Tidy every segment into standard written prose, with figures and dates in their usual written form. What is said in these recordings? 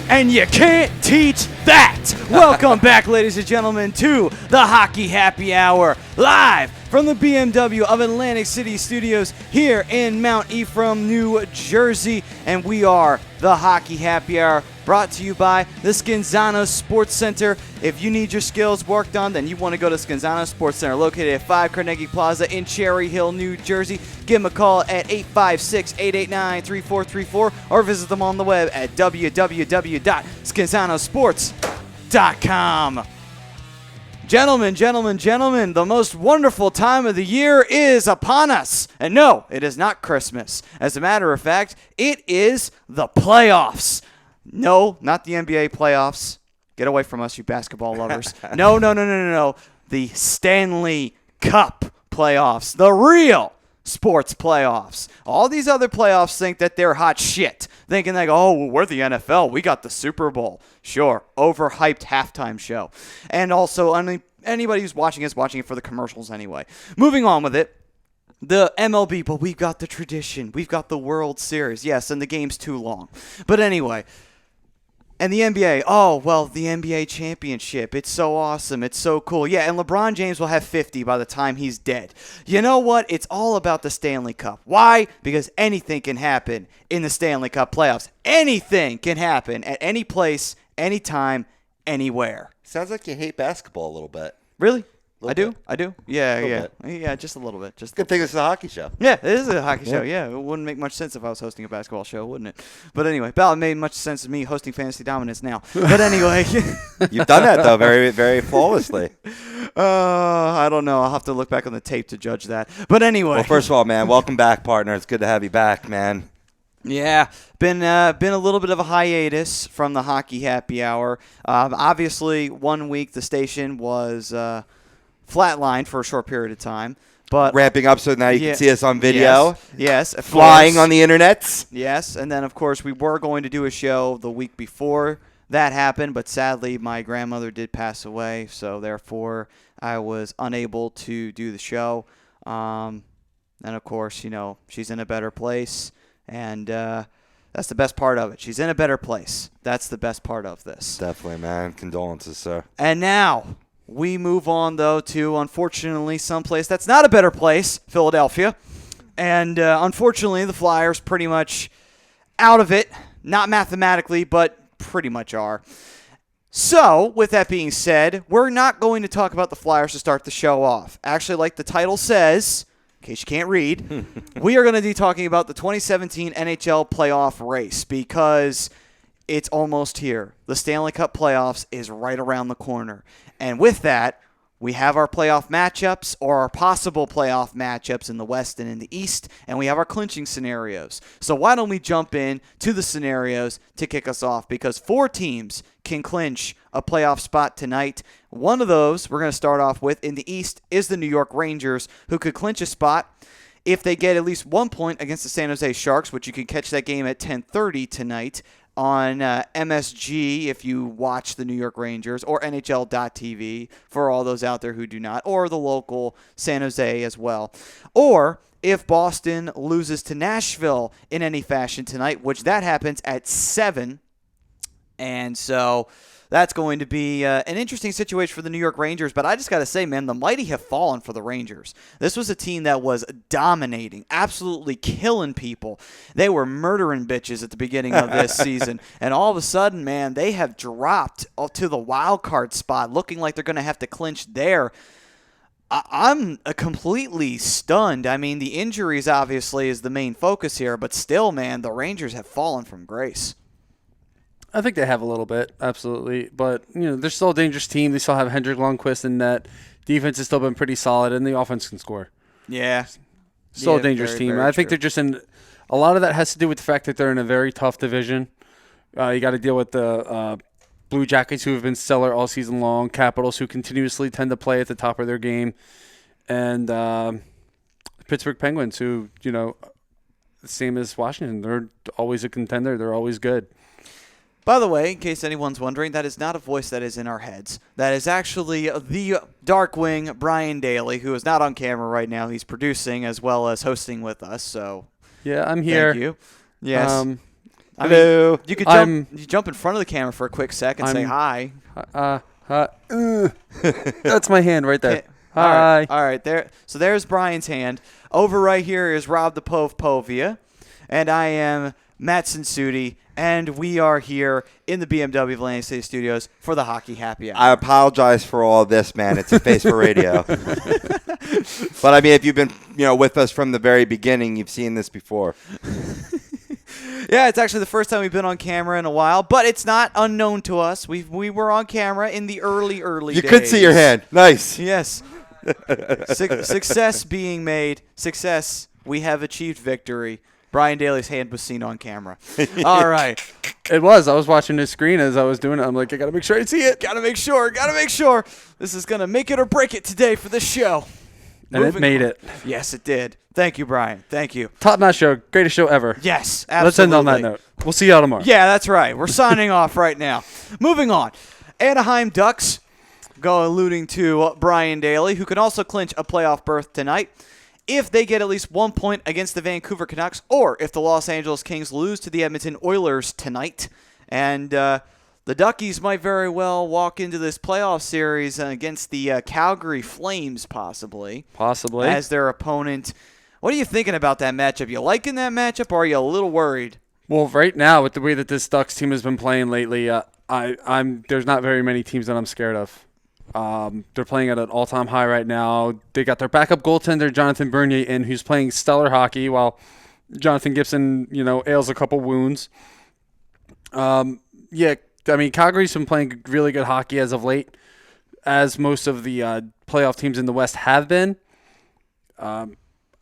and you can't teach that. Welcome back, ladies and gentlemen, to the Hockey Happy Hour, live from the BMW of Atlantic City Studios here in Mount Ephraim, New Jersey. And we are the Hockey Happy Hour, brought to you by the Scanzano Sports Center. If you need your skills worked on, then you want to go to Scanzano Sports Center, located at 5 Carnegie Plaza in Cherry Hill, New Jersey. Give them a call at 856-889-3434 or visit them on the web at www.scanzanosports.com. Gentlemen, the most wonderful time of the year is upon us. And no, it is not Christmas. As a matter of fact, it is the playoffs. No, not the NBA playoffs. Get away from us, you basketball lovers. No. The Stanley Cup playoffs. The real sports playoffs. All these other playoffs think that they're hot shit. Thinking like, oh, well, we're the NFL. We got the Super Bowl. Sure, overhyped halftime show. And also, anybody who's watching is watching it for the commercials anyway. Moving on with it. The MLB, but we've got the tradition. We've got the World Series. Yes, and the game's too long. But anyway. And the NBA, the NBA championship. It's so awesome. It's so cool. Yeah, and LeBron James will have 50 by the time he's dead. You know what? It's all about the Stanley Cup. Why? Because anything can happen in the Stanley Cup playoffs. Anything can happen at any place, anytime, anywhere. Sounds like you hate basketball a little bit. Really? I do. Yeah, just a little bit. Good thing it's a hockey show. Yeah, it is a hockey show. Yeah, it wouldn't make much sense if I was hosting a basketball show, wouldn't it? But anyway, it made much sense to me hosting Fantasy Dominance now. But anyway. You've done that, though, very, very flawlessly. I don't know. I'll have to look back on the tape to judge that. But anyway. Well, first of all, man, welcome back, partner. It's good to have you back, man. Yeah, been a little bit of a hiatus from the Hockey Happy Hour. Obviously, 1 week the station was flatlined for a short period of time. But ramping up so now you can see us on video. Yes. Flying on the internets. Yes, and then, of course, we were going to do a show the week before that happened, but sadly my grandmother did pass away, so therefore I was unable to do the show. And, of course, she's in a better place, and that's the best part of it. She's in a better place. That's the best part of this. Definitely, man. Condolences, sir. And now we move on, though, to, unfortunately, someplace that's not a better place, Philadelphia. And, unfortunately, the Flyers pretty much out of it. Not mathematically, but pretty much are. So, with that being said, we're not going to talk about the Flyers to start the show off. Actually, like the title says, in case you can't read, we are going to be talking about the 2017 NHL Playoff Race because it's almost here. The Stanley Cup Playoffs is right around the corner. And with that, we have our playoff matchups or our possible playoff matchups in the West and in the East, and we have our clinching scenarios. So why don't we jump in to the scenarios to kick us off, because 4 teams can clinch a playoff spot tonight. One of those we're going to start off with in the East is the New York Rangers, who could clinch a spot if they get at least 1 point against the San Jose Sharks, which you can catch that game at 10:30 tonight on MSG if you watch the New York Rangers, or NHL.TV for all those out there who do not, or the local San Jose as well. Or if Boston loses to Nashville in any fashion tonight, which that happens at 7. And so that's going to be an interesting situation for the New York Rangers. But I just got to say, man, the mighty have fallen for the Rangers. This was a team that was dominating, absolutely killing people. They were murdering bitches at the beginning of this season. And all of a sudden, man, they have dropped to the wild card spot, looking like they're going to have to clinch there. I'm completely stunned. I mean, the injuries obviously is the main focus here. But still, man, the Rangers have fallen from grace. I think they have a little bit, absolutely. But, they're still a dangerous team. They still have Hendrik Lundqvist in net. Defense has still been pretty solid, and the offense can score. Yeah. Still a dangerous team. Very I think they're just in – a lot of that has to do with the fact that they're in a very tough division. You got to deal with the Blue Jackets, who have been stellar all season long, Capitals, who continuously tend to play at the top of their game, and Pittsburgh Penguins, who, same as Washington. They're always a contender. They're always good. By the way, in case anyone's wondering, that is not a voice that is in our heads. That is actually the Darkwing, Brian Daly, who is not on camera right now. He's producing as well as hosting with us. So yeah, I'm here. Thank you. Yes. Hello. You could jump in front of the camera for a quick sec and say hi. That's my hand right there. Okay. Hi. All right. There. So there's Brian's hand. Over right here is Rob the Pove Povia, and I am Matt Sensuti, and we are here in the BMW of Atlantic City Studios for the Hockey Happy Hour. I apologize for all this, man. It's a face for radio. But I mean, if you've been with us from the very beginning, you've seen this before. Yeah, it's actually the first time we've been on camera in a while, but it's not unknown to us. We were on camera in the early days. You could see your hand. Nice. Yes. Success being made. Success. We have achieved victory. Brian Daly's hand was seen on camera. All right. It was. I was watching the screen as I was doing it. I'm like, I got to make sure I see it. Got to make sure. This is going to make it or break it today for this show. And it made it. Yes, it did. Thank you, Brian. Thank you. Top-notch show. Greatest show ever. Yes, absolutely. Let's end on that note. We'll see y'all tomorrow. Yeah, that's right. We're signing off right now. Moving on. Anaheim Ducks, alluding to Brian Daly, who can also clinch a playoff berth tonight if they get at least 1 point against the Vancouver Canucks, or if the Los Angeles Kings lose to the Edmonton Oilers tonight. And the Duckies might very well walk into this playoff series against the Calgary Flames, possibly. As their opponent. What are you thinking about that matchup? You liking that matchup, or are you a little worried? Well, right now, with the way that this Ducks team has been playing lately, there's not very many teams that I'm scared of. They're playing at an all-time high right now. They got their backup goaltender, Jonathan Bernier, in, who's playing stellar hockey, while Jonathan Gibson, ails a couple wounds. Calgary's been playing really good hockey as of late, as most of the playoff teams in the West have been.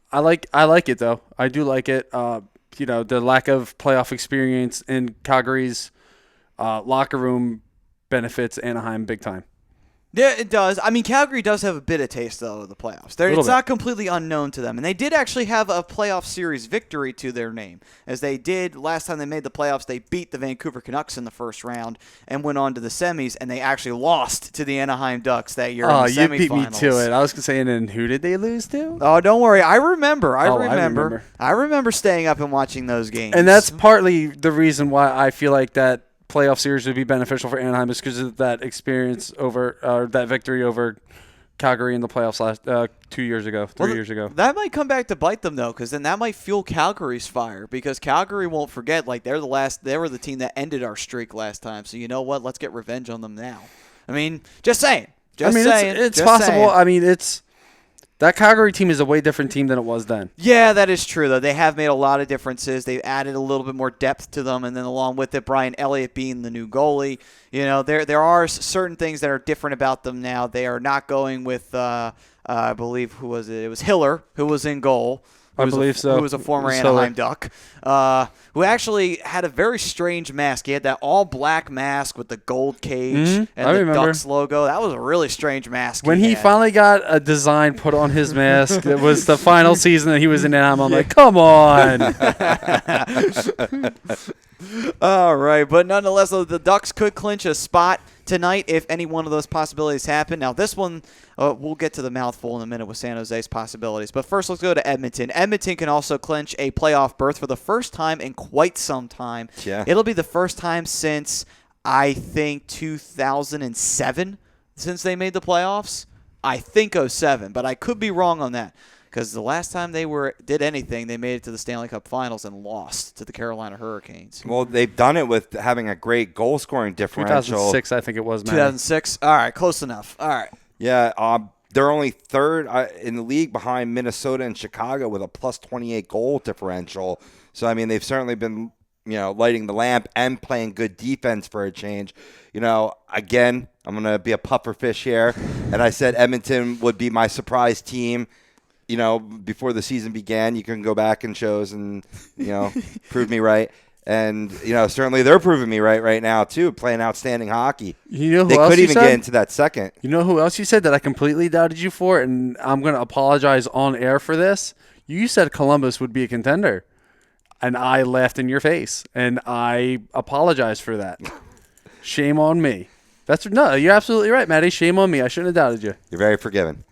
I like it, though. I do like it. The lack of playoff experience in Calgary's locker room benefits Anaheim big time. Yeah, it does. I mean, Calgary does have a bit of taste, though, of the playoffs. It's not completely unknown to them. And they did actually have a playoff series victory to their name, as they did last time they made the playoffs. They beat the Vancouver Canucks in the first round and went on to the semis, and they actually lost to the Anaheim Ducks that year in the semifinals. You beat me to it. I was saying, and who did they lose to? Oh, don't worry. I remember. I remember staying up and watching those games. And that's partly the reason why I feel like that playoff series would be beneficial for Anaheim, is because of that experience that victory over Calgary in the playoffs 3 years ago. That might come back to bite them, though, because then that might fuel Calgary's fire, because Calgary won't forget, they were the team that ended our streak last time. So you know what? Let's get revenge on them now. I mean, just saying. It's possible. I mean, that Calgary team is a way different team than it was then. Yeah, that is true, though. They have made a lot of differences. They've added a little bit more depth to them, and then along with it, Brian Elliott being the new goalie. There are certain things that are different about them now. They are not going with, I believe, who was it? It was Hiller, who was in goal. I believe so. Who was a former Anaheim Duck, who actually had a very strange mask. He had that all-black mask with the gold cage and the Ducks logo. That was a really strange mask. When he finally got a design put on his mask, it was the final season that he was in Anaheim. I'm like, come on. All right, but nonetheless, the Ducks could clinch a spot tonight if any one of those possibilities happen. Now, this one, we'll get to the mouthful in a minute with San Jose's possibilities. But first, let's go to Edmonton. Edmonton can also clinch a playoff berth for the first time in quite some time. Yeah. It'll be the first time since, I think, 2007 since they made the playoffs. I think 2007, but I could be wrong on that. Because the last time they did anything, they made it to the Stanley Cup Finals and lost to the Carolina Hurricanes. Well, they've done it with having a great goal-scoring differential. 2006, I think it was, man. 2006? All right, close enough. All right. Yeah, they're only third in the league behind Minnesota and Chicago with a plus 28 goal differential. So, I mean, they've certainly been, lighting the lamp and playing good defense for a change. Again, I'm going to be a puffer fish here, and I said Edmonton would be my surprise team. Before the season began. You can go back in shows and, prove me right. And, certainly they're proving me right now, too, playing outstanding hockey. They could even get into that second. You know who else you said that I completely doubted you for, and I'm going to apologize on air for this? You said Columbus would be a contender, and I laughed in your face, and I apologize for that. Shame on me. No, you're absolutely right, Maddie. Shame on me. I shouldn't have doubted you. You're very forgiven.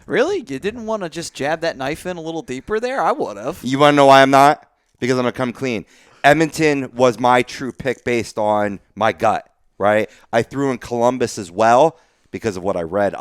Really? You didn't want to just jab that knife in a little deeper there? I would have. You want to know why I'm not? Because I'm going to come clean. Edmonton was my true pick based on my gut, right? I threw in Columbus as well because of what I read.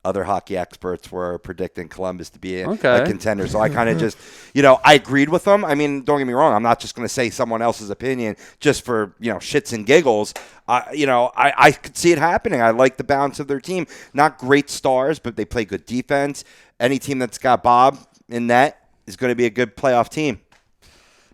Other hockey experts were predicting Columbus to be a contender. So I kind of just, I agreed with them. I mean, don't get me wrong. I'm not just going to say someone else's opinion just for, shits and giggles. I could see it happening. I like the balance of their team. Not great stars, but they play good defense. Any team that's got Bob in net is going to be a good playoff team.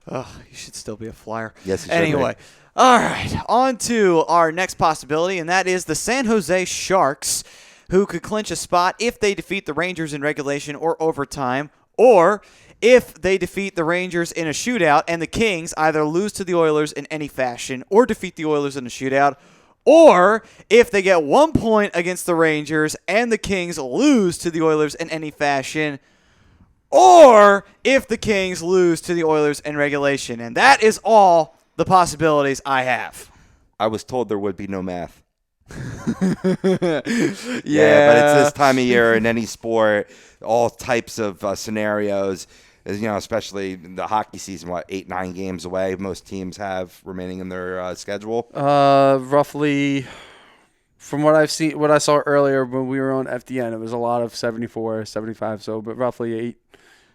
Oh, you should still be a Flyer. Yes, you should. Anyway, all right, on to our next possibility, and that is the San Jose Sharks, who could clinch a spot if they defeat the Rangers in regulation or overtime, or if they defeat the Rangers in a shootout and the Kings either lose to the Oilers in any fashion or defeat the Oilers in a shootout, or if they get 1 point against the Rangers and the Kings lose to the Oilers in any fashion, or if the Kings lose to the Oilers in regulation. And that is all the possibilities I have. I was told there would be no math. Yeah, but it's this time of year in any sport, all types of scenarios, especially the hockey season, 8-9 games away most teams have remaining in their schedule? Roughly, from what I saw earlier when we were on FDN, it was a lot of 74, 75, but roughly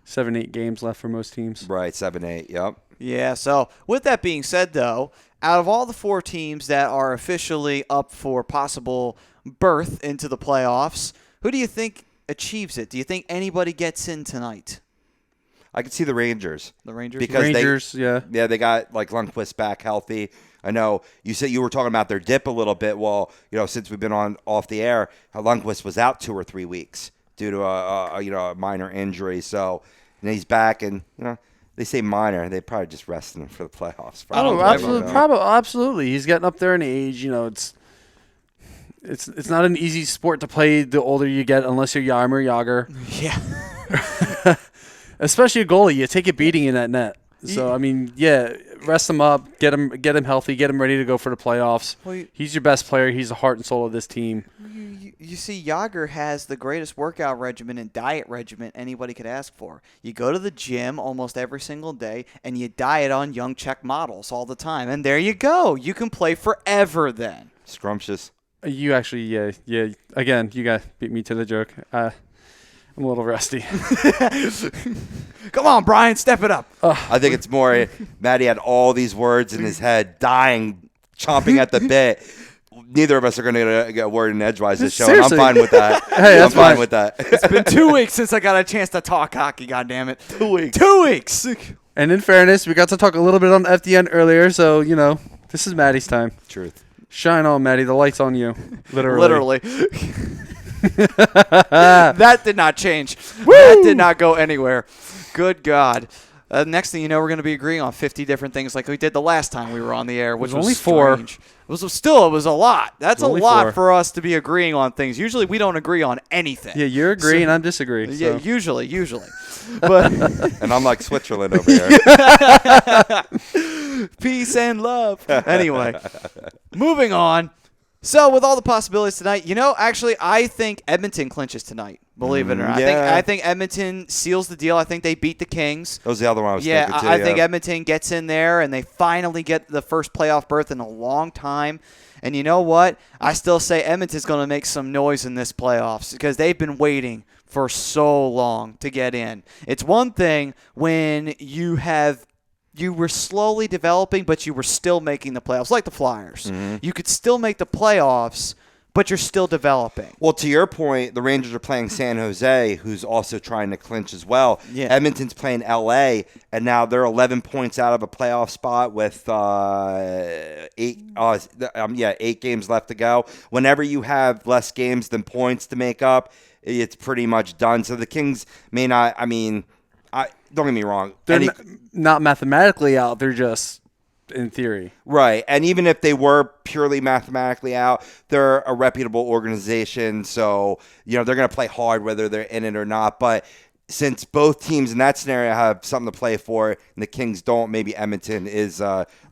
7-8 games left for most teams. Right, 7-8, yep. Yeah, so with that being said, though, out of all the 4 teams that are officially up for possible berth into the playoffs, who do you think achieves it? Do you think anybody gets in tonight? I could see the Rangers. The Rangers? Because yeah, they got Lundqvist back healthy. I know you said you were talking about their dip a little bit. Well, since we've been off the air, Lundqvist was out 2 or 3 weeks due to a minor injury. So he's back, and they say minor. They probably just resting him for the playoffs. Absolutely. He's getting up there in age. It's not an easy sport to play the older you get, unless you're Jaromir Jagr. Yeah. Especially a goalie, you take a beating in that net. So rest him up, get him healthy, get him ready to go for the playoffs. Well, he's your best player. He's the heart and soul of this team. You see, Jagr has the greatest workout regimen and diet regimen anybody could ask for. You go to the gym almost every single day, and you diet on young Czech models all the time. And there you go. You can play forever then. Scrumptious. You actually, yeah. Again, you guys beat me to the joke. I'm a little rusty. Come on, Brian, step it up. I think it's more Matty had all these words in his head, dying, chomping at the bit. Neither of us are going to get a word in edgewise this show, Seriously. and I'm fine with that. Hey, I'm fine with that. It's been 2 weeks since I got a chance to talk hockey, goddammit. 2 weeks. 2 weeks. And in fairness, we got to talk a little bit on FDN earlier, so, this is Maddie's time. Truth. Shine on, Maddie. The light's on you. Literally. That did not change. Woo! That did not go anywhere. Good God. Next thing you know, we're going to be agreeing on 50 different things like we did the last time we were on the air, which was only 4. strange. It was a lot. That's a lot 4 for us to be agreeing on things. Usually we don't agree on anything. Yeah, you agree and I disagree. Yeah, So. usually. But And I'm like Switzerland over here. peace and love. Anyway, moving on. So with all the possibilities tonight, actually, I think Edmonton clinches tonight. Believe it or not, Yeah. I think Edmonton seals the deal. I think they beat the Kings. That was the other one I was Yeah, thinking too. I think Edmonton gets in there and they finally get the first playoff berth in a long time. And you know what? I still say Edmonton's going to make some noise in this playoffs because they've been waiting for so long to get in. It's one thing when you were slowly developing, but you were still making the playoffs, like the Flyers. Mm-hmm. You could still make the playoffs, but you're still developing. Well, to your point, the Rangers are playing San Jose, who's also trying to clinch as well. Yeah. Edmonton's playing LA, and now they're 11 points out of a playoff spot with 8 games left to go. Whenever you have less games than points to make up, it's pretty much done. So the Kings may not. Don't get me wrong. They're not mathematically out. They're just in theory. Right. And even if they were purely mathematically out, they're a reputable organization. So, they're going to play hard whether they're in it or not. But since both teams in that scenario have something to play for and the Kings don't, maybe Edmonton is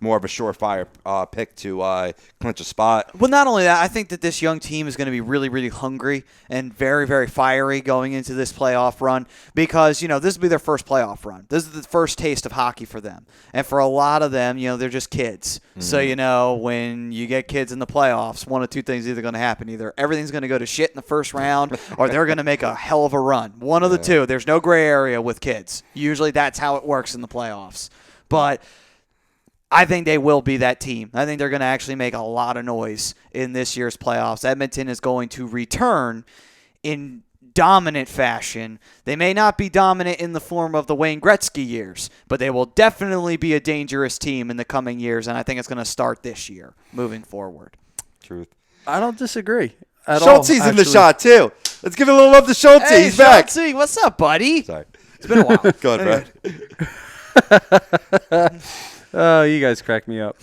more of a surefire pick to clinch a spot. Well, not only that, I think that this young team is going to be really, really hungry and very, very fiery going into this playoff run because, this will be their first playoff run. This is the first taste of hockey for them. And for a lot of them, they're just kids. Mm-hmm. So, when you get kids in the playoffs, one of two things is either going to happen. Either everything's going to go to shit in the first round or they're going to make a hell of a run. One of the two. There's no gray area with kids. Usually that's how it works in the playoffs. But I think they will be that team. I think they're going to actually make a lot of noise in this year's playoffs. Edmonton is going to return in dominant fashion. They may not be dominant in the form of the Wayne Gretzky years, but they will definitely be a dangerous team in the coming years, and I think it's going to start this year, moving forward. Truth. I don't disagree at Schultze's all. in the shot, too. Let's give a little love to Schultze. Hey, He's back. Schultze, what's up, buddy? Sorry. It's been a while. Go ahead, Brad. Oh, you guys crack me up.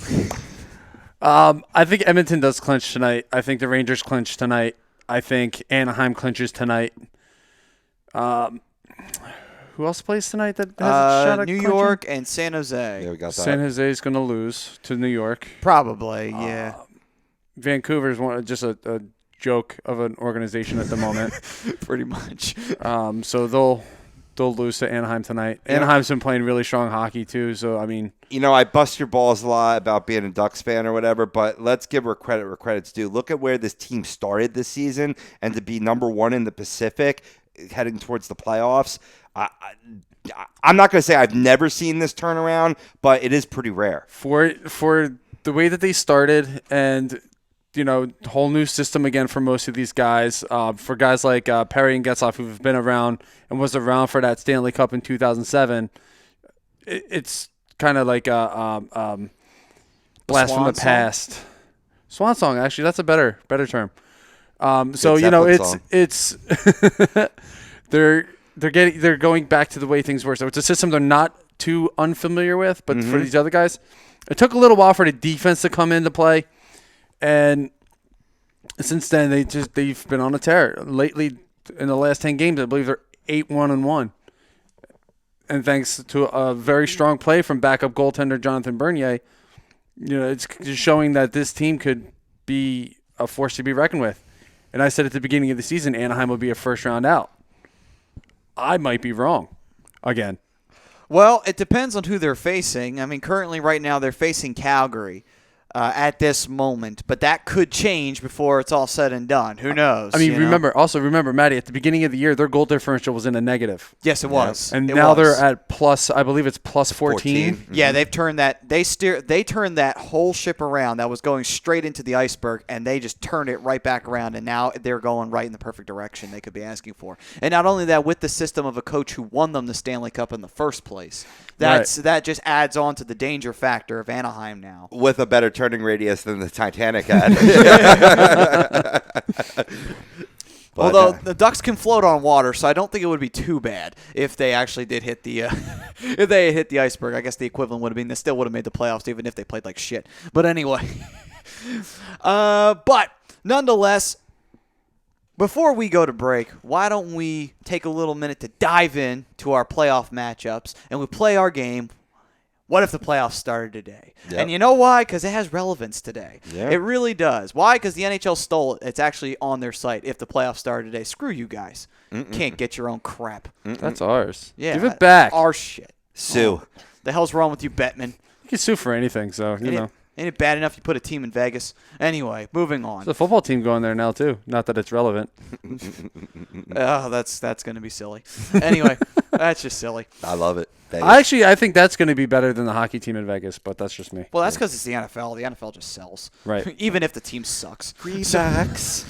I think Edmonton does clinch tonight. I think the Rangers clinch tonight. I think Anaheim clinches tonight. Who else plays tonight that has a shot at New clinching? York and San Jose. Yeah, we got that. San Jose is going to lose to New York. Probably, yeah. Vancouver's just a joke of an organization at the moment. Pretty much. So they'll lose to Anaheim tonight. Anaheim's been playing really strong hockey too. So I mean, I bust your balls a lot about being a Ducks fan or whatever, but let's give her credit where credit's due. Look at where this team started this season, and to be number one in the Pacific, heading towards the playoffs. I'm not going to say I've never seen this turnaround, but it is pretty rare. For the way that they started and whole new system again for most of these guys. For guys like Perry and Getzlaf, who've been around and was around for that Stanley Cup in 2007, it's kind of like a blast from the past. Swan song, actually, that's a better term. So it's they're going back to the way things were. So it's a system they're not too unfamiliar with, but for these other guys, it took a little while for the defense to come into play. And since then, they've been on a tear. Lately, in the last 10 games, I believe they're 8-1-1. And thanks to a very strong play from backup goaltender Jonathan Bernier, it's just showing that this team could be a force to be reckoned with. And I said at the beginning of the season, Anaheim would be a first-round out. I might be wrong again. Well, it depends on who they're facing. I mean, currently right now they're facing Calgary. At this moment, but that could change before it's all said and done. Who knows? I mean, remember, Maddie, at the beginning of the year, their goal differential was in a negative. Yes, it was. And now they're at plus, I believe it's plus 14. Mm-hmm. Yeah, they've turned that. They turned that whole ship around. That was going straight into the iceberg, and they just turned it right back around. And now they're going right in the perfect direction they could be asking for. And not only that, with the system of a coach who won them the Stanley Cup in the first place, that just adds on to the danger factor of Anaheim now. With a better turning radius than the Titanic had. Although the Ducks can float on water, so I don't think it would be too bad if they actually did hit the if they hit the iceberg. I guess the equivalent would have been they still would have made the playoffs even if they played like shit. But anyway, but nonetheless, before we go to break, why don't we take a little minute to dive in to our playoff matchups and we play our game. What if the playoffs started today? Yep. And you know why? Because it has relevance today. Yep. It really does. Why? Because the NHL stole it. It's actually on their site. If the playoffs started today, screw you guys. Can't get your own crap. That's ours. Yeah, give it back. Our shit. Sue. The hell's wrong with you, Bettman? You can sue for anything, so you know. Ain't it bad enough you put a team in Vegas? Anyway, moving on. There's a football team going there now too. Not that it's relevant. Oh, that's going to be silly. Anyway, that's just silly. I love it. Vegas. I think that's going to be better than the hockey team in Vegas, but that's just me. Well, that's because it's the NFL. The NFL just sells. Right. Even if the team sucks. Greenbacks.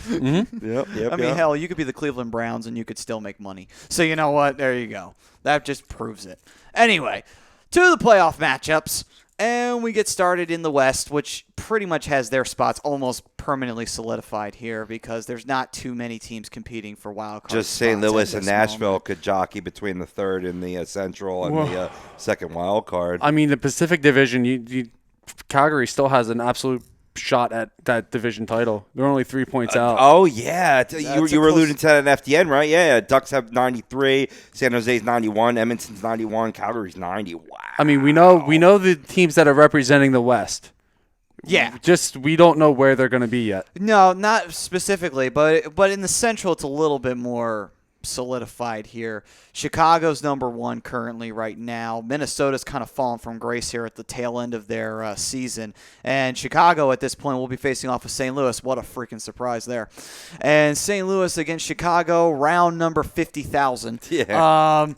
I mean, hell, you could be the Cleveland Browns and you could still make money. So you know what? There you go. That just proves it. Anyway, to the playoff matchups. And we get started in the West, which pretty much has their spots almost permanently solidified here because there's not too many teams competing for wild card Just St. Louis and Nashville moment. could jockey between the third and the Central and the second wild card. I mean, the Pacific Division, Calgary still has an absolute shot at that division title. They're only 3 points out. Oh, yeah. You were close- alluding to that in FDN, right? Yeah. Ducks have 93. San Jose's 91. Edmonton's 91. Calgary's 90. Wow. I mean, we know the teams that are representing the West. Yeah. Just we don't know where they're going to be yet. No, not specifically, but in the Central, it's a little bit more solidified here. Chicago's number 1 currently right now. Minnesota's kind of fallen from grace here at the tail end of their season. And Chicago at this point will be facing off with St. Louis. What a freaking surprise there. And St. Louis against Chicago, round number 50,000. Yeah.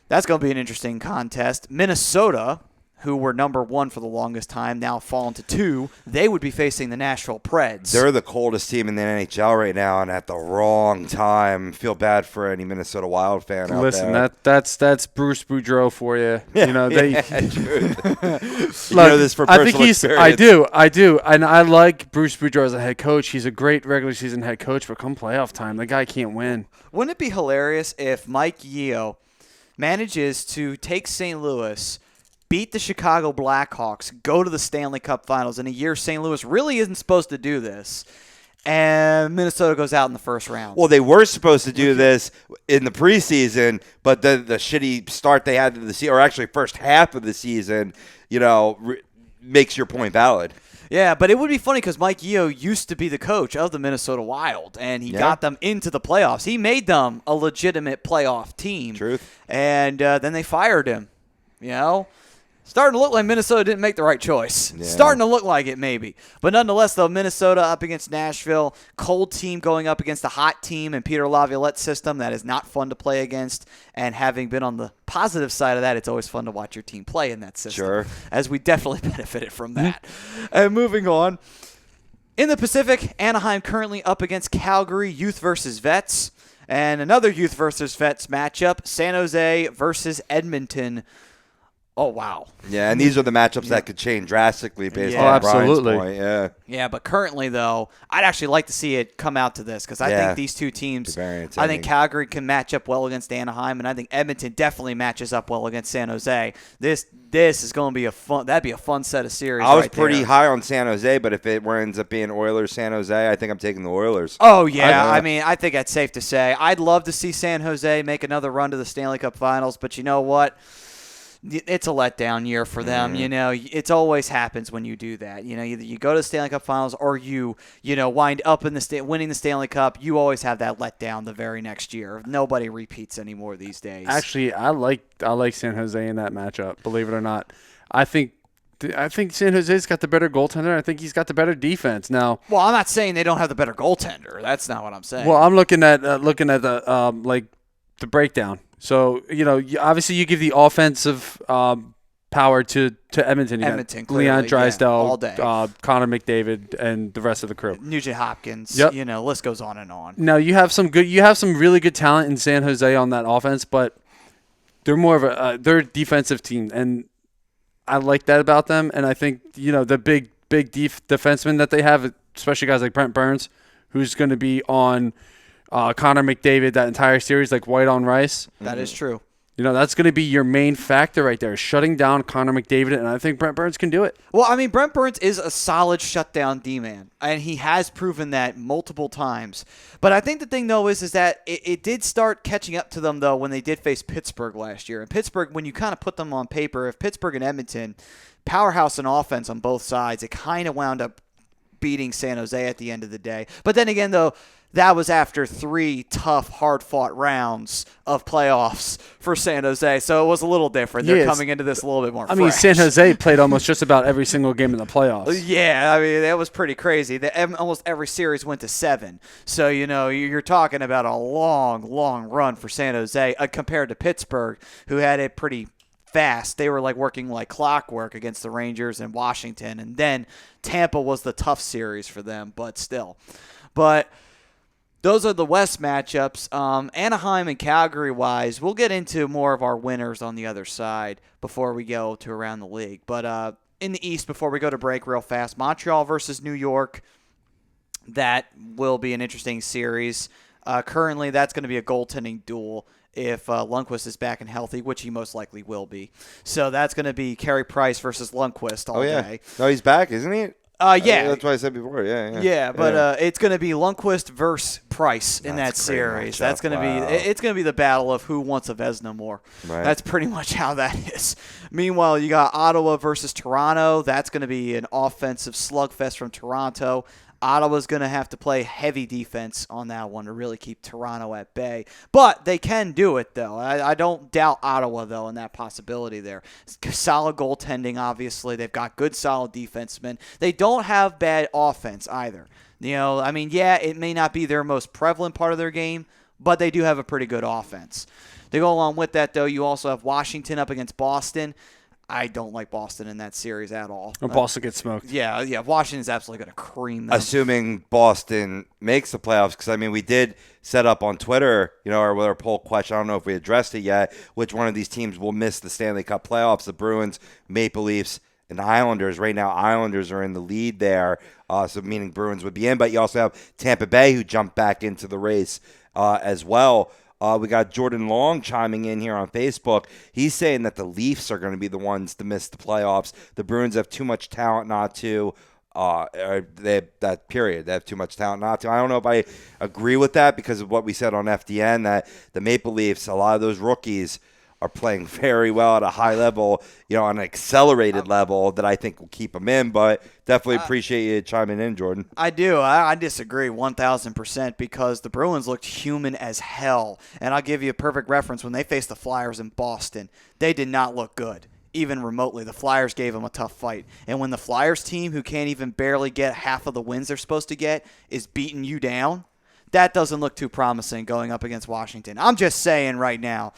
That's going to be an interesting contest. Minnesota, who were number 1 for the longest time, now fallen to 2. They would be facing the Nashville Preds. They're the coldest team in the NHL right now, and at the wrong time. Feel bad for any Minnesota Wild fan out Listen, there. that's Bruce Boudreau for you. You know they. True. You Look, know this for I personal think experience. I do, and I like Bruce Boudreau as a head coach. He's a great regular season head coach, but come playoff time, the guy can't win. Wouldn't it be hilarious if Mike Yeo manages to take St. Louis, beat the Chicago Blackhawks, go to the Stanley Cup Finals in a year St. Louis really isn't supposed to do this, and Minnesota goes out in the first round? Well, they were supposed to do this in the preseason, but the shitty start they had to the season, or actually first half of the season, makes your point valid. Yeah, but it would be funny because Mike Yeo used to be the coach of the Minnesota Wild, and he got them into the playoffs. He made them a legitimate playoff team. Truth. And then they fired him, Starting to look like Minnesota didn't make the right choice. Yeah. Starting to look like it, maybe. But nonetheless, though, Minnesota up against Nashville, cold team going up against a hot team in Peter Laviolette's system that is not fun to play against. And having been on the positive side of that, it's always fun to watch your team play in that system. Sure. As we definitely benefited from that. And moving on. In the Pacific, Anaheim currently up against Calgary, youth versus vets. And another youth versus vets matchup, San Jose versus Edmonton. Oh, wow. Yeah, and these are the matchups that could change drastically based Yeah. on Oh, Brian's absolutely. point. Yeah. Yeah, but currently, though, I'd actually like to see it come out to this because I think these two teams, Very I entertaining. think Calgary can match up well against Anaheim, and I think Edmonton definitely matches up well against San Jose. This is going to be that'd be a fun set of series. I was right pretty there. high on San Jose, but if it ends up being Oilers San Jose, I think I'm taking the Oilers. Oh, yeah. I- I mean, I think that's safe to say. I'd love to see San Jose make another run to the Stanley Cup Finals, but you know what? It's a letdown year for them. It always happens when you do that. Either you go to the Stanley Cup Finals or you wind up in winning the Stanley Cup. You always have that letdown the very next year. Nobody repeats anymore these days. Actually, I like San Jose in that matchup. Believe it or not, I think San Jose's got the better goaltender. I think he's got the better defense now. Well, I'm not saying they don't have the better goaltender. That's not what I'm saying. Well, I'm looking at the the breakdown. So obviously you give the offensive power to Edmonton. You got Edmonton, Leon clearly, Drysdale, all day. Connor McDavid, and the rest of the crew. Nugent Hopkins. Yep. List goes on and on. Now you have some really good talent in San Jose on that offense, but they're more of they're a defensive team, and I like that about them. And I think the big defensemen that they have, especially guys like Brent Burns, who's going to be on Connor McDavid that entire series, like white on rice. That is true. That's going to be your main factor right there, shutting down Connor McDavid, and I think Brent Burns can do it. Well, I mean, Brent Burns is a solid shutdown D-man, and he has proven that multiple times. But I think the thing, though, is that it did start catching up to them, though, when they did face Pittsburgh last year. And Pittsburgh, when you kind of put them on paper, if Pittsburgh and Edmonton, powerhouse in offense on both sides, it kind of wound up beating San Jose at the end of the day. But then again, though, that was after 3 tough, hard-fought rounds of playoffs for San Jose, so it was a little different. They're coming into this a little bit more fresh. I mean, San Jose played almost just about every single game in the playoffs. Yeah, I mean, that was pretty crazy. Almost every series went to 7. So, you're talking about a long, long run for San Jose compared to Pittsburgh, who had it pretty fast. They were working like clockwork against the Rangers and Washington, and then Tampa was the tough series for them, but still. But those are the West matchups. Anaheim and Calgary-wise, we'll get into more of our winners on the other side before we go to around the league. But in the East, before we go to break real fast, Montreal versus New York, that will be an interesting series. Currently, that's going to be a goaltending duel if Lundqvist is back and healthy, which he most likely will be. So that's going to be Carey Price versus Lundqvist all day. No, he's back, isn't he? Yeah. That's what I said before. Yeah. Yeah, but it's going to be Lundqvist versus Price in that series. That's going to be it's going to be the battle of who wants a Vezina more. Right. That's pretty much how that is. Meanwhile, you got Ottawa versus Toronto. That's going to be an offensive slugfest from Toronto. Ottawa's going to have to play heavy defense on that one to really keep Toronto at bay. But they can do it, though. I don't doubt Ottawa, though, in that possibility there. Solid goaltending, obviously. They've got good, solid defensemen. They don't have bad offense either. It may not be their most prevalent part of their game, but they do have a pretty good offense. To go along with that, though, you also have Washington up against Boston. I don't like Boston in that series at all. Boston gets smoked. Yeah. Washington's absolutely going to cream them. Assuming Boston makes the playoffs, because, we did set up on Twitter, our poll question. I don't know if we addressed it yet. Which one of these teams will miss the Stanley Cup playoffs? The Bruins, Maple Leafs, and Islanders. Right now, Islanders are in the lead there, so meaning Bruins would be in. But you also have Tampa Bay, who jumped back into the race as well. We got Jordan Long chiming in here on Facebook. He's saying that the Leafs are going to be the ones to miss the playoffs. The Bruins have too much talent not to. They have too much talent not to. I don't know if I agree with that because of what we said on FDN, that the Maple Leafs, a lot of those rookies are playing very well at a high level, on an accelerated level that I think will keep them in. But definitely appreciate you chiming in, Jordan. I do. I disagree 1,000% because the Bruins looked human as hell. And I'll give you a perfect reference. When they faced the Flyers in Boston, they did not look good, even remotely. The Flyers gave them a tough fight. And when the Flyers team, who can't even barely get half of the wins they're supposed to get, is beating you down, that doesn't look too promising going up against Washington. I'm just saying right now,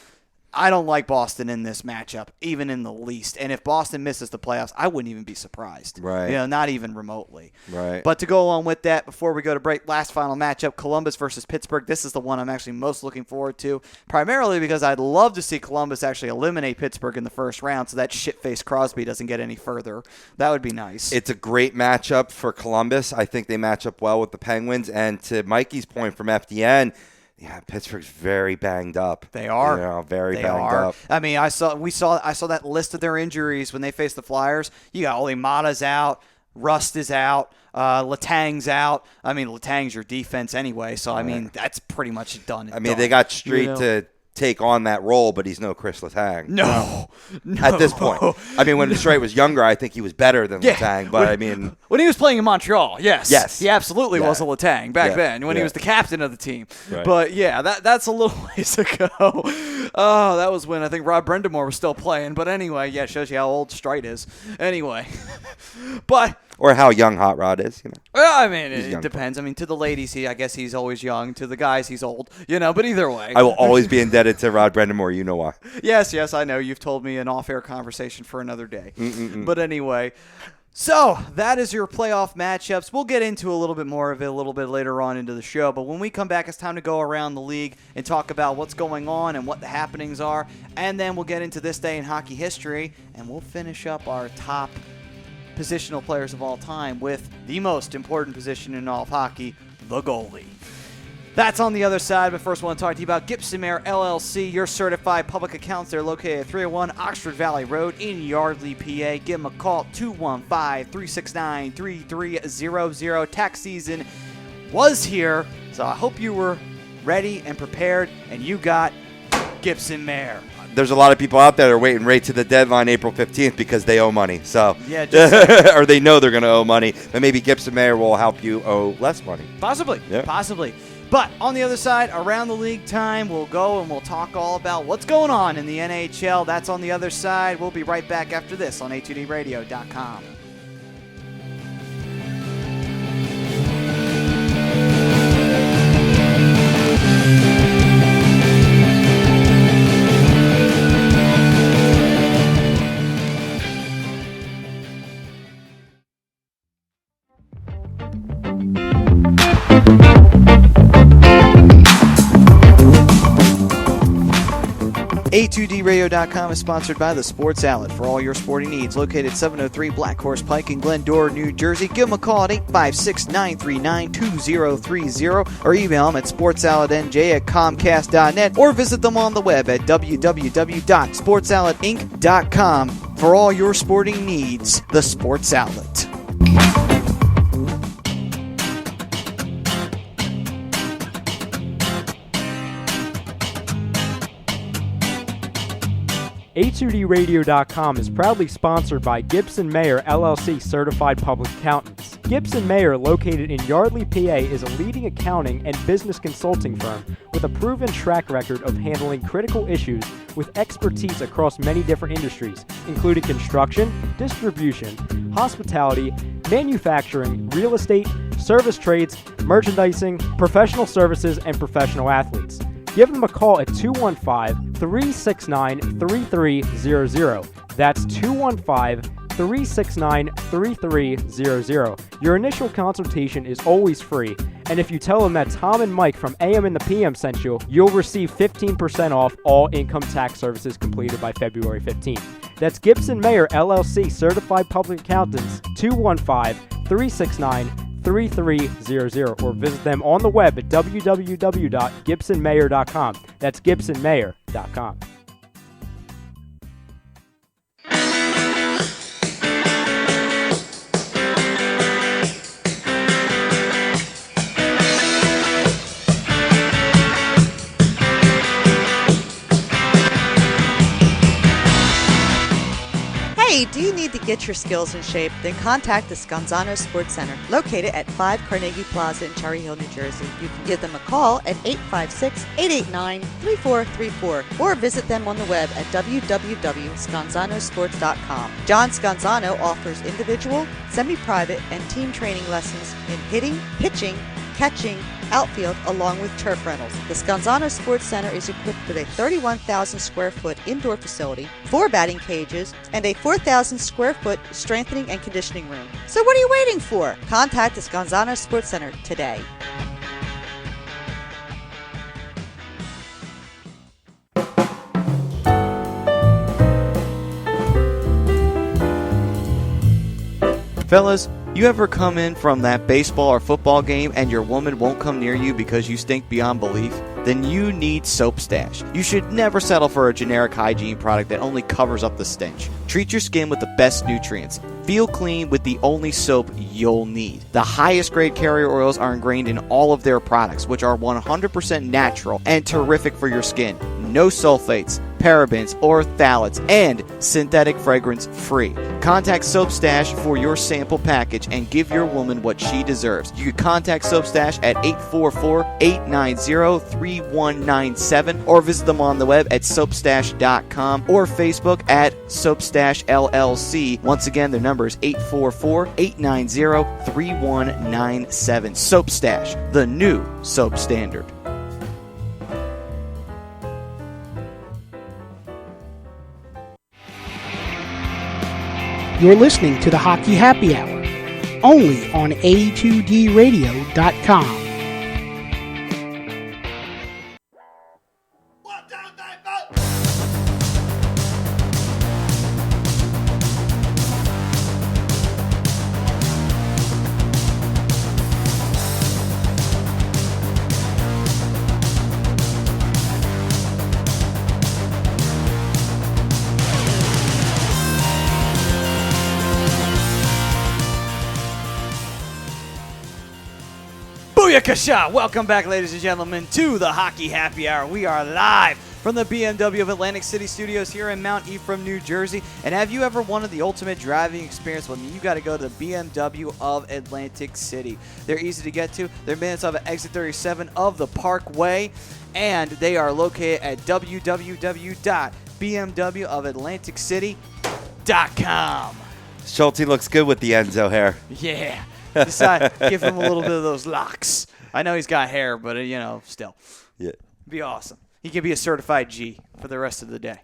I don't like Boston in this matchup, even in the least. And if Boston misses the playoffs, I wouldn't even be surprised. Right. Not even remotely. Right. But to go along with that, before we go to break, last final matchup, Columbus versus Pittsburgh. This is the one I'm actually most looking forward to, primarily because I'd love to see Columbus actually eliminate Pittsburgh in the first round so that shit-faced Crosby doesn't get any further. That would be nice. It's a great matchup for Columbus. I think they match up well with the Penguins. And to Mikey's point from FDN, yeah, Pittsburgh's very banged up. They are. Very banged up. I saw that list of their injuries when they faced the Flyers. You got Mata's out, Rust is out, Letang's out. Letang's your defense anyway, so that's pretty much done. They got Street to take on that role, but he's no Chris Letang. No. At this point. When Straight was younger, I think he was better than Letang, but when he was playing in Montreal, yes. He absolutely was a Letang back then when he was the captain of the team. Right. But that's a little ways ago. Oh, that was when I think Rob Brendamore was still playing. But anyway, it shows you how old Strite is. Anyway. Or how young Hot Rod is, Well, it depends. To the ladies, I guess he's always young. To the guys, he's old. But either way. I will always be indebted to Rod Brendamore. You know why. Yes, I know. You've told me an off-air conversation for another day. But anyway, so that is your playoff matchups. We'll get into a little bit more of it a little bit later on into the show. But when we come back, it's time to go around the league and talk about what's going on and what the happenings are. And then we'll get into this day in hockey history, and we'll finish up our top positional players of all time with the most important position in all of hockey, the goalie. That's on the other side, but first I want to talk to you about Gibson Mayer LLC, your certified public accountants. They're located at 301 Oxford Valley Road in Yardley, PA. Give them a call, 215-369-3300. Tax season was here, so I hope you were ready and prepared, and you got Gibson Mayer. There's a lot of people out there that are waiting right to the deadline, April 15th, because they owe money. So, or they know they're going to owe money. But maybe Gibson Mayer will help you owe less money. Possibly. But on the other side, around the league time, we'll go and we'll talk all about what's going on in the NHL. That's on the other side. We'll be right back after this on A2DRadio.com. A2DRadio.com is sponsored by the Sports Outlet for all your sporting needs. Located 703 Black Horse Pike in Glendora, New Jersey. Give them a call at 856-939-2030 or email them at sportsoutletnj@comcast.net or visit them on the web at www.sportsoutletinc.com for all your sporting needs. The Sports Outlet. A2DRadio.com is proudly sponsored by Gibson Mayer LLC Certified Public Accountants. Gibson Mayer, located in Yardley, PA, is a leading accounting and business consulting firm with a proven track record of handling critical issues with expertise across many different industries, including construction, distribution, hospitality, manufacturing, real estate, service trades, merchandising, professional services, and professional athletes. Give them a call at 215-369-3300. That's 215-369-3300. Your initial consultation is always free, and if you tell them that Tom and Mike from AM and the PM sent you, you'll receive 15% off all income tax services completed by February 15th. That's Gibson Mayer LLC Certified Public Accountants, 215-369-3300, or visit them on the web at www.gibsonmayer.com. That's gibsonmayer.com. Hey, do you need to get your skills in shape? Then contact the Scanzano Sports Center, located at 5 Carnegie Plaza in Cherry Hill, New Jersey. You can give them a call at 856-889-3434 or visit them on the web at www.scanzanosports.com. John Scanzano offers individual, semi-private, and team training lessons in hitting, pitching, catching, outfield, along with turf rentals. The Scanzano Sports Center is equipped with a 31,000 square foot indoor facility, 4 batting cages, and a 4,000 square foot strengthening and conditioning room. So what are you waiting for? Contact the Scanzano Sports Center today. Fellas, you ever come in from that baseball or football game and your woman won't come near you because you stink beyond belief? Then you need Soap Stash. You should never settle for a generic hygiene product that only covers up the stench. Treat your skin with the best nutrients. Feel clean with the only soap you'll need. The highest grade carrier oils are ingrained in all of their products, which are 100% natural and terrific for your skin. No sulfates, parabens, or phthalates, and synthetic fragrance free. Contact Soap Stash for your sample package and give your woman what she deserves. You can contact Soap Stash at 844-890-3197 or visit them on the web at soapstash.com or Facebook at Soapstash LLC. Once again, their number is 844-890-3197. Soap Stash, the new soap standard. You're listening to the Hockey Happy Hour, only on A2DRadio.com. Booyakasha! Welcome back, ladies and gentlemen, to the Hockey Happy Hour. We are live from the BMW of Atlantic City Studios here in Mount Ephraim, New Jersey. And have you ever wanted the ultimate driving experience? Well, you got to go to the BMW of Atlantic City. They're easy to get to. They're minutes off of exit 37 of the Parkway, and they are located at www.bmwofatlanticcity.com. Schulte looks good with the Enzo hair. Yeah. Decide, give him a little bit of those locks. I know he's got hair, but, still. Yeah. Be awesome. He can be a certified G for the rest of the day.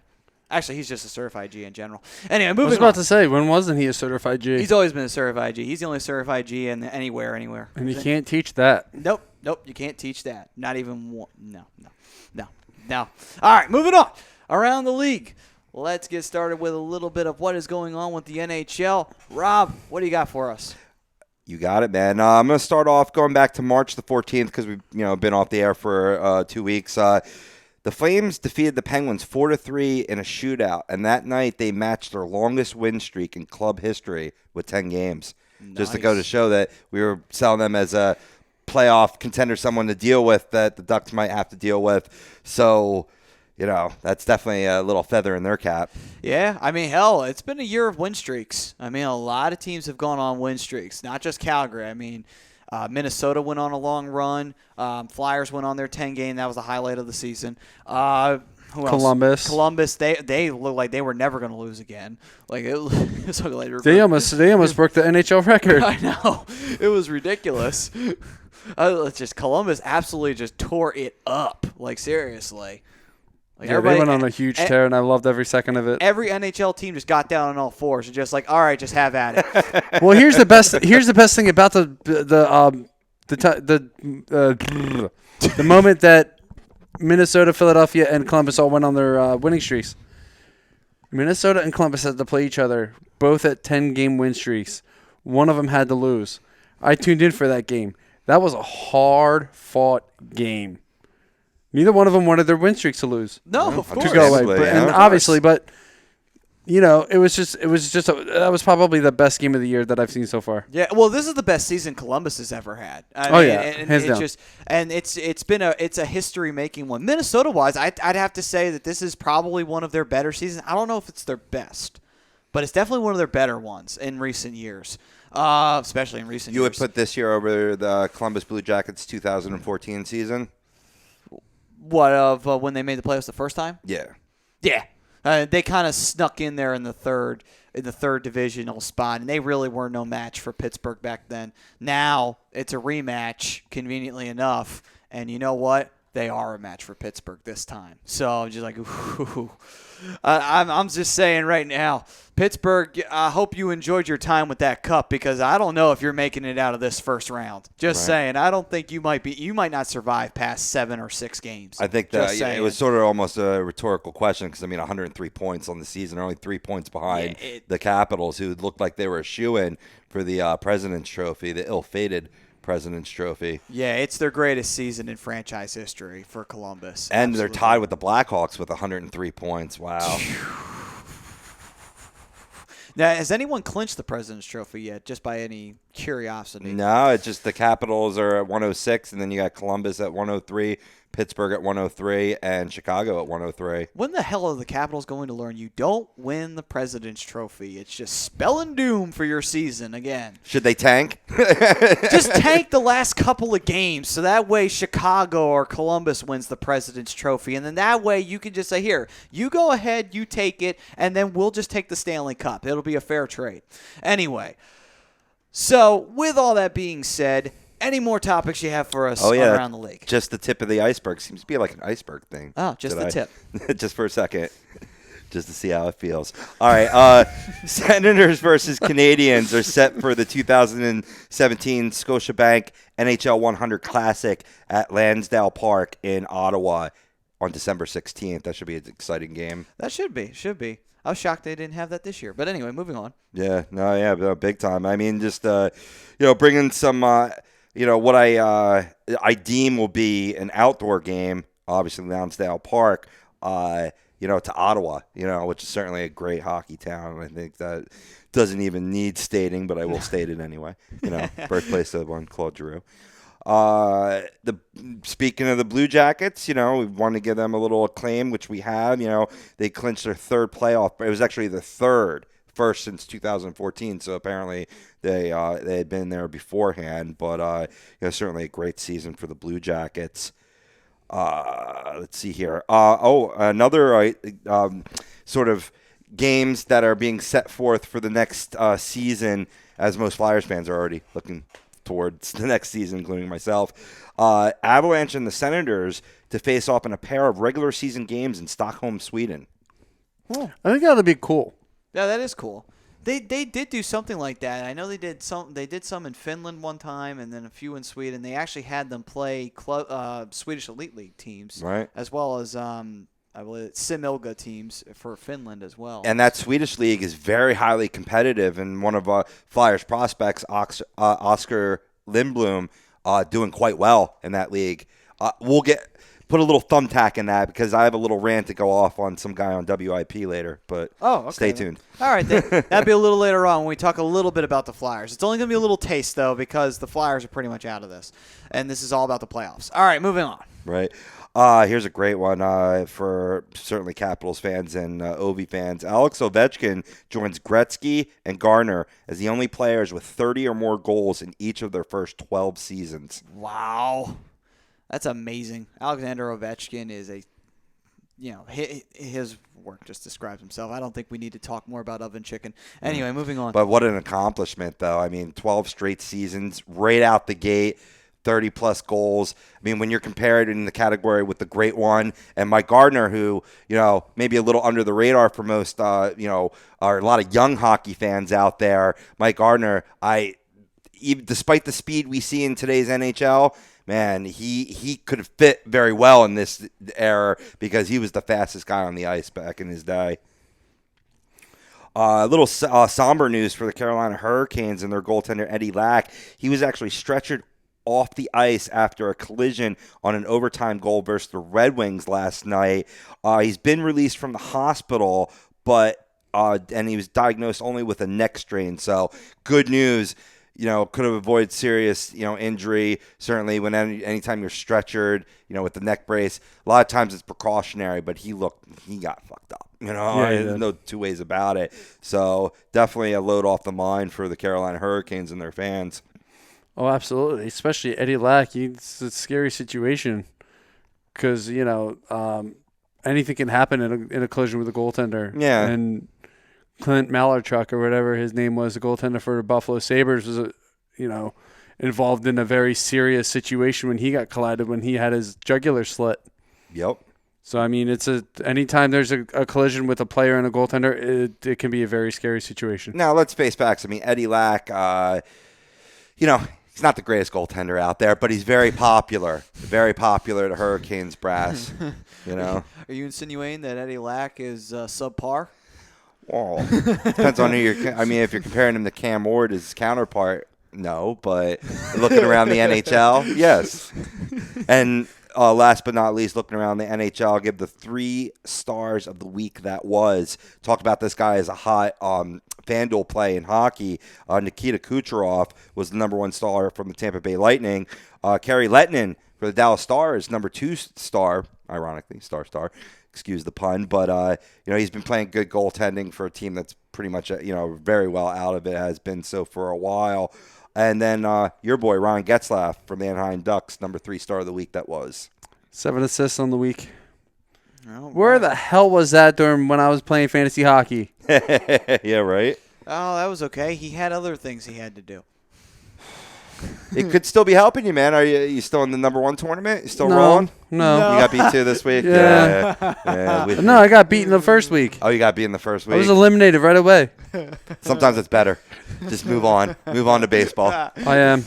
Actually, he's just a certified G in general. Anyway, moving on. I was about to say, when wasn't he a certified G? He's always been a certified G. He's the only certified G in anywhere. And you can't teach that. Nope, you can't teach that. Not even one. No. All right, moving on. Around the league. Let's get started with a little bit of what is going on with the NHL. Rob, what do you got for us? You got it, man. I'm going to start off going back to March the 14th because we've been off the air for 2 weeks. The Flames defeated the Penguins 4-3 in a shootout, and that night they matched their longest win streak in club history with 10 games. Nice. Just to go to show that we were selling them as a playoff contender, someone to deal with that the Ducks might have to deal with. So, that's definitely a little feather in their cap. Yeah, I mean, hell, it's been a year of win streaks. I mean, a lot of teams have gone on win streaks, not just Calgary. I mean, Minnesota went on a long run. Flyers went on their 10-game. That was the highlight of the season. Who else? Columbus. They looked like they were never going to lose again. Like it was like they almost broke the NHL record. I know, it was ridiculous. Columbus absolutely just tore it up. Like seriously. Like they went on a huge tear, and I loved every second of it. Every NHL team just got down on all fours and just like, all right, just have at it. Well, here's the best thing about the moment that Minnesota, Philadelphia, and Columbus all went on their winning streaks. Minnesota and Columbus had to play each other, both at 10-game win streaks. One of them had to lose. I tuned in for that game. That was a hard-fought game. Neither one of them wanted their win streaks to lose. No, of course. To go away. Yeah. And obviously, but that was probably the best game of the year that I've seen so far. Yeah, well, this is the best season Columbus has ever had. Hands down. It's a history making one. Minnesota wise, I'd have to say that this is probably one of their better seasons. I don't know if it's their best, but it's definitely one of their better ones in recent years. Especially in recent years. You would put this year over the Columbus Blue Jackets 2014 season? What of when they made the playoffs the first time? Yeah. Yeah. They kind of snuck in there in the third divisional spot, and they really were no match for Pittsburgh back then. Now it's a rematch, conveniently enough, and you know what? They are a match for Pittsburgh this time. So I'm just like, ooh. I'm just saying right now, Pittsburgh, I hope you enjoyed your time with that cup because I don't know if you're making it out of this first round. Just saying, I don't think you might not survive past 7 or 6 games. I think that it was sort of almost a rhetorical question because, 103 points on the season, only 3 points behind the Capitals, who looked like they were a shoo-in for the President's Trophy, the ill-fated President's Trophy. Yeah, it's their greatest season in franchise history for Columbus. And Absolutely. They're tied with the Blackhawks with 103 points. Wow. Now, has anyone clinched the President's Trophy yet, just by any curiosity? No, it's just the Capitals are at 106, and then you got Columbus at 103, Pittsburgh at 103, and Chicago at 103. When the hell are the Capitals going to learn you don't win the President's Trophy? It's just spelling doom for your season again. Should they tank? Just tank the last couple of games so that way Chicago or Columbus wins the President's Trophy. And then that way you can just say, here, you go ahead, you take it, and then we'll just take the Stanley Cup. It'll be a fair trade. Anyway, so with all that being said, any more topics you have for us around the league? Just the tip of the iceberg. Seems to be like an iceberg thing. Oh, just the tip. Just for a second. Just to see how it feels. All right. Senators versus Canadians are set for the 2017 Scotiabank NHL 100 Classic at Lansdowne Park in Ottawa on December 16th. That should be an exciting game. That should be. I was shocked they didn't have that this year. But anyway, moving on. Yeah, big time. Just, bringing some, what I deem will be an outdoor game, obviously Lansdowne Park, to Ottawa, which is certainly a great hockey town. I think that doesn't even need stating, but I will state it anyway. Birthplace of one Claude Giroux. Speaking of the Blue Jackets, we want to give them a little acclaim, which we have. They clinched their third playoff. It was actually the first since 2014. So apparently they had been there beforehand. But certainly a great season for the Blue Jackets. Let's see here. Another sort of games that are being set forth for the next season, as most Flyers fans are already looking towards the next season, including myself. Avalanche and the Senators to face off in a pair of regular season games in Stockholm, Sweden. I think that would be cool. Yeah, that is cool. They did do something like that. I know they did some in Finland one time, and then a few in Sweden. They actually had them play Swedish Elite League teams, right, as well as I believe Similga teams for Finland as well. And that Swedish league is very highly competitive, and one of Flyers prospects, Oscar Lindblom, doing quite well in that league. We'll put a little thumbtack in that because I have a little rant to go off on some guy on WIP later, but stay tuned. All right, that'll be a little later on when we talk a little bit about the Flyers. It's only going to be a little taste, though, because the Flyers are pretty much out of this, and this is all about the playoffs. All right, moving on. Right. Here's a great one for certainly Capitals fans and Ovi fans. Alex Ovechkin joins Gretzky and Garner as the only players with 30 or more goals in each of their first 12 seasons. Wow. That's amazing. Alexander Ovechkin is his work just describes himself. I don't think we need to talk more about Oven Chicken. Anyway, moving on. But what an accomplishment, though. I mean, 12 straight seasons, right out the gate, 30-plus goals. I mean, when you're compared in the category with the great one and Mike Gardner, who, maybe a little under the radar for most, are a lot of young hockey fans out there. Mike Gardner, despite the speed we see in today's NHL, man, he could have fit very well in this era because he was the fastest guy on the ice back in his day. A little somber news for the Carolina Hurricanes and their goaltender Eddie Lack. He was actually stretchered off the ice after a collision on an overtime goal versus the Red Wings last night. He's been released from the hospital, and he was diagnosed only with a neck strain. So good news. Could have avoided serious, injury. Certainly, when anytime you're stretchered, with the neck brace, a lot of times it's precautionary. But he got fucked up. There's no two ways about it. So definitely a load off the mind for the Carolina Hurricanes and their fans. Oh, absolutely. Especially Eddie Lack. It's a scary situation because anything can happen in a collision with a goaltender. Yeah. And Clint Malarchuk or whatever his name was, the goaltender for the Buffalo Sabres, was involved in a very serious situation when he got collided when he had his jugular slit. Yep. So I mean, anytime there's a collision with a player and a goaltender, it can be a very scary situation. Now let's face facts. I mean, Eddie Lack, he's not the greatest goaltender out there, but he's very popular. Very popular to Hurricanes brass. Are you insinuating that Eddie Lack is subpar? Well, depends on who if you're comparing him to Cam Ward, his counterpart, no. But looking around the NHL, yes. And last but not least, looking around the NHL, I'll give the 3 stars of the week that was. Talked about this guy as a hot FanDuel play in hockey. Nikita Kucherov was the number 1 star from the Tampa Bay Lightning. Kari Lehtinen for the Dallas Stars, number 2 star, ironically, star. Excuse the pun, but he's been playing good goaltending for a team that's pretty much very well out of it, has been so for a while. And then your boy Ron Getzlaff from the Anaheim Ducks, number 3 star of the week that was. 7 assists on the week. Oh, Where the hell was that during when I was playing fantasy hockey? Yeah, right. Oh, that was okay. He had other things he had to do. It could still be helping you, man. Are you still in the number 1 tournament? You still rolling? No. You got beat 2 this week? Yeah. No, I got beaten the first week. Oh, you got beat in the first week? I was eliminated right away. Sometimes it's better. Just move on. Move on to baseball. I am.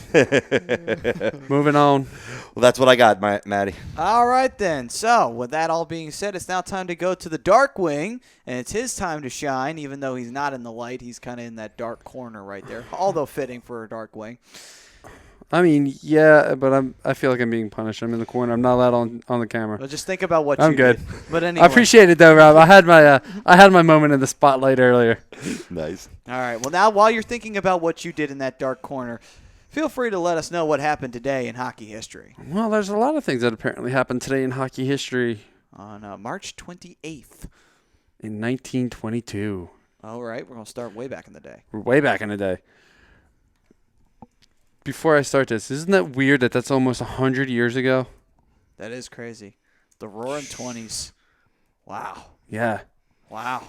Moving on. Well, that's what I got, Maddie. All right, then. So, with that all being said, it's now time to go to the Dark Wing, and it's his time to shine, even though he's not in the light. He's kind of in that dark corner right there, although fitting for a Dark Wing. I mean, yeah, but I feel like I'm being punished. I'm in the corner. I'm not allowed on the camera. Well, just think about what I'm you good. did. But anyway. I appreciate it, though, Rob. I had my moment in the spotlight earlier. Nice. All right. Well, now while you're thinking about what you did in that dark corner, feel free to let us know what happened today in hockey history. Well, there's a lot of things that apparently happened today in hockey history. On March 28th. In 1922. All right. We're going to start way back in the day. We're way back in the day. Before I start this, isn't that weird that that's almost 100 years ago? That is crazy. The Roaring 20s. Wow. Yeah. Wow.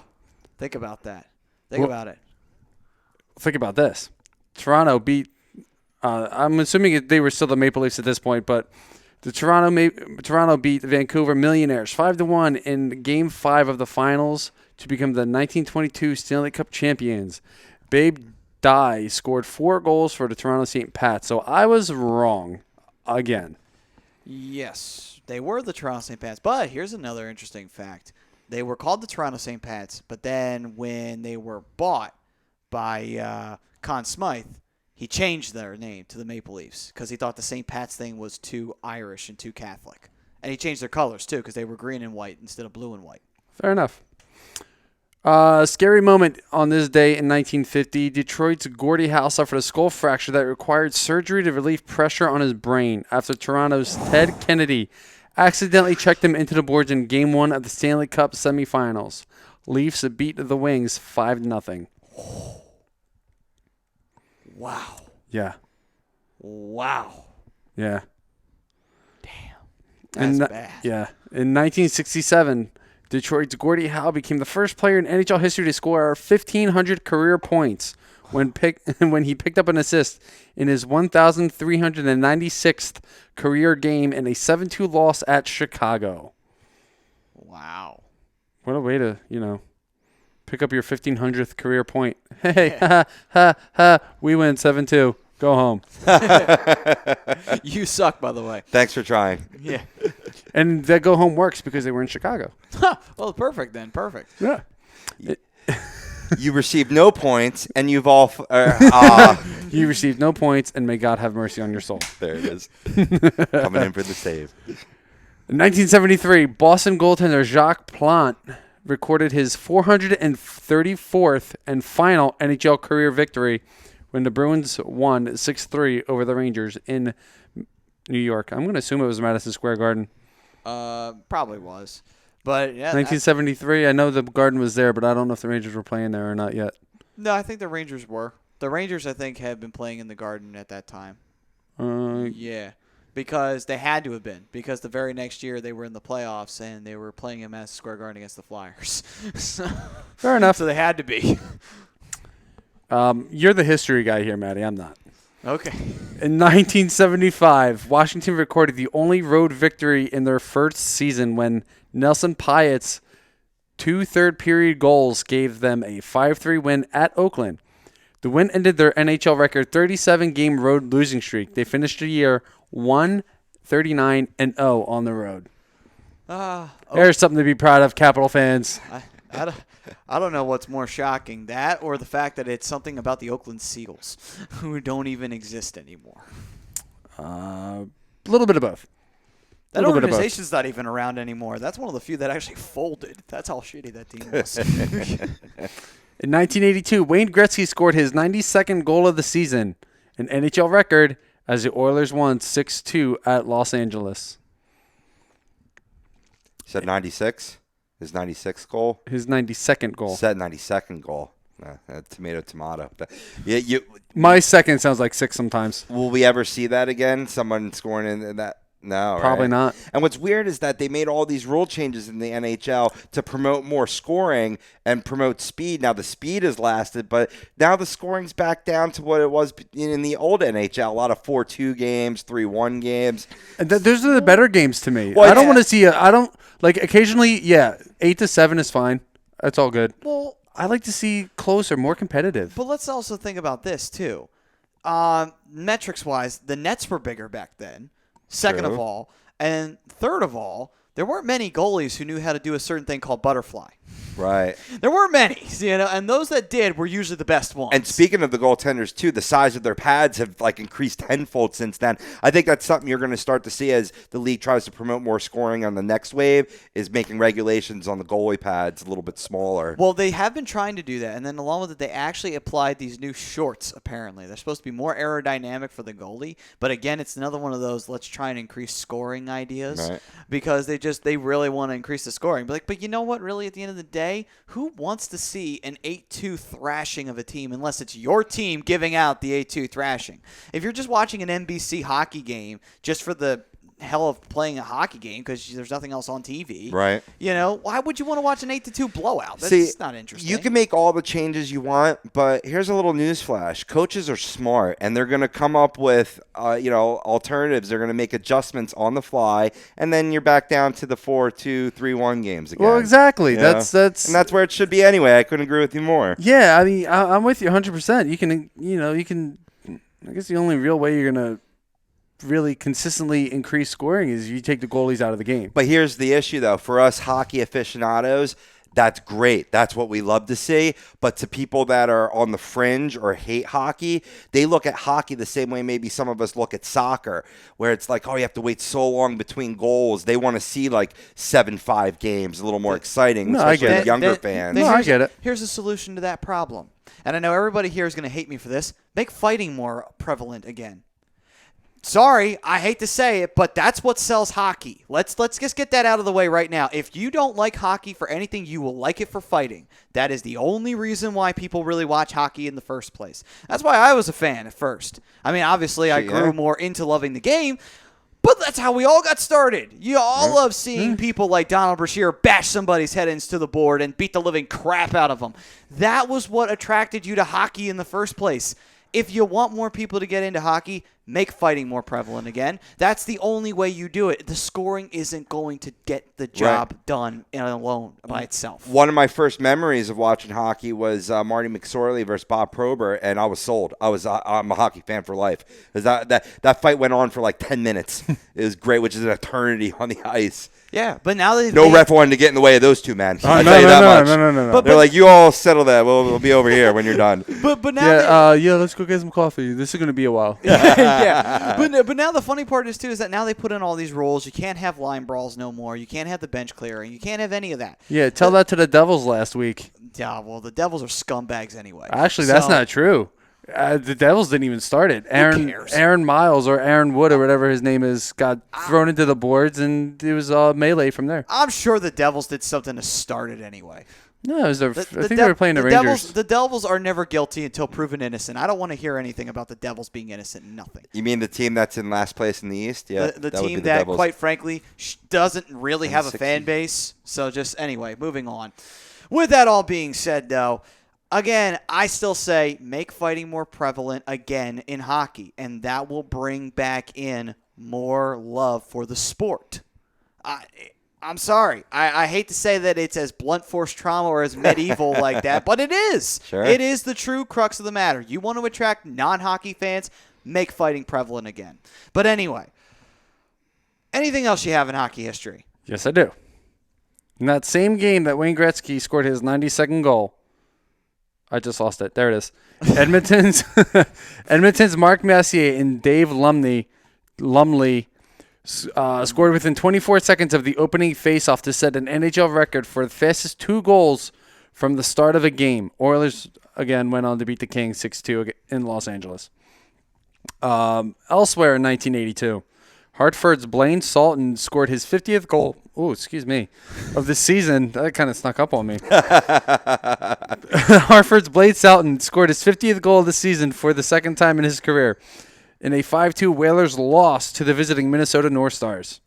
Think about that. Think about it. Think about this. Toronto beat, I'm assuming they were still the Maple Leafs at this point, but the Toronto beat the Vancouver Millionaires 5-1 in Game 5 of the finals to become the 1922 Stanley Cup champions. Babe Dye scored 4 goals for the Toronto St. Pat. So I was wrong again. Yes, they were the Toronto St. Pats. But here's another interesting fact. They were called the Toronto St. Pats, but then when they were bought by Conn Smythe, he changed their name to the Maple Leafs because he thought the St. Pat's thing was too Irish and too Catholic. And he changed their colors, too, because they were green and white instead of blue and white. Fair enough. Scary moment on this day in 1950. Detroit's Gordie Howe suffered a skull fracture that required surgery to relieve pressure on his brain after Toronto's Ted Kennedy accidentally checked him into the boards in Game 1 of the Stanley Cup semifinals. Leafs beat the Wings 5-0. Wow. Yeah. Wow. Yeah. That's bad. Yeah. In 1967, Detroit's Gordie Howe became the first player in NHL history to score 1,500 career points when he picked up an assist in his 1,396th career game in a 7-2 loss at Chicago. Wow. What a way to, pick up your 1,500th career point. Hey, ha, we win 7-2. Go home. You suck, by the way. Thanks for trying. Yeah. And that go home works because they were in Chicago. Well, perfect then. Perfect. Yeah. You received no points, and you've all. You received no points, and may God have mercy on your soul. There it is. Coming in for the save. In 1973, Boston goaltender Jacques Plante recorded his 434th and final NHL career victory when the Bruins won 6-3 over the Rangers in New York. I'm going to assume it was Madison Square Garden. Probably was. But yeah. 1973, I know the Garden was there, but I don't know if the Rangers were playing there or not yet. No, I think the Rangers were. The Rangers, I think, had been playing in the Garden at that time. Yeah. Because they had to have been. Because the very next year they were in the playoffs and they were playing in Madison Square Garden against the Flyers. Fair enough. So they had to be. You're the history guy here, Matty. I'm not. Okay. In 1975, Washington recorded the only road victory in their first season when Nelson Pyatt's 2 third-period goals gave them a 5-3 win at Oakland. The win ended their NHL record 37-game road losing streak. They finished the year 139-0 on the road. There's something to be proud of, Capital fans. I don't know what's more shocking, that or the fact that it's something about the Oakland Seagulls, who don't even exist anymore. A little bit of both. That organization's not even around anymore. That's one of the few that actually folded. That's how shitty that team was. In 1982, Wayne Gretzky scored his 92nd goal of the season, an NHL record, as the Oilers won 6-2 at Los Angeles. You said 96? His 96th goal? His 92nd goal. Said 92nd goal. Tomato. Yeah, My second sounds like 6 sometimes. Will we ever see that again? Someone scoring in that? No, probably right? not. And what's weird is that they made all these rule changes in the NHL to promote more scoring and promote speed. Now the speed has lasted, but now the scoring's back down to what it was in the old NHL. A lot of 4-2 games, 3-1 games. And those are the better games to me. Well, I don't want to see occasionally, 8-7 is fine. That's all good. Well, I like to see closer, more competitive. But let's also think about this too. Metrics-wise, the nets were bigger back then. Second of all, and third of all, there weren't many goalies who knew how to do a certain thing called butterfly. Right. There weren't many, and those that did were usually the best ones. And speaking of the goaltenders, too, the size of their pads have increased tenfold since then. I think that's something you're going to start to see as the league tries to promote more scoring on the next wave, is making regulations on the goalie pads a little bit smaller. Well, they have been trying to do that, and then along with it, they actually applied these new shorts, apparently. They're supposed to be more aerodynamic for the goalie, but again, it's another one of those let's try and increase scoring ideas, right, because they really want to increase the scoring. But you know what, really, at the end of the day, who wants to see an 8-2 thrashing of a team unless it's your team giving out the 8-2 thrashing? If you're just watching an NBC hockey game just for the hell of playing a hockey game because there's nothing else on TV, right? Why would you want to watch an 8-2 blow-out? That's not interesting. You can make all the changes you want, but here's a little newsflash. Coaches are smart, and they're going to come up with alternatives. They're going to make adjustments on the fly, and then you're back down to the 4-2, 3-1 games again. Well, exactly. Yeah. That's where it should be anyway. I couldn't agree with you more. Yeah, I mean, I'm with you 100%. You can. I guess the only real way you're going to really consistently increase scoring is you take the goalies out of the game. But here's the issue, though. For us hockey aficionados, that's great. That's what we love to see. But to people that are on the fringe or hate hockey, they look at hockey the same way maybe some of us look at soccer, where it's like, oh, you have to wait so long between goals. They want to see 7-5 games, a little more exciting, especially the younger fans. No, I get it. Here's a solution to that problem. And I know everybody here is going to hate me for this. Make fighting more prevalent again. Sorry, I hate to say it, but that's what sells hockey. Let's just get that out of the way right now. If you don't like hockey for anything, you will like it for fighting. That is the only reason why people really watch hockey in the first place. That's why I was a fan at first. I mean, obviously, I grew more into loving the game, but that's how we all got started. You all love seeing people like Donald Brashear bash somebody's head into the board and beat the living crap out of them. That was what attracted you to hockey in the first place. If you want more people to get into hockey, make fighting more prevalent again. That's the only way you do it. The scoring isn't going to get the job done alone by itself. One of my first memories of watching hockey was Marty McSorley versus Bob Probert, and I was sold. I'm a hockey fan for life. That fight went on for like 10 minutes. It was great, which is an eternity on the ice. Yeah, but now that no ref wanted to get in the way of those two men. I'll tell you that much. No. They're like, you all settle that. We'll be over here when you're done. But now let's go get some coffee. This is going to be a while. Yeah. But now the funny part is that now they put in all these rules. You can't have line brawls no more. You can't have the bench clearing. You can't have any of that. Yeah, tell that to the Devils last week. Yeah, well, the Devils are scumbags anyway. Actually, that's not true. The Devils didn't even start it. Aaron Miles or Aaron Wood or whatever his name is got thrown into the boards, and it was melee from there. I'm sure the Devils did something to start it anyway. No, it was I think they were playing the Rangers. The Devils are never guilty until proven innocent. I don't want to hear anything about the Devils being innocent. Nothing. You mean the team that's in last place in the East? Yeah, the team that, quite frankly, doesn't really have a fan base. So just anyway, moving on. With that all being said, though, again, I still say make fighting more prevalent again in hockey, and that will bring back in more love for the sport. I'm sorry. I hate to say that it's as blunt force trauma or as medieval like that, but it is. Sure. It is the true crux of the matter. You want to attract non-hockey fans, make fighting prevalent again. But anyway, anything else you have in hockey history? Yes, I do. In that same game that Wayne Gretzky scored his 92nd goal, I just lost it. There it is. Edmonton's Mark Messier and Dave Lumley scored within 24 seconds of the opening faceoff to set an NHL record for the fastest 2 goals from the start of a game. Oilers, again, went on to beat the Kings 6-2 in Los Angeles. Elsewhere in 1982, Hartford's Blaine Salton scored his 50th goal. Oh, excuse me. Of the season. That kind of snuck up on me. Hartford's Blaine Salton scored his 50th goal of the season for the second time in his career in a 5-2 Whalers loss to the visiting Minnesota North Stars.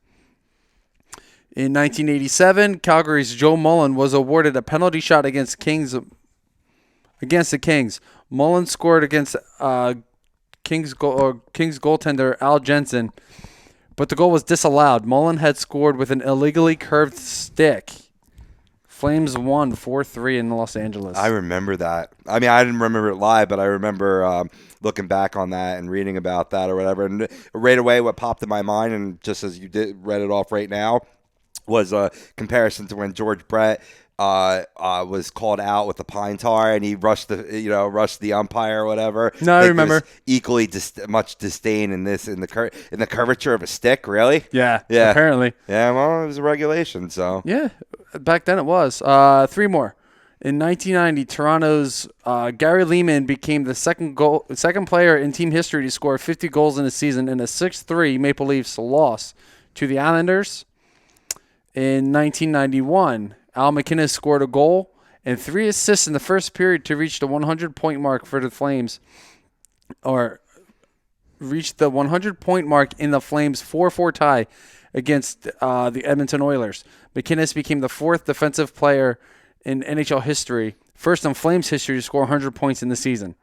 In 1987, Calgary's Joe Mullen was awarded a penalty shot against the Kings. Mullen scored against Kings goaltender Al Jensen, but the goal was disallowed. Mullen had scored with an illegally curved stick. Flames won 4-3 in Los Angeles. I remember that. I mean, I didn't remember it live, but I remember looking back on that and reading about that or whatever. And right away, what popped in my mind, and just as you read it off right now, was a comparison to when George Brett was called out with the pine tar and he rushed the umpire or whatever. No, I remember. Equally much disdain in the curvature of a stick. Really? Yeah. Apparently. Yeah. Well, it was a regulation. So. Yeah. Back then it was. 3 more. In 1990, Toronto's Gary Leeman became the second player in team history to score 50 goals in a season in a 6-3 Maple Leafs loss to the Islanders. In 1991, Al McInnes scored a goal and 3 assists in the first period to reach the 100-point mark for the Flames, or reach the 100-point mark in the Flames' 4-4 tie against the Edmonton Oilers. McInnes became the 4th defensive player in NHL history, first in Flames history to score 100 points in the season.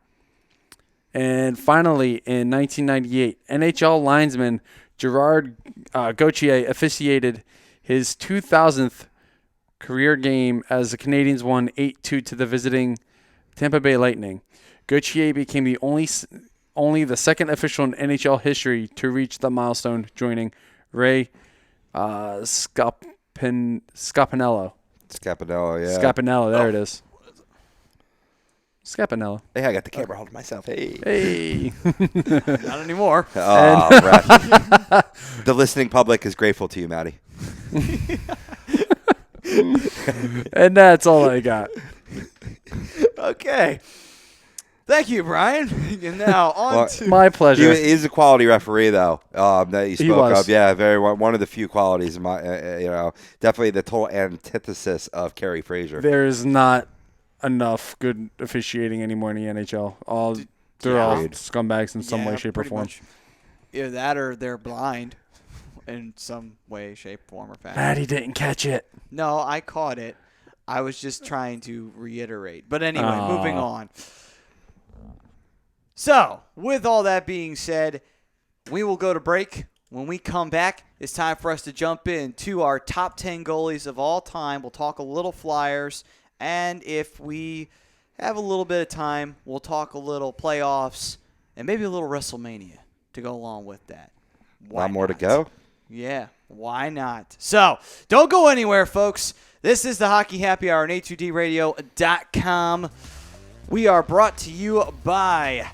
And finally, in 1998, NHL linesman Gerard Gauthier officiated his 2000th career game as the Canadiens won 8-2 to the visiting Tampa Bay Lightning. Gauthier became the only the second official in NHL history to reach the milestone, joining Ray Scapinello. Scapinello, yeah. Scapinello, there it is. Scapinello. Hey, I got the camera holding myself. Hey. Not anymore. Oh, right. The listening public is grateful to you, Maddie. And that's all I got. Okay. Thank you, Brian. And now on to My pleasure. He's a quality referee, though, that you spoke was. of. Yeah, one of the few qualities. Definitely the total antithesis of Kerry Frazier. There's not enough good officiating anymore in the NHL. They're all scumbags in some way, shape, or pretty form. much. Either that or they're blind in some way, shape, form, or fashion. Maddie didn't catch it. No, I caught it. I was just trying to reiterate. But anyway, moving on. So, with all that being said, we will go to break. When we come back, it's time for us to jump into our top 10 goalies of all time. We'll talk a little Flyers, and if we have a little bit of time, we'll talk a little playoffs and maybe a little WrestleMania to go along with that. A lot more to go. Yeah, why not? So, don't go anywhere, folks. This is the Hockey Happy Hour on A2DRadio.com. We are brought to you by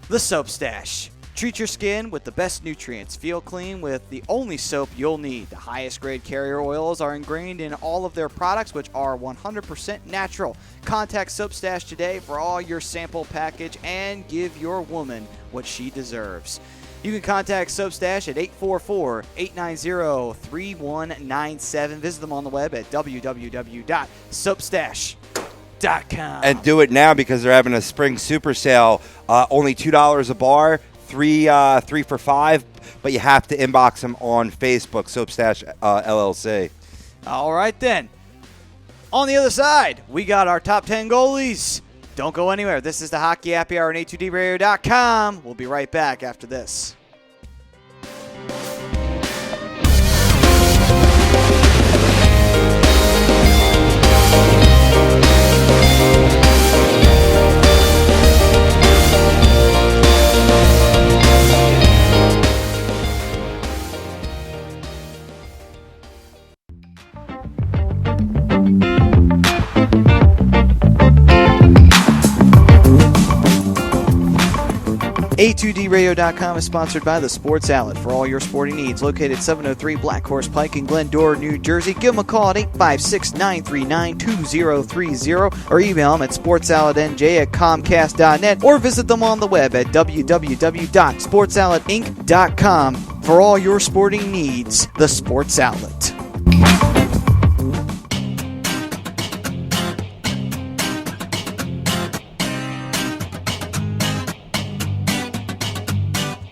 The Soap Stash. Treat your skin with the best nutrients. Feel clean with the only soap you'll need. The highest grade carrier oils are ingrained in all of their products, which are 100% natural. Contact Soap Stash today for all your sample package and give your woman what she deserves. You can contact Soap Stash at 844-890-3197. Visit them on the web at www.soapstash.com. And do it now because they're having a spring super sale. Only $2 a bar, three for $5, but you have to inbox them on Facebook, Soap Stash LLC. All right, then. On the other side, we got our top 10 goalies. Don't go anywhere. This is the Hockey Happy Hour on A2DRadio.com. We'll be right back after this. A2DRadio.com is sponsored by the Sports Outlet for all your sporting needs. Located 703 Black Horse Pike in Glendora, New Jersey. Give them a call at 856-939-2030 or email them at sportsoutletnj@comcast.net or visit them on the web at www.sportsoutletinc.com for all your sporting needs. The Sports Outlet.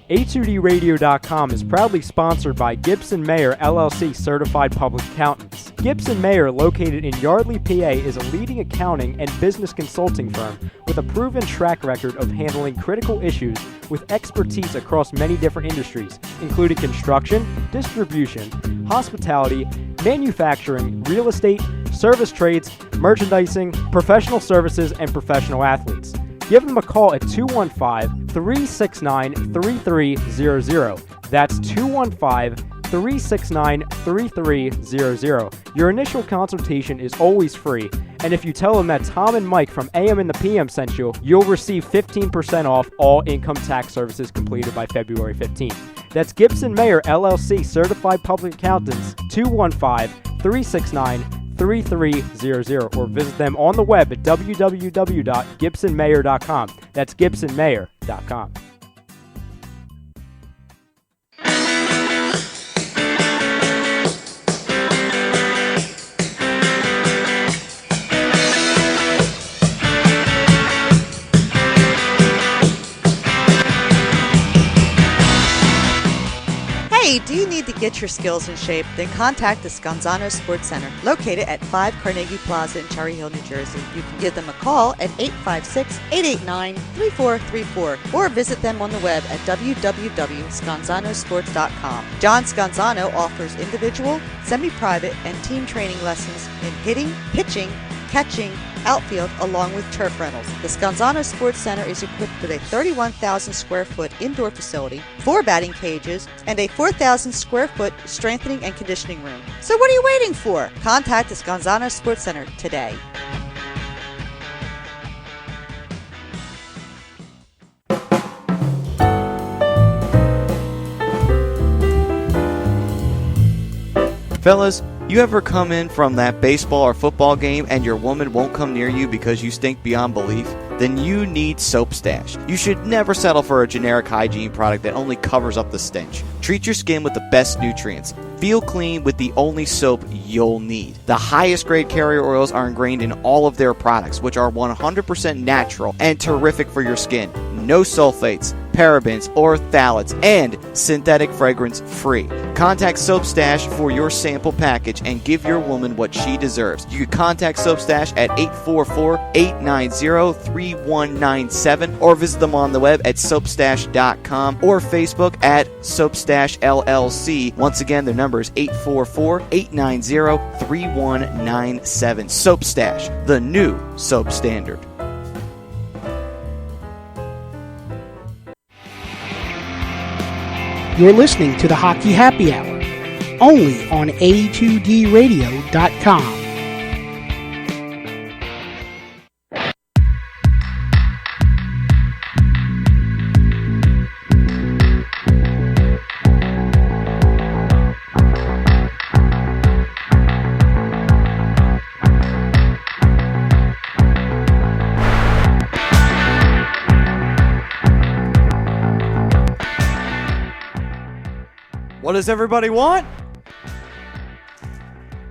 A2DRadio.com is proudly sponsored by Gibson Mayer LLC Certified Public Accountants. Gibson Mayer, located in Yardley, PA, is a leading accounting and business consulting firm with a proven track record of handling critical issues with expertise across many different industries, including construction, distribution, hospitality, manufacturing, real estate, service trades, merchandising, professional services, and professional athletes. Give them a call at 215-369-3300. That's 215-369-3300. Your initial consultation is always free, and if you tell them that Tom and Mike from AM and the PM sent you, you'll receive 15% off all income tax services completed by February 15th. That's Gibson Mayer LLC Certified Public Accountants, 215-369-3300, or visit them on the web at www.gibsonmayer.com. That's gibsonmayer.com. Hey, do you need to get your skills in shape? Then contact the Scanzano Sports Center, located at 5 Carnegie Plaza in Cherry Hill, New Jersey. You can give them a call at 856-889-3434 or visit them on the web at www.scanzanosports.com. John Scanzano offers individual, semi-private, and team training lessons in hitting, pitching, catching, outfield, along with turf rentals. The Scanzano Sports Center is equipped with a 31,000 square foot indoor facility, 4 batting cages, and a 4,000 square foot strengthening and conditioning room. So what are you waiting for? Contact the Scanzano Sports Center today. Fellas, you ever come in from that baseball or football game and your woman won't come near you because you stink beyond belief? then you need Soap Stash. You should never settle for a generic hygiene product that only covers up the stench. Treat your skin with the best nutrients. Feel clean with the only soap you'll need. The highest grade carrier oils are ingrained in all of their products, which are 100% natural and terrific for your skin. No sulfates, parabens, or phthalates, and synthetic fragrance free. Contact Soap Stash for your sample package and give your woman what she deserves. You can contact Soap Stash at 844-890-3197 or visit them on the web at soapstash.com or Facebook at Soapstash LLC. Once again, their number is 844-890-3197. Soap Stash, the new soap standard. You're listening to the Hockey Happy Hour, only on A2DRadio.com. What does everybody want?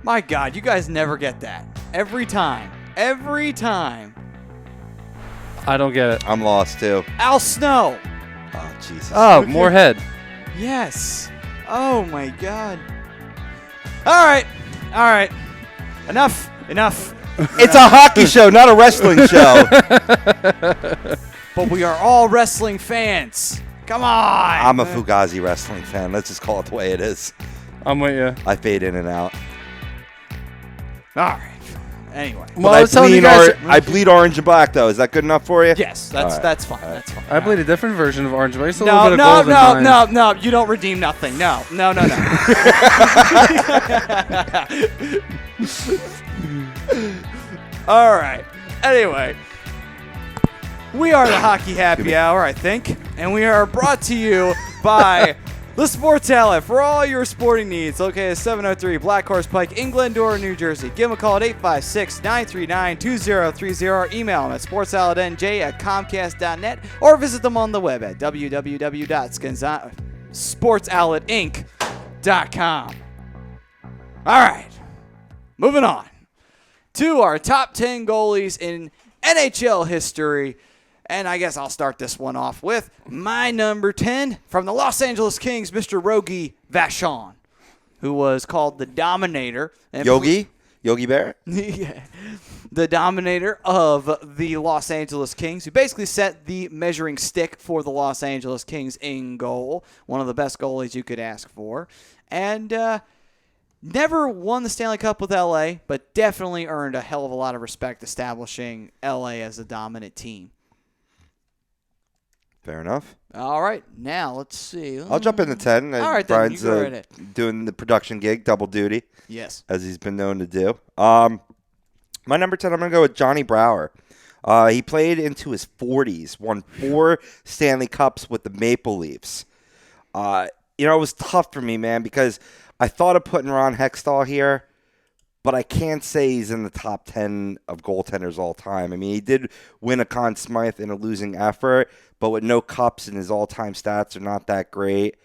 My God, you guys never get that. Every time. Every time. I don't get it. I'm lost too. Al Snow. Oh, Jesus. Oh, Moorhead. Yes. Oh, my God. All right. All right. Enough. It's a hockey show, not a wrestling show. But we are all wrestling fans. Come on. I'm a Fugazi wrestling fan. Let's just call it the way it is. I'm with you. I fade in and out. All right. Anyway. Well, I was telling you guys. I bleed orange and black, though. Is that good enough for you? Yes, that's fine. That's fine. I bleed a different version of orange, but it's a No, little bit of gold in mine. no. You don't redeem nothing. No. All right. Anyway, we are the Hockey Happy Hour, I think, and we are brought to you by the Sports Outlet for all your sporting needs. Located at 703 Black Horse Pike in Glendora, New Jersey. Give them a call at 856-939-2030 or email them at sportsoutletnj@comcast.net or visit them on the web at www.sportsoutletinc.com. All right, moving on to our top 10 goalies in NHL history. And I guess I'll start this one off with my number 10 from the Los Angeles Kings, Mr. Rogie Vachon, who was called the Dominator. And Yogi Bear? Yeah. The Dominator of the Los Angeles Kings, who basically set the measuring stick for the Los Angeles Kings in goal. One of the best goalies you could ask for. And never won the Stanley Cup with LA, but definitely earned a hell of a lot of respect establishing LA as a dominant team. Fair enough. All right, now let's see. I'll jump into 10. All right, Brian's then, you go right ahead. doing the production gig, double duty. Yes. As he's been known to do. My number 10, I'm going to go with Johnny Brouwer. He played into his 40s, won 4 Stanley Cups with the Maple Leafs. It was tough for me, man, because I thought of putting Ron Hextall here, but I can't say he's in the top 10 of goaltenders all time. I mean, he did win a Conn Smythe in a losing effort, but with no cups and his all-time stats are not that great.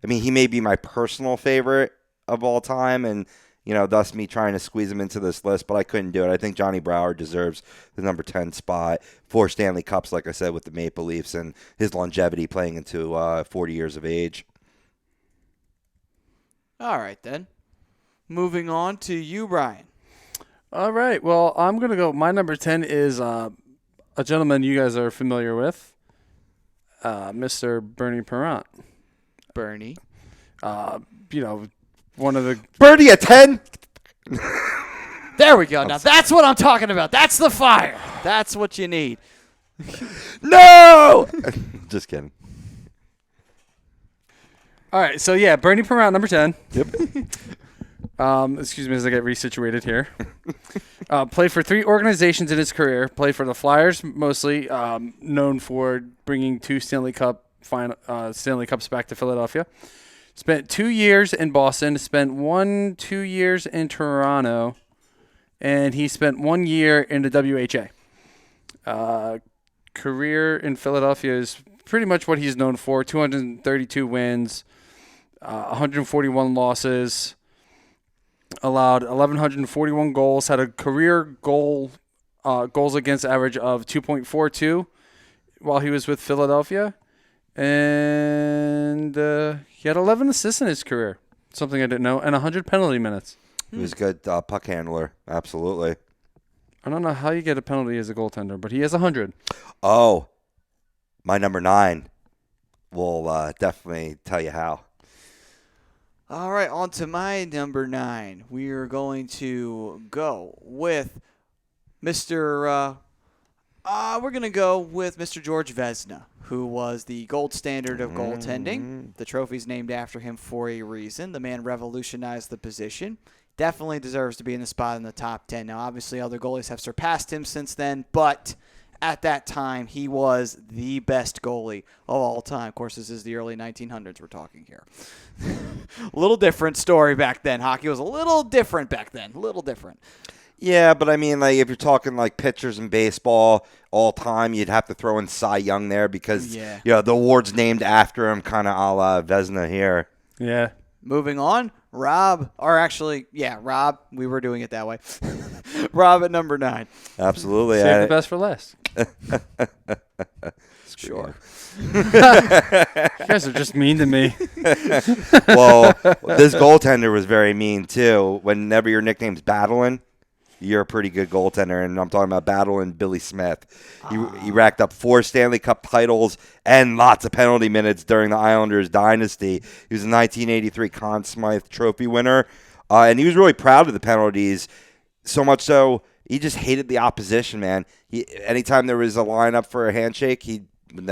I mean, he may be my personal favorite of all time, and, thus me trying to squeeze him into this list, but I couldn't do it. I think Johnny Brouwer deserves the number 10 spot. 4 Stanley Cups, like I said, with the Maple Leafs, and his longevity playing into 40 years of age. All right, then. Moving on to you, Brian. All right. Well, I'm going to go. My number 10 is a gentleman you guys are familiar with, Mr. Bernie Parent. Bernie. One of the... Bernie at 10? There we go. Now, that's what I'm talking about. That's the fire. That's what you need. No! Just kidding. All right. So, yeah, Bernie Parent, number 10. Yep. Excuse me as I get resituated here. Played for 3 organizations in his career. Played for the Flyers mostly, known for bringing 2 Stanley Cups back to Philadelphia. Spent 2 years in Boston. Spent 2 years in Toronto, and he spent 1 year in the WHA. career in Philadelphia is pretty much what he's known for: 232 wins, 141 losses, allowed 1,141 goals, had a career goals against average of 2.42 while he was with Philadelphia, and he had 11 assists in his career, something I didn't know, and 100 penalty minutes. He was a good puck handler. Absolutely. I don't know how you get a penalty as a goaltender, but he has 100. Oh, my number 9 will definitely tell you how. All right, on to my number 9. We are going to go with Mr. We're going to go with Mr. George Vezina, who was the gold standard of goaltending. The trophy's named after him for a reason. The man revolutionized the position. Definitely deserves to be in the spot in the top 10. Now, obviously, other goalies have surpassed him since then, but at that time, he was the best goalie of all time. Of course, this is the early 1900s we're talking here. A little different story back then. Hockey was a little different back then. A little different. Yeah, but I mean, like if you're talking like pitchers in baseball all time, you'd have to throw in Cy Young there because the award's named after him, kind of a la Vezina here. Yeah. Moving on, Rob, we were doing it that way. Rob at number 9. Absolutely. Save the best for last. Sure. You guys are just mean to me. Well, this goaltender was very mean too. Whenever your nickname's Battling, you're a pretty good goaltender, and I'm talking about Battling Billy Smith. He racked up 4 Stanley Cup titles and lots of penalty minutes during the Islanders dynasty. He was a 1983 Conn Smythe Trophy winner, and he was really proud of the penalties, so much so he just hated the opposition, man. Anytime there was a lineup for a handshake, he would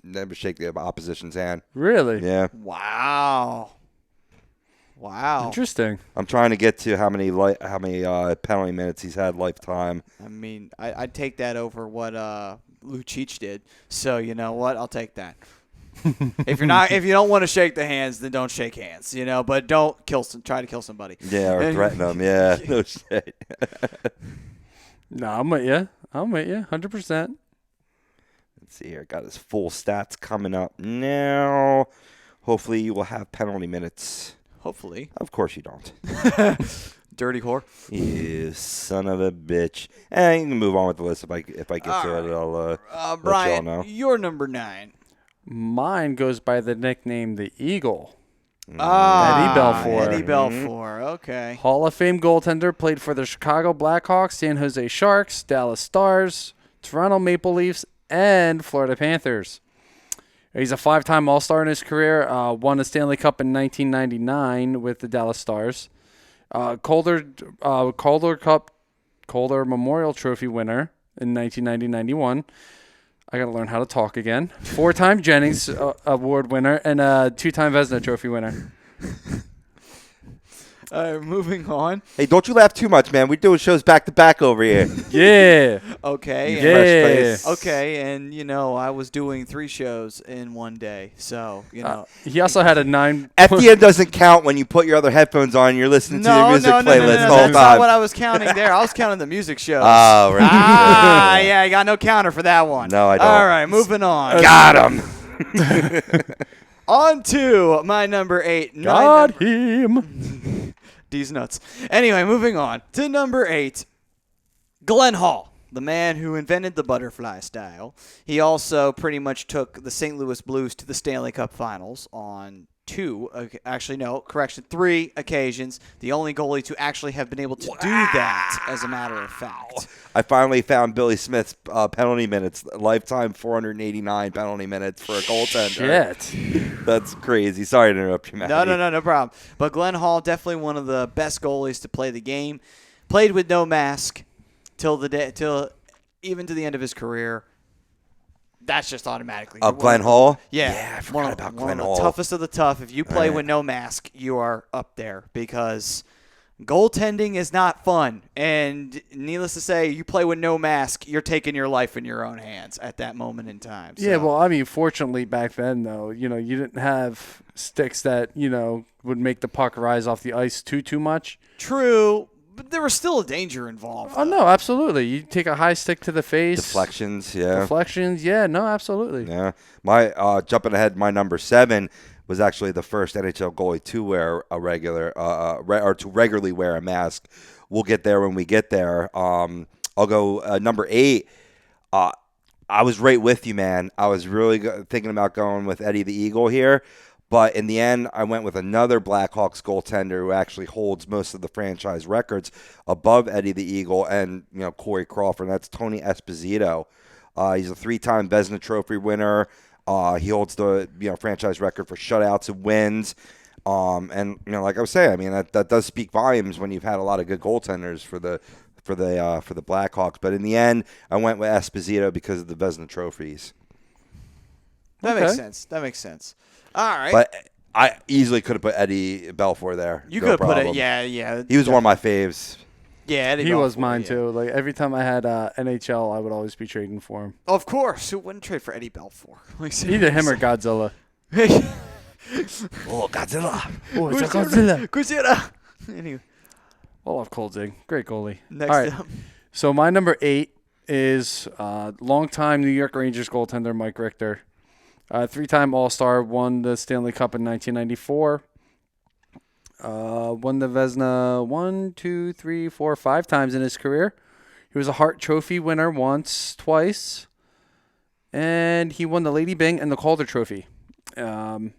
never shake the opposition's hand. Really? Yeah. Wow. Interesting. I'm trying to get to how many penalty minutes he's had lifetime. I mean, I'd take that over what Lucic did. So you know what? I'll take that. If you don't want to shake the hands, then don't shake hands. But don't try to kill somebody. Yeah, or threaten them. Yeah, no shit. No, I'm with you. 100%. Let's see here. Got his full stats coming up now. Hopefully you will have penalty minutes. Hopefully. Of course you don't. Dirty whore. You son of a bitch. And you can move on with the list if I get to it. I'll Brian, let y'all know. you're number 9. Mine goes by the nickname the Eagle. Eddie Eddie Belfour. Okay. Hall of Fame goaltender, played for the Chicago Blackhawks, San Jose Sharks, Dallas Stars, Toronto Maple Leafs, and Florida Panthers. He's a 5-time All-Star in his career, won a Stanley Cup in 1999 with the Dallas Stars. Calder Memorial Trophy winner in 1990-91. I got to learn how to talk again. 4-time Jennings Award winner and a 2-time Vezina Trophy winner. Moving on. Hey, don't you laugh too much, man. We doing shows back to back over here. Yeah. Okay. Yeah. Okay, and I was doing 3 shows in one day, so he also had a 9. FDN doesn't count when you put your other headphones on. You're listening to your music playlist the whole That's time. not what I was counting there. I was counting the music shows. Oh, right. Yeah, I got no counter for that one. No, I don't. All right, moving on. Got him. On to my number 8. Got him. These nuts. Anyway, moving on to number 8. Glenn Hall, the man who invented the butterfly style. He also pretty much took the St. Louis Blues to the Stanley Cup Finals on 3 occasions. The only goalie to actually have been able to do that, as a matter of fact. I finally found Billy Smith's penalty minutes, lifetime 489 penalty minutes for a goaltender. Shit. That's crazy. Sorry to interrupt you, Matty. No problem. But Glenn Hall, definitely one of the best goalies to play the game. Played with no mask till even to the end of his career. That's just automatically. Glenn Hall? Yeah. I forgot about Glenn Hall. One of the toughest of the tough. If you play with no mask, you are up there because goaltending is not fun. And needless to say, you play with no mask, you're taking your life in your own hands at that moment in time. So. Yeah, well, I mean, fortunately back then, though, you didn't have sticks that, would make the puck rise off the ice too much. True. But there was still a danger involved. Oh, no, absolutely. You take a high stick to the face. Deflections, no, absolutely. Yeah. My jumping ahead, my number 7 was actually the first NHL goalie to wear a or to regularly wear a mask. We'll get there when we get there. I'll go number 8. I was right with you, man. I was really thinking about going with Eddie the Eagle here. But in the end, I went with another Blackhawks goaltender who actually holds most of the franchise records above Eddie the Eagle and Corey Crawford. That's Tony Esposito. He's a 3-time Vezina Trophy winner. He holds the franchise record for shutouts and wins. And like I was saying, I mean that does speak volumes when you've had a lot of good goaltenders for the Blackhawks. But in the end, I went with Esposito because of the Vezina trophies. That makes sense. All right. But I easily could have put Eddie Belfour there. You could have put it. Yeah. He was one of my faves. Yeah, Eddie he Belfour, was mine too. Like every time I had NHL, I would always be trading for him. Of course, who wouldn't trade for Eddie Belfour? Either him or Godzilla. Oh, Godzilla! Oh, it's a Godzilla. Godzilla. Anyway, Olaf Kolzig, great goalie. next All right. up. So my number 8 is longtime New York Rangers goaltender Mike Richter. 3-time All-Star, won the Stanley Cup in 1994. Won the Vezina 5 times in his career. He was a Hart Trophy winner twice. And he won the Lady Byng and the Calder Trophy. Career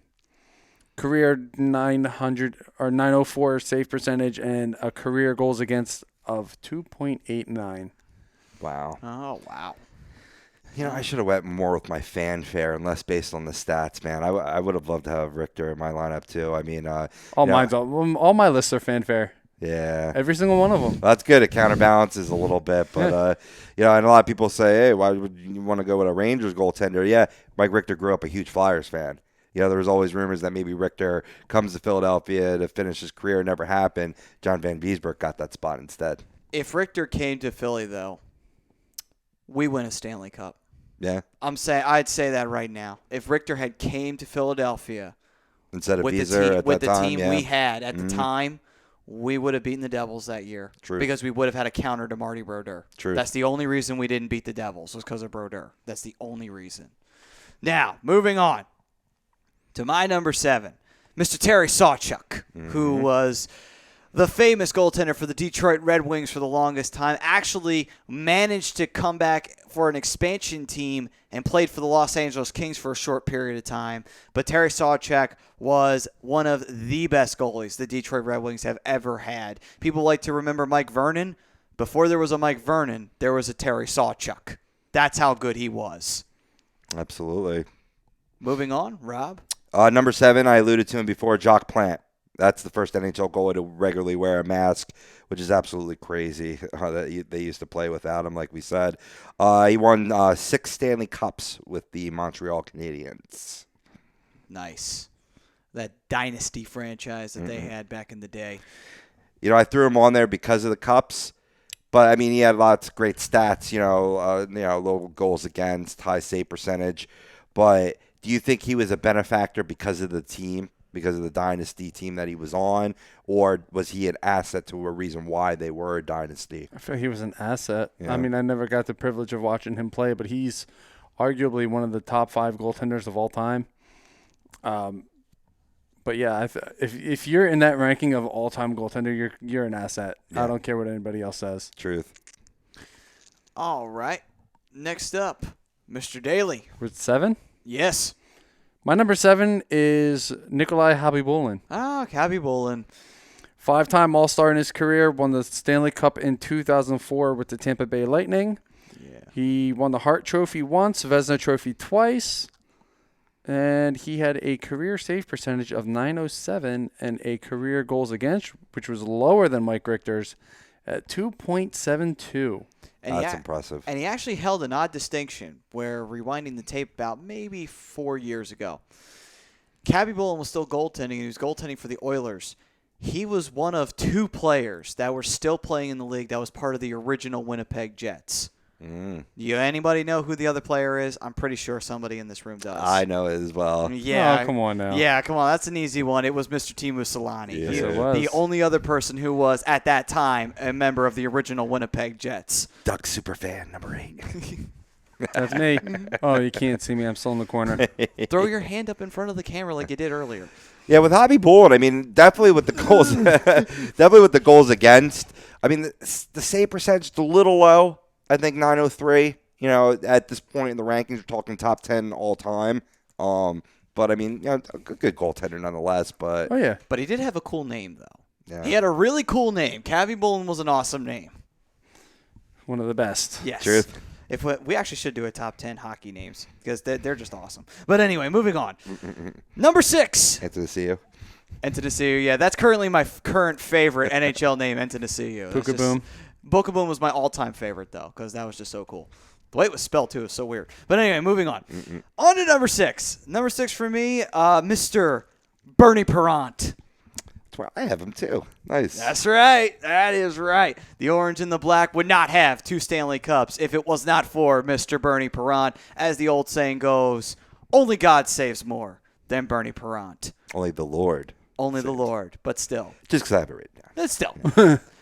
904 save percentage and a career goals against of 2.89. Wow. Oh, wow. I should have went more with my fanfare and less based on the stats, man. I would have loved to have Richter in my lineup too. I mean, all my lists are fanfare. Yeah. Every single one of them. Well, that's good. It counterbalances a little bit, but and a lot of people say, "Hey, why would you want to go with a Rangers goaltender?" Yeah, Mike Richter grew up a huge Flyers fan. There was always rumors that maybe Richter comes to Philadelphia to finish his career. It never happened. John Van Beesbroek got that spot instead. If Richter came to Philly, though, we win a Stanley Cup. Yeah. I'd say that right now. If Richter had came to Philadelphia instead of with Beezer the team we had at the time, we would have beaten the Devils that year. True. Because we would have had a counter to Marty Brodeur. True. That's the only reason we didn't beat the Devils was because of Brodeur. That's the only reason. Now, moving on to my number 7, Mr. Terry Sawchuk, who was the famous goaltender for the Detroit Red Wings for the longest time, actually managed to come back for an expansion team and played for the Los Angeles Kings for a short period of time. But Terry Sawchuk was one of the best goalies the Detroit Red Wings have ever had. People like to remember Mike Vernon. Before there was a Mike Vernon, there was a Terry Sawchuk. That's how good he was. Absolutely. Moving on, Rob. Number 7, I alluded to him before, Jacques Plante. That's the first NHL goalie to regularly wear a mask, which is absolutely crazy that they used to play without him, like we said. He won 6 Stanley Cups with the Montreal Canadiens. Nice. That dynasty franchise that they had back in the day. I threw him on there because of the Cups, but, I mean, he had lots of great stats, low goals against, high save percentage. But do you think he was a benefactor because of the team? Because of the dynasty team that he was on, or was he an asset to a reason why they were a dynasty? I feel he was an asset. Yeah. I mean, I never got the privilege of watching him play, but he's arguably one of the top 5 goaltenders of all time. But yeah, if you're in that ranking of all-time goaltender, you're an asset. Yeah. I don't care what anybody else says. Truth. All right. Next up, Mr. Daly. With 7? Yes. My number 7 is Nikolai Khabibulin. Khabibulin. 5-time All-Star in his career, won the Stanley Cup in 2004 with the Tampa Bay Lightning. Yeah. He won the Hart Trophy once, Vezina Trophy twice, and he had a career save percentage of .907 and a career goals against, which was lower than Mike Richter's, at 2.72. That's impressive. And he actually held an odd distinction where, rewinding the tape about maybe 4 years ago, Khabibulin was still goaltending, and he was goaltending for the Oilers. He was one of 2 players that were still playing in the league that was part of the original Winnipeg Jets. Anybody know who the other player is? I'm pretty sure somebody in this room does. I know it as well. Yeah. Oh, come on now. Yeah, come on. That's an easy one. It was Mr. Teemu Selanne. Yes, it was. The only other person who was, at that time, a member of the original Winnipeg Jets. Duck superfan number 8. That's me. Oh, you can't see me. I'm still in the corner. Throw your hand up in front of the camera like you did earlier. Yeah, with Hobby Bullet, I mean, definitely with the goals, definitely with the goals against. I mean, the save percentage is a little low. I think 903. At this point in the rankings, we're talking top 10 all time. But I mean, a good goaltender nonetheless. But Oh, yeah. But he did have a cool name, though. Yeah. He had a really cool name. Cavi Bullen was an awesome name. One of the best. Yes. Truth. If we actually should do a top 10 hockey names because they're just awesome. But anyway, moving on. Number 6. Antonescu. Antonescu. Yeah, that's currently my current favorite NHL name, Antonescu. Puka-boom. Puka-boom was my all-time favorite, though, because that was just so cool. The way it was spelled, too, is so weird. But anyway, moving on. On to number 6. Number 6 for me, Mr. Bernie Parent. That's where I have him too. Nice. That's right. That is right. The orange and the black would not have 2 Stanley Cups if it was not for Mr. Bernie Parent. As the old saying goes, only God saves more than Bernie Parent. Only the Lord. Only the Lord, but still. Just because I have it written down. It's still.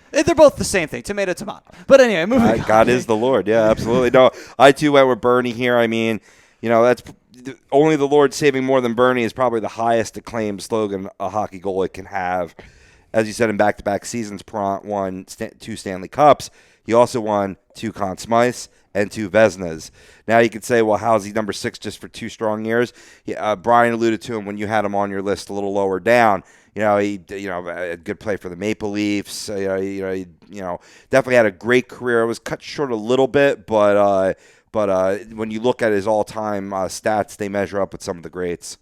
They're both the same thing, tomato, tomato. But anyway, moving on. God is the Lord. Yeah, absolutely. No, I too went with Bernie here. I mean, that's only the Lord saving more than Bernie is probably the highest acclaimed slogan a hockey goalie can have. As you said, in back-to-back seasons, Parent won 2 Stanley Cups. He also won 2 Conn Smythes and 2 Vezinas. Now you could say, well, how's he number 6 just for 2 strong years? Brian alluded to him when you had him on your list a little lower down. He a good play for the Maple Leafs. He definitely had a great career. It was cut short a little bit, but when you look at his all-time stats, they measure up with some of the greats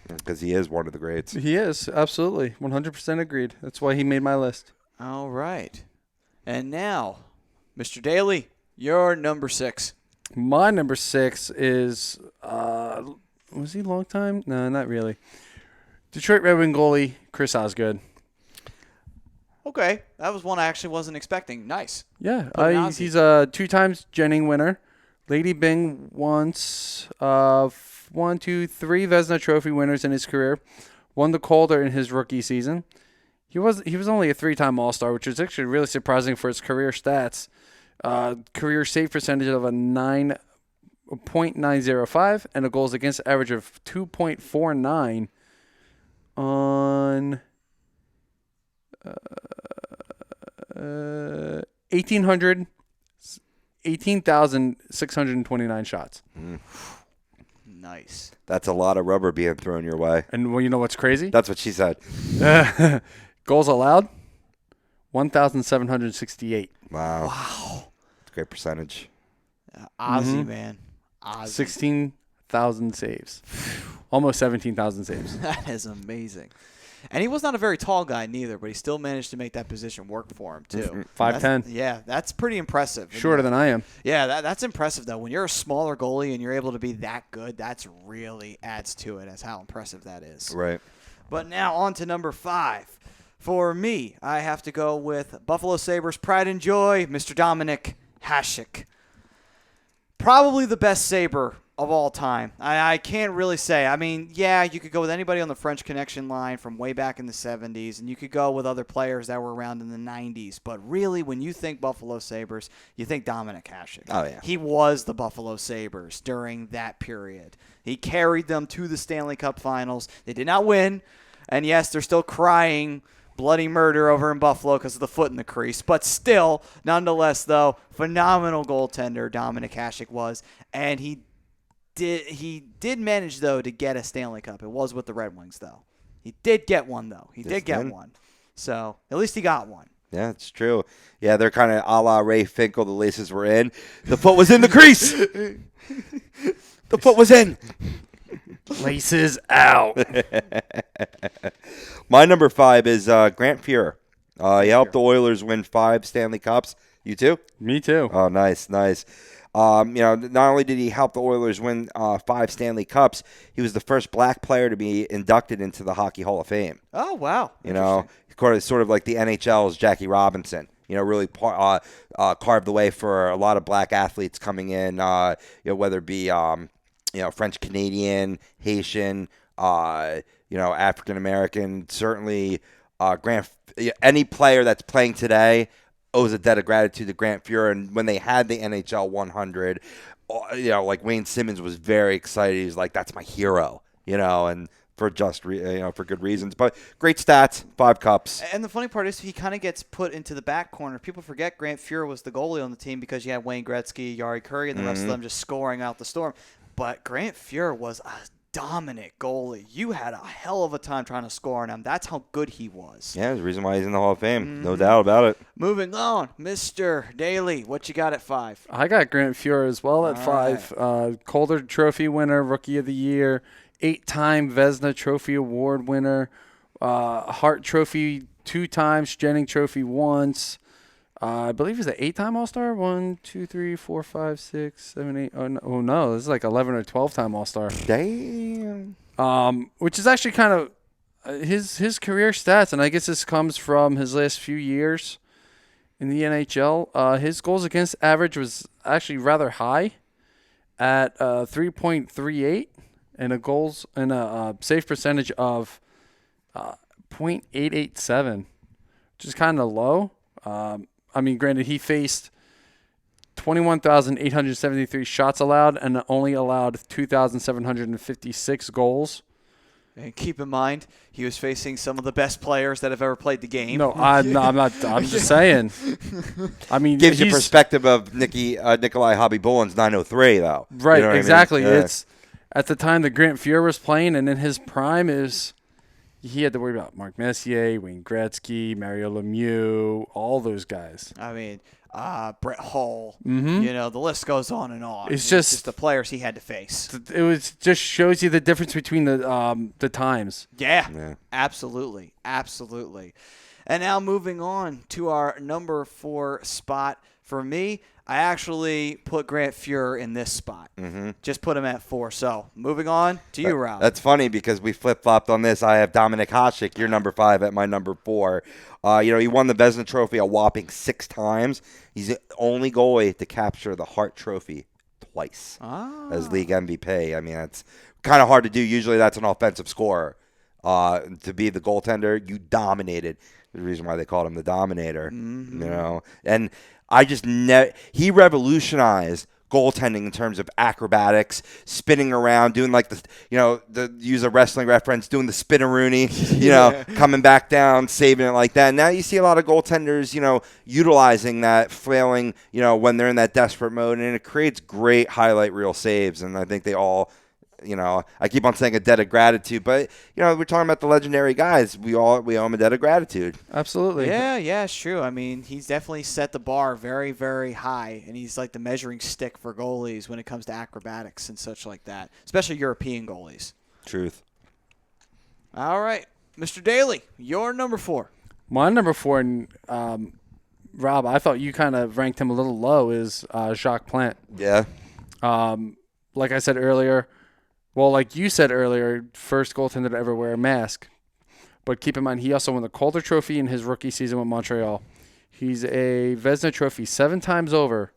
because he is one of the greats. He is, absolutely. 100% agreed. That's why he made my list. All right. And now, Mr. Daly, your number 6. My number 6 is, was he long time? No, not really. Detroit Red Wing goalie Chris Osgood. Okay. That was one I actually wasn't expecting. Nice. Yeah, Ozzy. he's a 2 times Jennings winner. Lady Byng once, 1, 2, 3 Vezina Trophy winners in his career. Won the Calder in his rookie season. He was only a 3-time All-Star, which is actually really surprising for his career stats. Career save percentage of a 9.905 and a goals against average of 2.49 on 18,629 shots. Nice. That's a lot of rubber being thrown your way. And well, you know what's crazy? That's what she said. Goals allowed, 1,768. Wow. That's a great percentage. Ozzy, man. Ozzy. 16,000 saves. Almost 17,000 saves. That is amazing. And he was not a very tall guy neither, but he still managed to make that position work for him, too. 5'10". Yeah, that's pretty impressive. Shorter than I am. Yeah, that's impressive, though. When you're a smaller goalie and you're able to be that good, that's really adds to it as how impressive that is. Right. But now on to number 5. For me, I have to go with Buffalo Sabres pride and joy, Mr. Dominik Hasek. Probably the best Sabre of all time. I can't really say. I mean, yeah, you could go with anybody on the French Connection line from way back in the 70s, and you could go with other players that were around in the 90s. But really, when you think Buffalo Sabres, you think Dominik Hasek. Oh, yeah. He was the Buffalo Sabres during that period. He carried them to the Stanley Cup Finals. They did not win, and yes, they're still crying bloody murder over in Buffalo because of the foot in the crease. But still, nonetheless, though, phenomenal goaltender Dominik Hasek was, and he did manage, though, to get a Stanley Cup. It was with the Red Wings, though. He did get one, though. He did get one. So, at least he got one. Yeah, it's true. Yeah, they're kind of a la Ray Finkel. The laces were in. The foot was in the crease. The foot was in. Laces out. My number 5 is Grant Fuhrer. He helped the Oilers win 5 Stanley Cups. You too? Me too. Oh, nice. Not only did he help the Oilers win 5 Stanley Cups, he was the first black player to be inducted into the Hockey Hall of Fame. Oh, wow. Sort of like the NHL's Jackie Robinson. really carved the way for a lot of black athletes coming in, whether it be, French Canadian, Haitian, African American. Certainly, any player that's playing today owes a debt of gratitude to Grant Fuhrer. And when they had the NHL 100, like Wayne Simmons was very excited. He's like, "That's my hero," and for for good reasons. But great stats, 5 cups. And the funny part is he kind of gets put into the back corner. People forget Grant Fuhrer was the goalie on the team because you had Wayne Gretzky, Jari Kurri, and the rest of them just scoring out the storm. But Grant Fuhrer was a dominant goalie. You had a hell of a time trying to score on him. That's how good he was. Yeah, there's a reason why he's in the Hall of Fame. No doubt about it. Moving on, Mr. Daly, what you got at 5? I got Grant Fuhrer as well at 5. Calder Trophy winner, Rookie of the Year, 8-time Vezina Trophy Award winner, Hart Trophy 2 times, Jennings Trophy once. I believe he's an 8-time All-Star. 1, 2, 3, 4, 5, 6, 7, 8. Oh no, this is like 11 or 12-time All-Star. Damn. Which is actually kind of his career stats, and I guess this comes from his last few years in the NHL. His goals against average was actually rather high at 3.38, and a save percentage of .887, which is kind of low. Granted, he faced 21,873 shots allowed and only allowed 2,756 goals. And keep in mind, he was facing some of the best players that have ever played the game. No, I'm not. I'm just saying. Gives you perspective of Nikolai Hobby-Bulin's 903, though. Right, you know exactly. I mean? It's at the time that Grant Fuhrer was playing, and in his prime he had to worry about Mark Messier, Wayne Gretzky, Mario Lemieux, all those guys. Brett Hull. Mm-hmm. The list goes on and on. It's just the players he had to face. It just shows you the difference between the times. Yeah, absolutely. And now moving on to our number 4 spot. For me, I actually put Grant Fuhrer in this spot. Mm-hmm. Just put him at 4. So moving on to you, Rob. That's funny because we flip-flopped on this. I have Dominik Hasek, your number 5, at my number 4. He won the Vezina Trophy a whopping 6 times. He's the only goalie to capture the Hart Trophy twice as league MVP. I mean, it's kind of hard to do. Usually that's an offensive scorer. To be the goaltender, you dominated. The reason why they called him the Dominator. Mm-hmm. And I just he revolutionized goaltending in terms of acrobatics, spinning around, doing like use a wrestling reference, doing the spin-a-rooney, coming back down, saving it like that. Now you see a lot of goaltenders, utilizing that, flailing, when they're in that desperate mode, and it creates great highlight reel saves. And I think they all, I keep on saying a debt of gratitude, but we're talking about the legendary guys. We owe them a debt of gratitude. Absolutely. Yeah, it's true. I mean, he's definitely set the bar very, very high, and he's like the measuring stick for goalies when it comes to acrobatics and such like that, especially European goalies. Truth. All right, Mr. Daly, your number 4. My number 4, and Rob, I thought you kind of ranked him a little low, is Jacques Plante. Yeah. Like I said earlier. Well, like you said earlier, first goaltender to ever wear a mask. But keep in mind, he also won the Calder Trophy in his rookie season with Montreal. He's a Vezina Trophy 7 times over.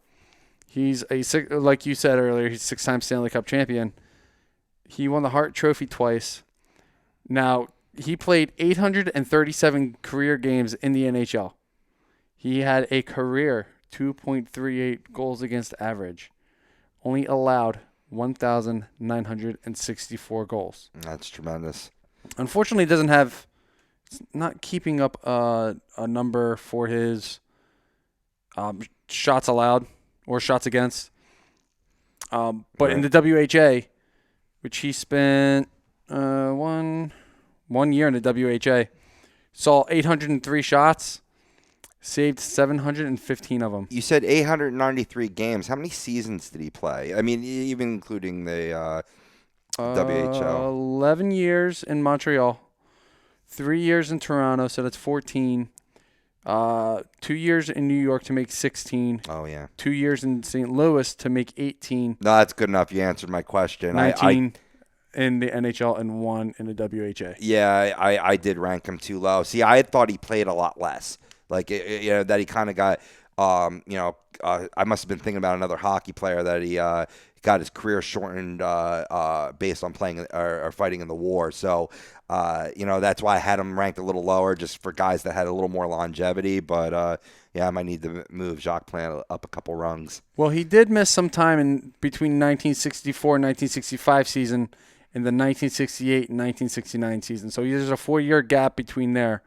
He's like you said earlier, he's 6-time Stanley Cup champion. He won the Hart Trophy twice. Now, he played 837 career games in the NHL. He had a career 2.38 goals against average. Only allowed 1,964 goals. That's tremendous. Unfortunately, it's not keeping up a number for his shots allowed or shots against. But in the WHA, which he spent one year in the WHA, saw 803 shots. Saved 715 of them. You said 893 games. How many seasons did he play? I mean, even including the WHL. 11 years in Montreal, 3 years in Toronto, so that's 14. 2 years in New York to make 16. Oh, yeah. 2 years in St. Louis to make 18. No, that's good enough. You answered my question. 19 in the NHL and 1 in the WHA. Yeah, I did rank him too low. See, I had thought he played a lot less. Like, that he kind of got, I must have been thinking about another hockey player that he got his career shortened based on playing or fighting in the war. So, that's why I had him ranked a little lower, just for guys that had a little more longevity. But, I might need to move Jacques Plante up a couple rungs. Well, he did miss some time in between 1964 and 1965 season and the 1968 and 1969 season. So there's a 4-year gap between there.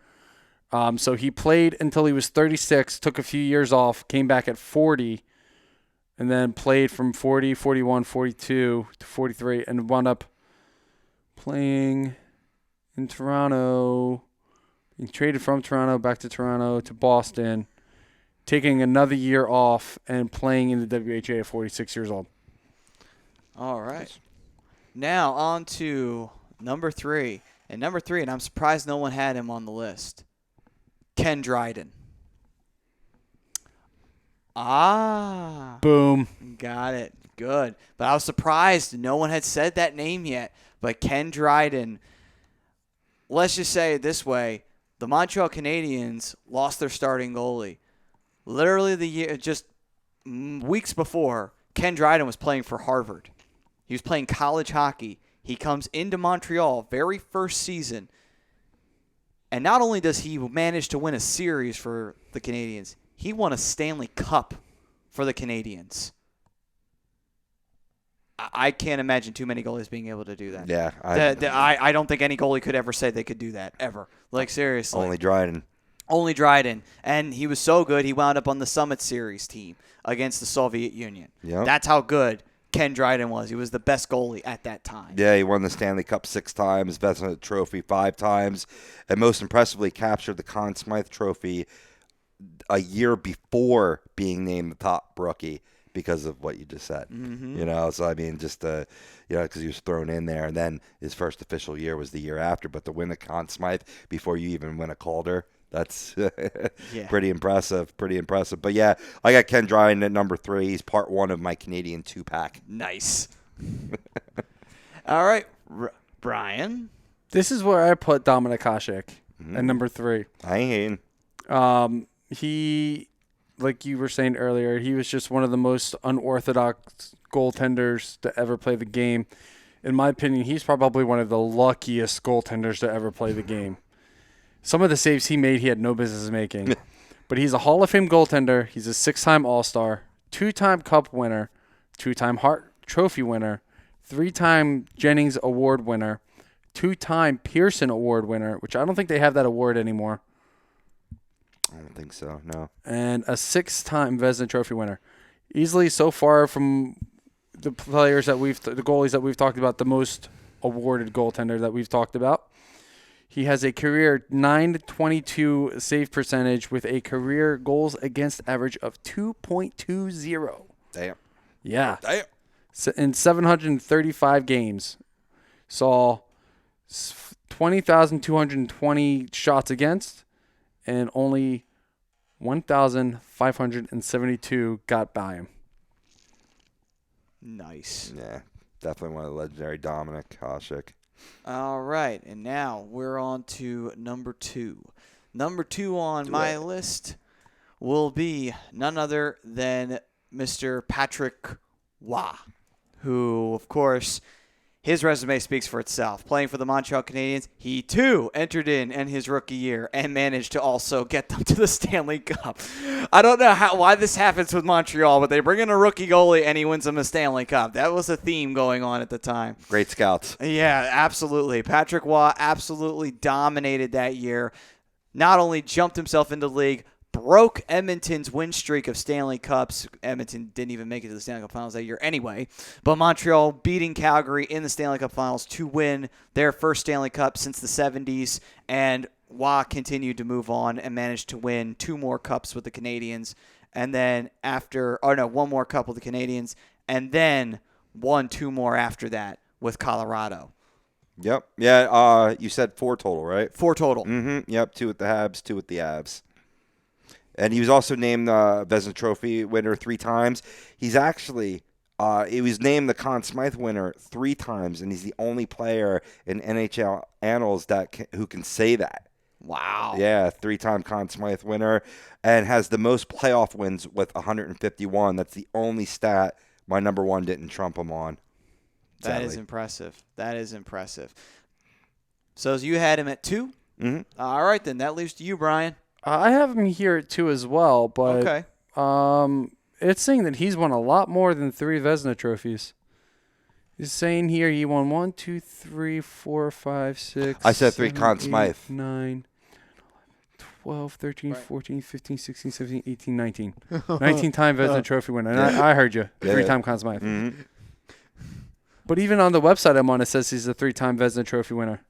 So he played until he was 36, took a few years off, came back at 40, and then played from 40, 41, 42 to 43, and wound up playing in Toronto. He traded from Toronto back to Toronto to Boston, taking another year off and playing in the WHA at 46 years old. All right. Now on to number 3. And number 3, and I'm surprised no one had him on the list, Ken Dryden. Boom. Got it. Good. But I was surprised no one had said that name yet. But Ken Dryden, let's just say it this way, the Montreal Canadiens lost their starting goalie. Literally just weeks before, Ken Dryden was playing for Harvard. He was playing college hockey. He comes into Montreal very first season. And not only does he manage to win a series for the Canadiens, he won a Stanley Cup for the Canadiens. I can't imagine too many goalies being able to do that. Yeah. I don't think any goalie could ever say they could do that, ever. Like, seriously. Only Dryden. Only Dryden. And he was so good, he wound up on the Summit Series team against the Soviet Union. Yep. That's how good Ken Dryden was. He was the best goalie at that time. Yeah, he won the Stanley Cup 6 times, Vezina Trophy 5 times, and most impressively captured the Conn Smythe Trophy a year before being named the top rookie because of what you just said. Mm-hmm. So I mean, just because he was thrown in there, and then his first official year was the year after. But to win the Conn Smythe before you even win a Calder, that's pretty impressive. But yeah, I got Ken Dryden at number 3. He's part 1 of my Canadian 2-pack. Nice. All right, Brian. This is where I put Dominik Hasek at number 3. I ain't. He, like you were saying earlier, he was just one of the most unorthodox goaltenders to ever play the game. In my opinion, he's probably one of the luckiest goaltenders to ever play the game. Some of the saves he made, he had no business making. But he's a Hall of Fame goaltender. He's a 6-time All-Star, 2-time Cup winner, 2-time Hart Trophy winner, 3-time Jennings Award winner, 2-time Pearson Award winner, which I don't think they have that award anymore. I don't think so, no. And a 6-time Vezina Trophy winner. Easily so far from the goalies that we've talked about, the most awarded goaltender that we've talked about. He has a career .922 save percentage with a career goals against average of 2.20. Damn. Yeah. Damn. In 735 games, saw 20,220 shots against, and only 1,572 got by him. Nice. Yeah, definitely one of the legendary Dominik Hasek. All right, and now we're on to number 2. Number 2 on my list will be none other than Mr. Patrick Roy, who, of course, his resume speaks for itself. Playing for the Montreal Canadiens, he too entered in his rookie year and managed to also get them to the Stanley Cup. I don't know why this happens with Montreal, but they bring in a rookie goalie and he wins them a Stanley Cup. That was a theme going on at the time. Great scouts. Yeah, absolutely. Patrick Roy absolutely dominated that year. Not only jumped himself into the league, broke Edmonton's win streak of Stanley Cups. Edmonton didn't even make it to the Stanley Cup Finals that year anyway. But Montreal beating Calgary in the Stanley Cup Finals to win their first Stanley Cup since the 70s. And Roy continued to move on and managed to win 2 more cups with the Canadiens. And then one more cup with the Canadiens. And then won 2 more after that with Colorado. Yep. Yeah, you said 4 total, right? 4 total. Mm-hmm. Yep, 2 with the Habs, 2 with the Avs. And he was also named the Vezina Trophy winner 3 times. He's actually, he was named the Conn Smythe winner 3 times, and he's the only player in NHL annals who can say that. Wow. Yeah, 3-time Conn Smythe winner, and has the most playoff wins with 151. That's the only stat my number one didn't trump him on. That is impressive. So you had him at 2? Mm-hmm. All right, then. That leaves to you, Brian. I have him here at 2 as well, but Okay. it's saying that he's won a lot more than 3 Vezina trophies. He's saying here he won 1, 2, 3, 4, 5, 6. I said 3 7, Conn 8, Smythe. 9, 12, 13, 14, 15, 16, 17, 18, 19. 19-time Vezina Trophy winner. And I heard you. 3-time Conn Smythe. Mm-hmm. But even on the website I'm on, it says he's a 3-time Vezina Trophy winner.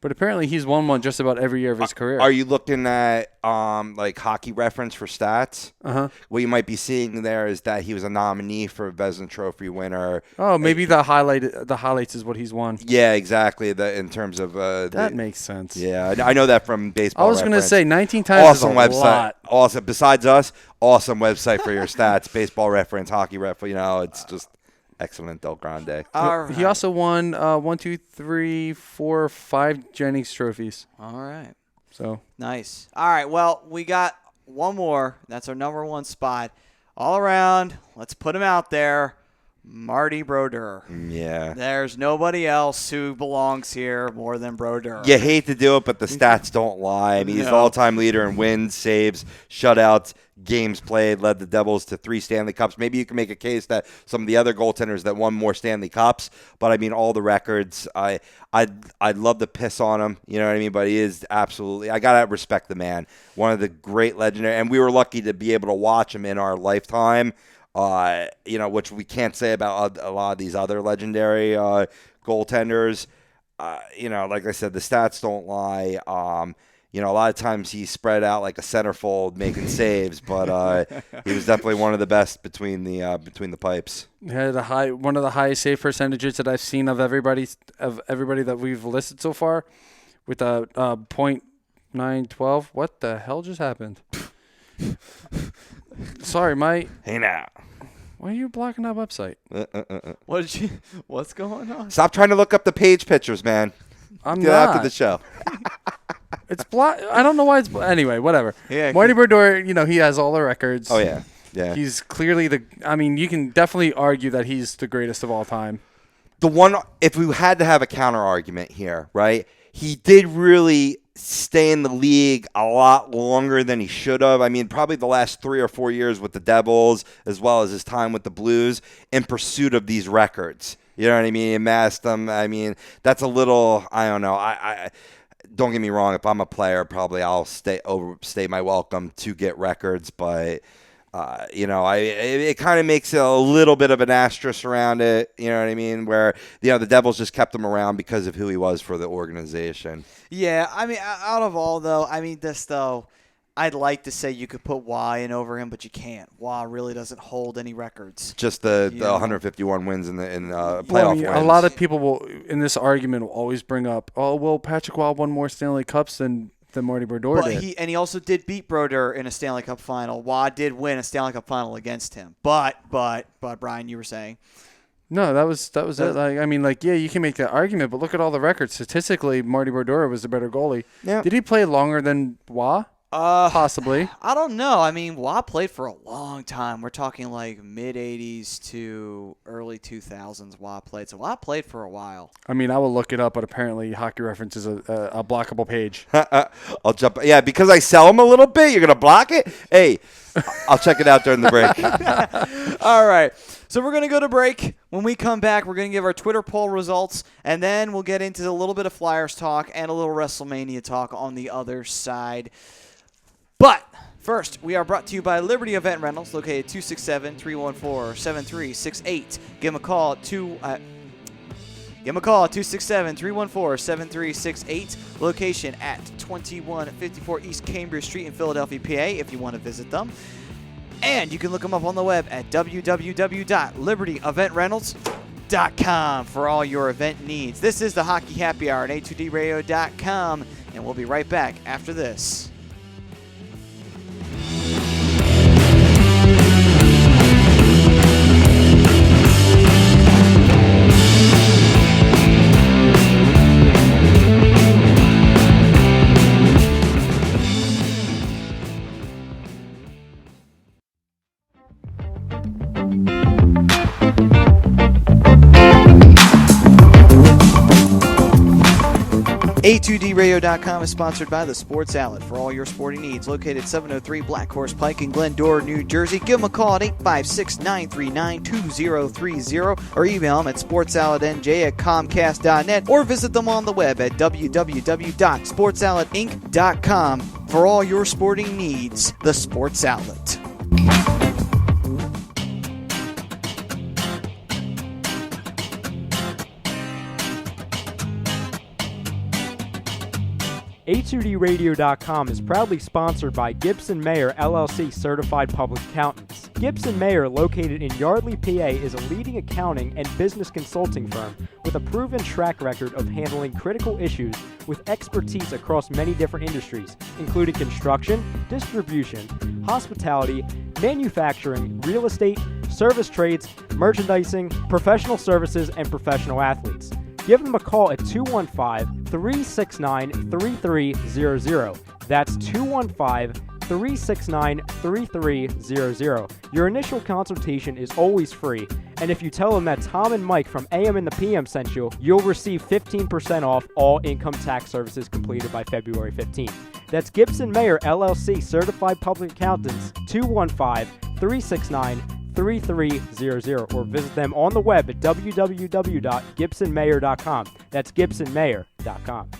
But apparently he's won one just about every year of his career. Are you looking at like Hockey Reference for stats? Uh-huh. What you might be seeing there is that he was a nominee for a Vezina Trophy winner. Oh, maybe the highlights is what he's won. Yeah, exactly. In terms of that makes sense. Yeah, I know that from Baseball I was going to Reference. say 19 times Awesome is a website. lot. Awesome. Besides us, awesome website for your stats. Baseball Reference, Hockey Reference. It's just excellent. Del Grande. All right. He also won 1, 2, 3, 4, 5 Jennings trophies. All right. So Nice. All right. Well, we got one more. That's our number one spot. All around, let's put him out there. Marty Brodeur. Yeah. There's nobody else who belongs here more than Brodeur. You hate to do it, but the stats don't lie. I mean, he's the all-time leader in wins, saves, shutouts, games played, led the Devils to 3 Stanley Cups. Maybe you can make a case that some of the other goaltenders that won more Stanley Cups, but I mean, all the records, I'd love to piss on him, you know what I mean? But he is absolutely, I got to respect the man. One of the great legendary, and we were lucky to be able to watch him in our lifetime, which we can't say about a lot of these other legendary goaltenders. Like I said, the stats don't lie. A lot of times he's spread out like a centerfold making saves, but he was definitely one of the best between the pipes. he had one of the highest save percentages that I've seen of everybody that we've listed so far, with a .912. What the hell just happened? Sorry, Hey now. why are you blocking that website? What's going on? Stop trying to look up the page pictures, man. I'm Get not. after the show. It's blocked. I don't know why it's anyway. Whatever. Yeah, Marty Brodeur, he has all the records. Oh yeah, yeah. He's clearly you can definitely argue that he's the greatest of all time. The one, if we had to have a counter argument here, right? He did really stay in the league a lot longer than he should have. I mean, probably the last 3 or 4 years with the Devils, as well as his time with the Blues, in pursuit of these records. You know what I mean? He amassed them. I mean, that's a little, I don't know. I don't get me wrong. If I'm a player, probably I'll overstay my welcome to get records, but. It kind of makes a little bit of an asterisk around it, you know what I mean, where, the Devils just kept him around because of who he was for the organization. Yeah, I mean, out of all, though, I'd like to say you could put Y in over him, but you can't. Y really doesn't hold any records. Just the 151 wins in playoff wins. A lot of people will, in this argument, will always bring up, Patrick Waugh won more Stanley Cups than Marty Brodeur did. He also did beat Brodeur in a Stanley Cup final. Waugh did win a Stanley Cup final against him. But Brian, you were saying. No, that was it. You can make that argument, but look at all the records. Statistically, Marty Brodeur was the better goalie. Yeah. Did he play longer than Waugh? Possibly. I don't know. I mean, Waugh played for a long time. We're talking like mid-'80s to early 2000s Waugh played. So Waugh played for a while. I mean, I will look it up, but apparently Hockey Reference is a blockable page. I'll jump. Yeah, because I sell them a little bit, you're going to block it? Hey, I'll check it out during the break. All right. So we're going to go to break. When we come back, we're going to give our Twitter poll results, and then we'll get into a little bit of Flyers talk and a little WrestleMania talk on the other side. But first, we are brought to you by Liberty Event Rentals, located 267-314-7368. Give them a call at 267-314-7368. Location at 2154 East Cambridge Street in Philadelphia, PA, if you want to visit them. And you can look them up on the web at www.libertyeventrentals.com for all your event needs. This is the Hockey Happy Hour at A2DRadio.com, and we'll be right back after this. A2DRadio.com is sponsored by the Sports Outlet for all your sporting needs. Located 703 Black Horse Pike in Glendora, New Jersey. Give them a call at 856-939-2030 or email them at sportsoutletnj@comcast.net or visit them on the web at www.sportsoutletinc.com for all your sporting needs. The Sports Outlet. A2DRadio.com is proudly sponsored by Gibson Mayer LLC Certified Public Accountants. Gibson Mayer, located in Yardley, PA, is a leading accounting and business consulting firm with a proven track record of handling critical issues with expertise across many different industries, including construction, distribution, hospitality, manufacturing, real estate, service trades, merchandising, professional services, and professional athletes. Give them a call at 215-369-3300. That's 215-369-3300. Your initial consultation is always free, and if you tell them that Tom and Mike from AM and the PM sent you, you'll receive 15% off all income tax services completed by February 15th. That's Gibson Mayer LLC Certified Public Accountants, 215-369-3300, or visit them on the web at www.gibsonmayer.com. That's gibsonmayer.com.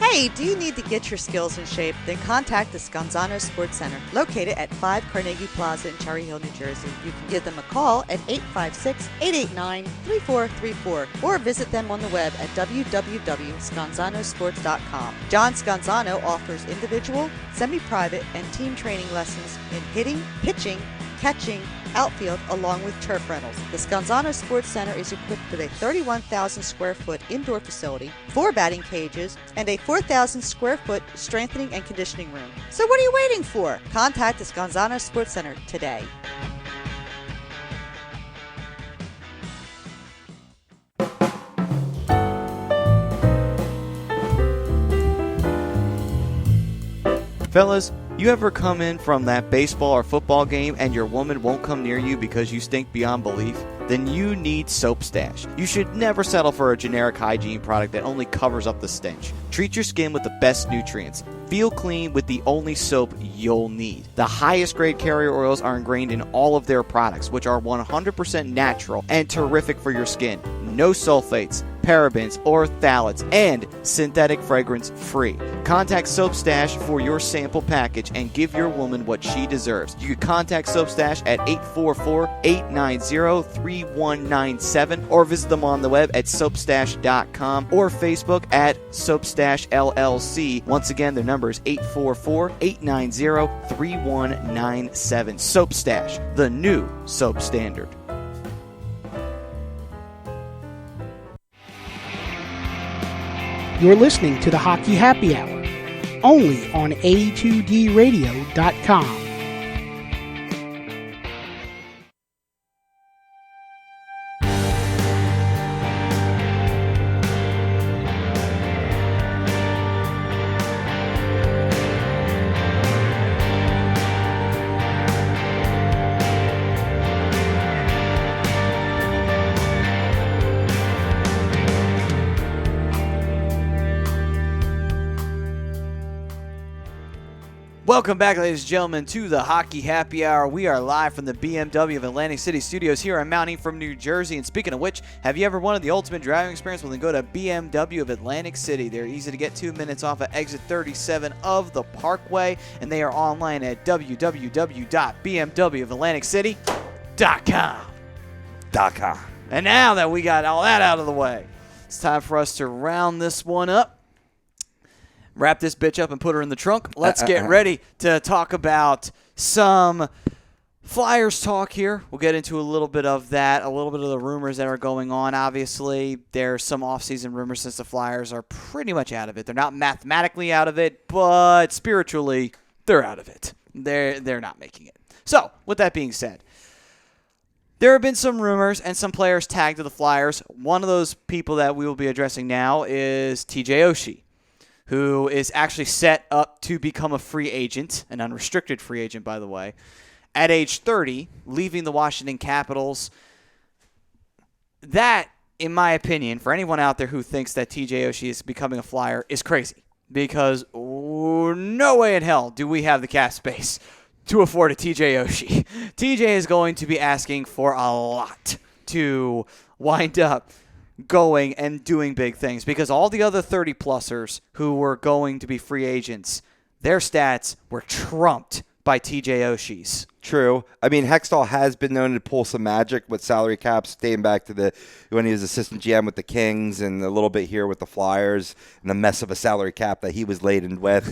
Hey, do you need to get your skills in shape? Then contact the Scanzano Sports Center, located at 5 Carnegie Plaza in Cherry Hill, New Jersey. You can give them a call at 856-889-3434 or visit them on the web at www.scanzanosports.com. John Scanzano offers individual, semi-private, and team training lessons in hitting, pitching, catching, outfield, along with turf rentals. The Scanzano Sports Center is equipped with a 31,000 square foot indoor facility, 4 batting cages, and a 4,000 square foot strengthening and conditioning room. So what are you waiting for? Contact the Scanzano Sports Center today. Fellas, you ever come in from that baseball or football game and your woman won't come near you because you stink beyond belief? Then you need Soap Stash. You should never settle for a generic hygiene product that only covers up the stench. Treat your skin with the best nutrients. Feel clean with the only soap you'll need. The highest grade carrier oils are ingrained in all of their products, which are 100% natural and terrific for your skin. No sulfates, parabens, or phthalates, and synthetic fragrance free. Contact Soap Stash for your sample package and give your woman what she deserves. You can contact Soap Stash at 844-890-3197 or visit them on the web at soapstash.com or Facebook at Soapstash LLC. Once again, their number is 844-890-3197. Soap Stash, the new soap standard. You're listening to the Hockey Happy Hour, only on A2DRadio.com. Welcome back, ladies and gentlemen, to the Hockey Happy Hour. We are live from the BMW of Atlantic City Studios here on Mount Ephraim, New Jersey. And speaking of which, have you ever wanted the ultimate driving experience? Well, then go to BMW of Atlantic City. They're easy to get 2 minutes off of exit 37 of the Parkway, and they are online at www.bmwofatlanticcity.com. And now that we got all that out of the way, it's time for us to round this one up. Wrap this bitch up and put her in the trunk. Let's get ready to talk about some Flyers talk here. We'll get into a little bit of that, a little bit of the rumors that are going on. Obviously, there's some offseason rumors since the Flyers are pretty much out of it. They're not mathematically out of it, but spiritually, they're out of it. They're not making it. So, with that being said, There have been some rumors and some players tagged to the Flyers. One of those people that we will be addressing now is TJ Oshie, who is actually set up to become a free agent, an unrestricted free agent, by the way, at age 30, leaving the Washington Capitals. That, in my opinion, for anyone out there who thinks that TJ Oshie is becoming a Flyer, is crazy. Because no way in hell do we have the cap space to afford a TJ Oshie. TJ is going to be asking for a lot to wind up going and doing big things, because all the other 30-plussers who were going to be free agents, their stats were trumped by TJ Oshie's. True. I mean, Hextall has been known to pull some magic with salary caps, dating back to when he was assistant GM with the Kings and a little bit here with the Flyers and the mess of a salary cap that he was laden with.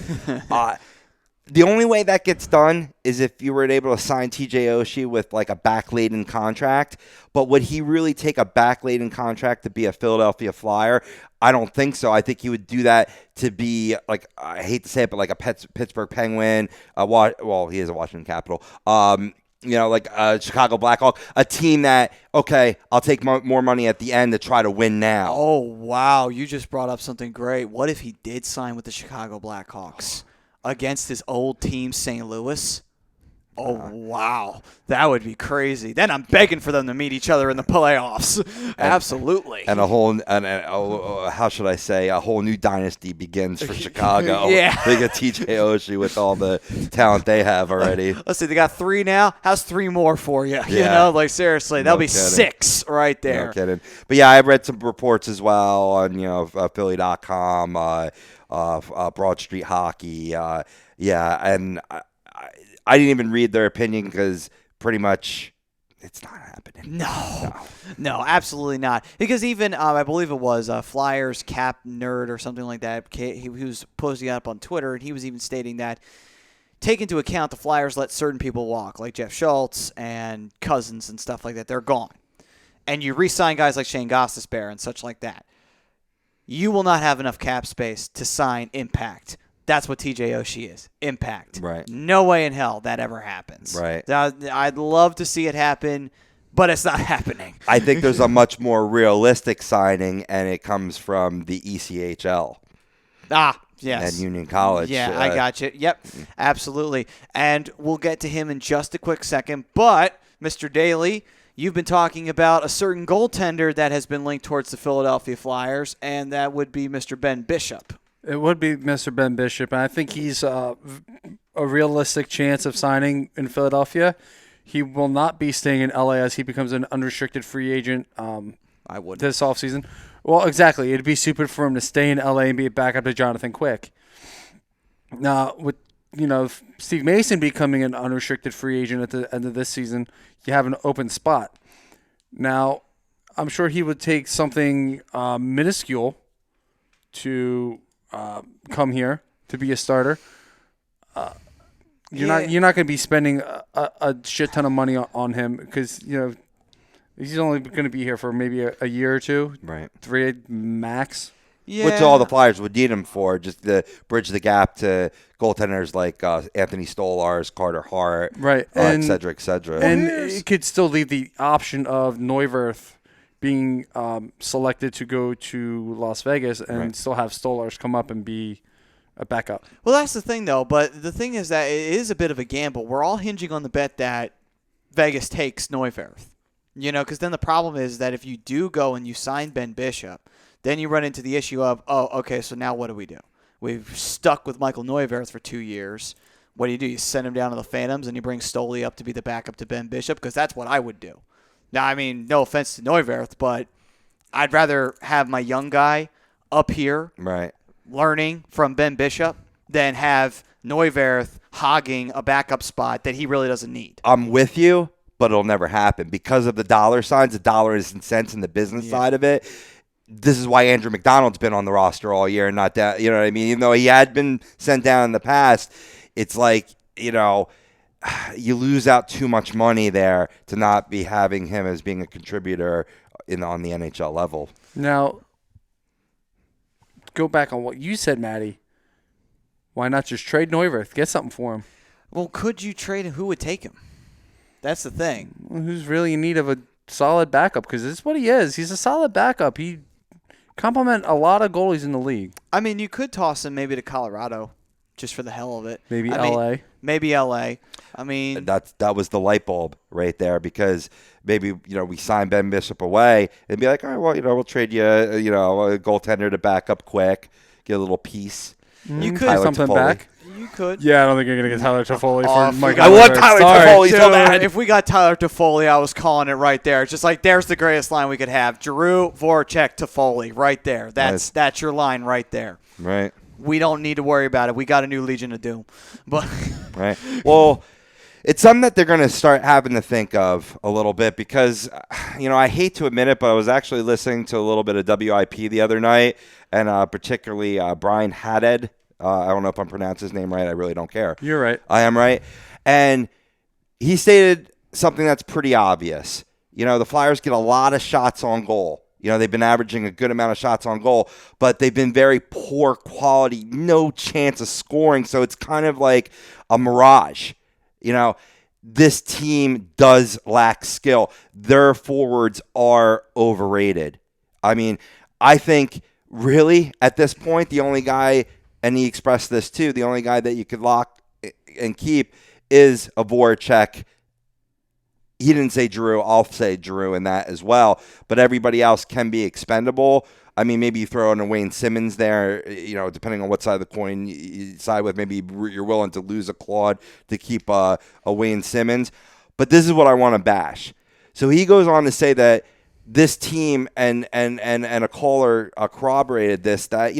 The only way that gets done is if you were able to sign TJ Oshie with like a back-laden contract. But would he really take a back-laden contract to be a Philadelphia Flyer? I don't think so. I think he would do that to be, like, I hate to say it, but like a Pittsburgh Penguin. Well, he is a Washington Capital. Like a Chicago Blackhawk, a team that, okay, I'll take more money at the end to try to win now. Oh, wow. You just brought up something great. What if he did sign with the Chicago Blackhawks against his old team, St. Louis? Oh, wow. That would be crazy. Then I'm begging for them to meet each other in the playoffs. Absolutely. And how should I say, a whole new dynasty begins for Chicago. Yeah. They get TJ Oshie with all the talent they have already. Let's see, they got 3 now. How's 3 more for you? Yeah. You know, like, seriously, that'll be kidding. 6 right there. No kidding. But yeah, I've read some reports as well on, Philly.com, Broad Street Hockey. And I didn't even read their opinion because pretty much it's not happening. No, absolutely not. Because even, I believe it was Flyers Cap Nerd or something like that, he was posting up on Twitter, and he was even stating that, take into account the Flyers let certain people walk, like Jeff Schultz and Cousins and stuff like that. They're gone. And you re-sign guys like Shane Gostisbehere and such like that. You will not have enough cap space to sign Impact. That's what TJ Oshie is. Impact. Right. No way in hell that ever happens. Right. I'd love to see it happen, but it's not happening. I think there's a much more realistic signing, and it comes from the ECHL. Yes. And Union College. Yeah, I got you. Yep, absolutely. And we'll get to him in just a quick second. But, Mr. Daly, you've been talking about a certain goaltender that has been linked towards the Philadelphia Flyers, and that would be Mr. Ben Bishop. It would be Mr. Ben Bishop, and I think he's a realistic chance of signing in Philadelphia. He will not be staying in LA as he becomes an unrestricted free agent I would this offseason. Well, exactly. It'd be stupid for him to stay in LA and be a backup to Jonathan Quick. Now, with Steve Mason becoming an unrestricted free agent at the end of this season, you have an open spot. Now, I'm sure he would take something minuscule to come here to be a starter. You're not going to be spending a shit ton of money on him because he's only going to be here for maybe a year or two, Right. 3 max. Yeah. Which all the Flyers would need him for, just to bridge the gap to goaltenders like Anthony Stolarz, Carter Hart, Right, et cetera, et cetera. And it could still leave the option of Neuwirth being selected to go to Las Vegas and still have Stolarz come up and be a backup. Well, that's the thing, though. But the thing is that it is a bit of a gamble. We're all hinging on the bet that Vegas takes Neuwirth. Because then the problem is that if you do go and you sign Ben Bishop, then you run into the issue of, okay, so now what do? We've stuck with Michael Neuwirth for 2 years. What do? You send him down to the Phantoms and you bring Stoley up to be the backup to Ben Bishop? Because that's what I would do. Now, I mean, no offense to Neuwirth, but I'd rather have my young guy up here learning from Ben Bishop than have Neuwirth hogging a backup spot that he really doesn't need. I'm with you, but it'll never happen because of the dollar signs, the dollars and cents, and the business side of it. This is why Andrew McDonald's been on the roster all year and not that. You know what I mean? Even though he had been sent down in the past, it's like, you lose out too much money there to not be having him as being a contributor on the NHL level. Now, go back on what you said, Maddie. Why not just trade Neuwirth? Get something for him. Well, could you trade him? Who would take him? That's the thing. Who's really in need of a solid backup? Because this is what he is. He's a solid backup. He complement a lot of goalies in the league. I mean, you could toss him maybe to Colorado just for the hell of it. Maybe I mean, L.A. Maybe L.A. I mean, that was the light bulb right there, because maybe we sign Ben Bishop away and be like, all right, well, we'll trade you a goaltender to back up quick, get a little piece. you could Tyler something Toffoli. back. You could. Yeah, I don't think you're gonna get Tyler Toffoli for Mike. I want Tyler Toffoli so Dude, bad. if we got Tyler Toffoli, I was calling it right there. It's just like, there's the greatest line we could have. Giroux, Voracek, Toffoli, right there. That's your line right there. Right. We don't need to worry about it. We got a new Legion of Doom. But Right. Well, it's something that they're going to start having to think of a little bit, because, I hate to admit it, but I was actually listening to a little bit of WIP the other night, and particularly Brian Haddad. I don't know if I'm pronouncing his name right. I really don't care. You're right. I am right. And he stated something that's pretty obvious. The Flyers get a lot of shots on goal. They've been averaging a good amount of shots on goal, but they've been very poor quality, no chance of scoring. So it's kind of like a mirage. This team does lack skill. Their forwards are overrated. I mean, I think really at this point, the only guy, and he expressed this too, the only guy that you could lock and keep is a Voracek. He didn't say Giroux. I'll say Giroux in that as well. But everybody else can be expendable. I mean, maybe you throw in a Wayne Simmons there, depending on what side of the coin you side with. Maybe you're willing to lose a Claude to keep a Wayne Simmons. But this is what I want to bash. So he goes on to say that this team, and a caller corroborated this, that,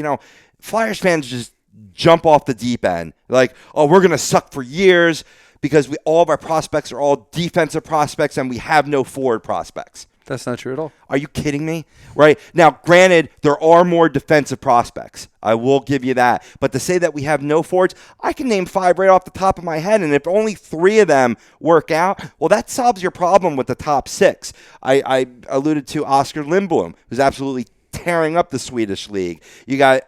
Flyers fans just jump off the deep end. Like, oh, we're going to suck for years because all of our prospects are all defensive prospects and we have no forward prospects. That's not true at all. Are you kidding me? Right? Now, granted, there are more defensive prospects. I will give you that. But to say that we have no forwards, I can name 5 right off the top of my head. And if only 3 of them work out, well, that solves your problem with the top 6. I alluded to Oscar Lindblom, who's absolutely tearing up the Swedish league. You got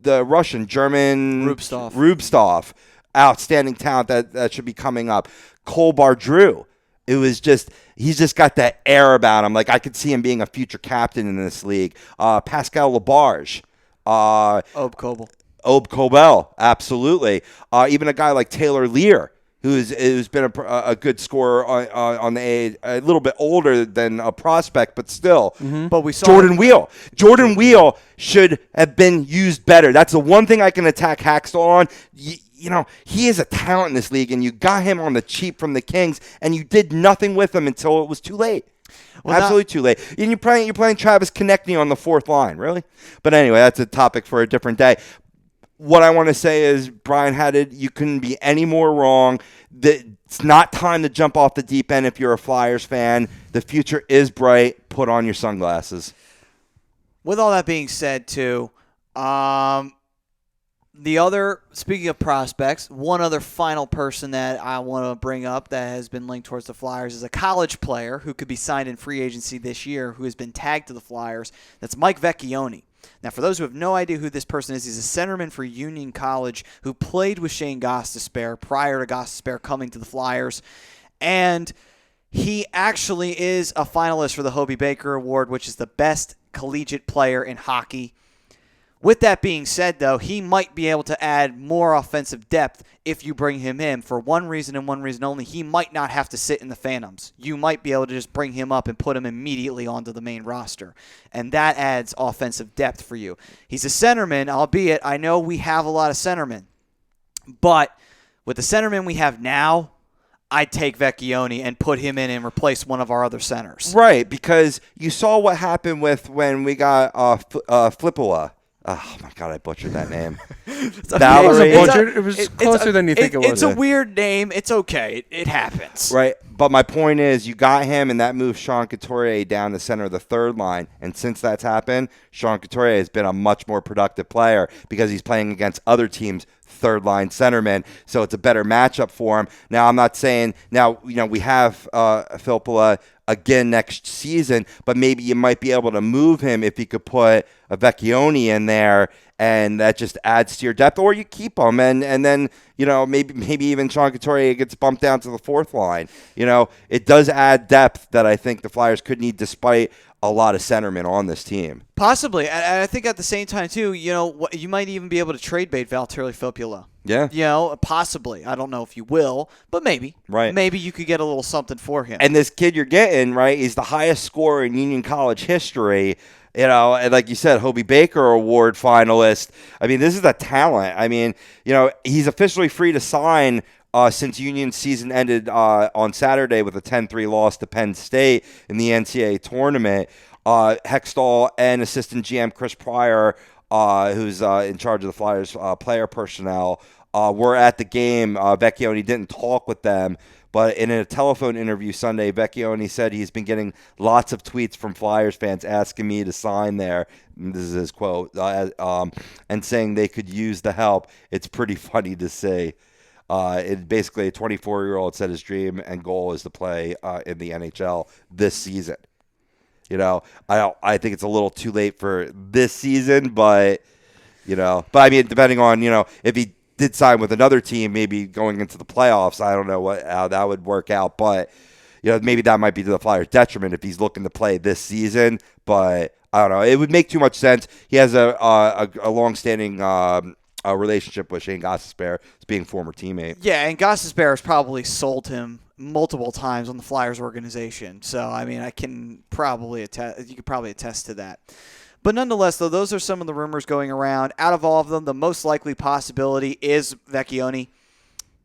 the Russian, German Rubstov, outstanding talent that should be coming up. Cole Bardrew. It was he's just got that air about him. Like, I could see him being a future captain in this league. Pascal Labarge. Ob Kobel, absolutely. Even a guy like Taylor Lear, who's been a good scorer on the a little bit older than a prospect, but still. Mm-hmm. But we saw Jordan Wheel. Jordan Wheel should have been used better. That's the one thing I can attack Haxtell on. He is a talent in this league, and you got him on the cheap from the Kings, and you did nothing with him until it was too late. Well, absolutely too late. And you're playing Travis Konechny on the 4th line, really? But anyway, that's a topic for a different day. What I want to say is, Brian Haddad, you couldn't be any more wrong. It's not time to jump off the deep end if you're a Flyers fan. The future is bright. Put on your sunglasses. With all that being said, too, speaking of prospects, one other final person that I want to bring up that has been linked towards the Flyers is a college player who could be signed in free agency this year who has been tagged to the Flyers. That's Mike Vecchione. Now, for those who have no idea who this person is, he's a centerman for Union College who played with Shane Gostisbehere prior to Gostisbehere coming to the Flyers. And he actually is a finalist for the Hobey Baker Award, which is the best collegiate player in hockey. With that being said, though, he might be able to add more offensive depth if you bring him in. For one reason and one reason only, he might not have to sit in the Phantoms. You might be able to just bring him up and put him immediately onto the main roster. And that adds offensive depth for you. He's a centerman, albeit I know we have a lot of centermen. But with the centerman we have now, I'd take Vecchione and put him in and replace one of our other centers. Right, because you saw what happened when we got Flippola. Oh, my God, I butchered that name. It was closer than you think it was. It's a weird name. It's okay. It happens. Right, but my point is you got him, and that moved Sean Couturier down the center of the 3rd line. And since that's happened, Sean Couturier has been a much more productive player because he's playing against other teams' third-line centerman, so it's a better matchup for him. Now, I'm not saying we have Filppula again next season, but maybe you might be able to move him if you could put a Vecchione in there, and that just adds to your depth, or you keep him, and then maybe even Sean Couturier gets bumped down to the fourth line. It does add depth that I think the Flyers could need, despite a lot of centermen on this team. Possibly. And I think at the same time, too, you might even be able to trade bait Valtteri Filppula. Yeah. Possibly. I don't know if you will, but maybe. Right. Maybe you could get a little something for him. And this kid you're getting, right, is the highest scorer in Union College history. And like you said, Hobie Baker Award finalist. I mean, this is a talent. I mean, he's officially free to sign since Union's season ended on Saturday with a 10-3 loss to Penn State in the NCAA tournament. Hextall and assistant GM Chris Pryor, who's in charge of the Flyers player personnel, were at the game. Vecchione didn't talk with them, but in a telephone interview Sunday, Vecchione said he's been getting lots of tweets from Flyers fans asking me to sign there. This is his quote, and saying they could use the help. It's pretty funny to say. Basically, a 24-year-old said his dream and goal is to play in the NHL this season. I think it's a little too late for this season, but I mean, depending on if he did sign with another team, maybe going into the playoffs, I don't know how that would work out, but maybe that might be to the Flyers' detriment if he's looking to play this season. But I don't know, it would make too much sense. He has a long-standing relationship with Shane Gostisbehere, as being former teammate. Yeah, and Gostisbehere has probably sold him multiple times on the Flyers organization. So, I mean, you could probably attest to that. But nonetheless, though, those are some of the rumors going around. Out of all of them, the most likely possibility is Vecchione.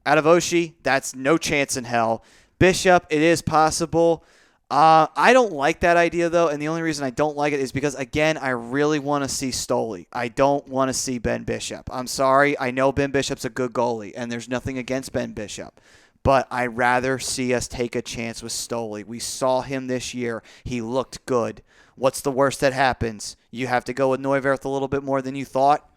Out of Oshie, that's no chance in hell. Bishop, it is possible. I don't like that idea, though, and the only reason I don't like it is because, again, I really want to see Stoli. I don't want to see Ben Bishop. I'm sorry. I know Ben Bishop's a good goalie, and there's nothing against Ben Bishop. But I'd rather see us take a chance with Stoli. We saw him this year. He looked good. What's the worst that happens? You have to go with Neuwirth a little bit more than you thought?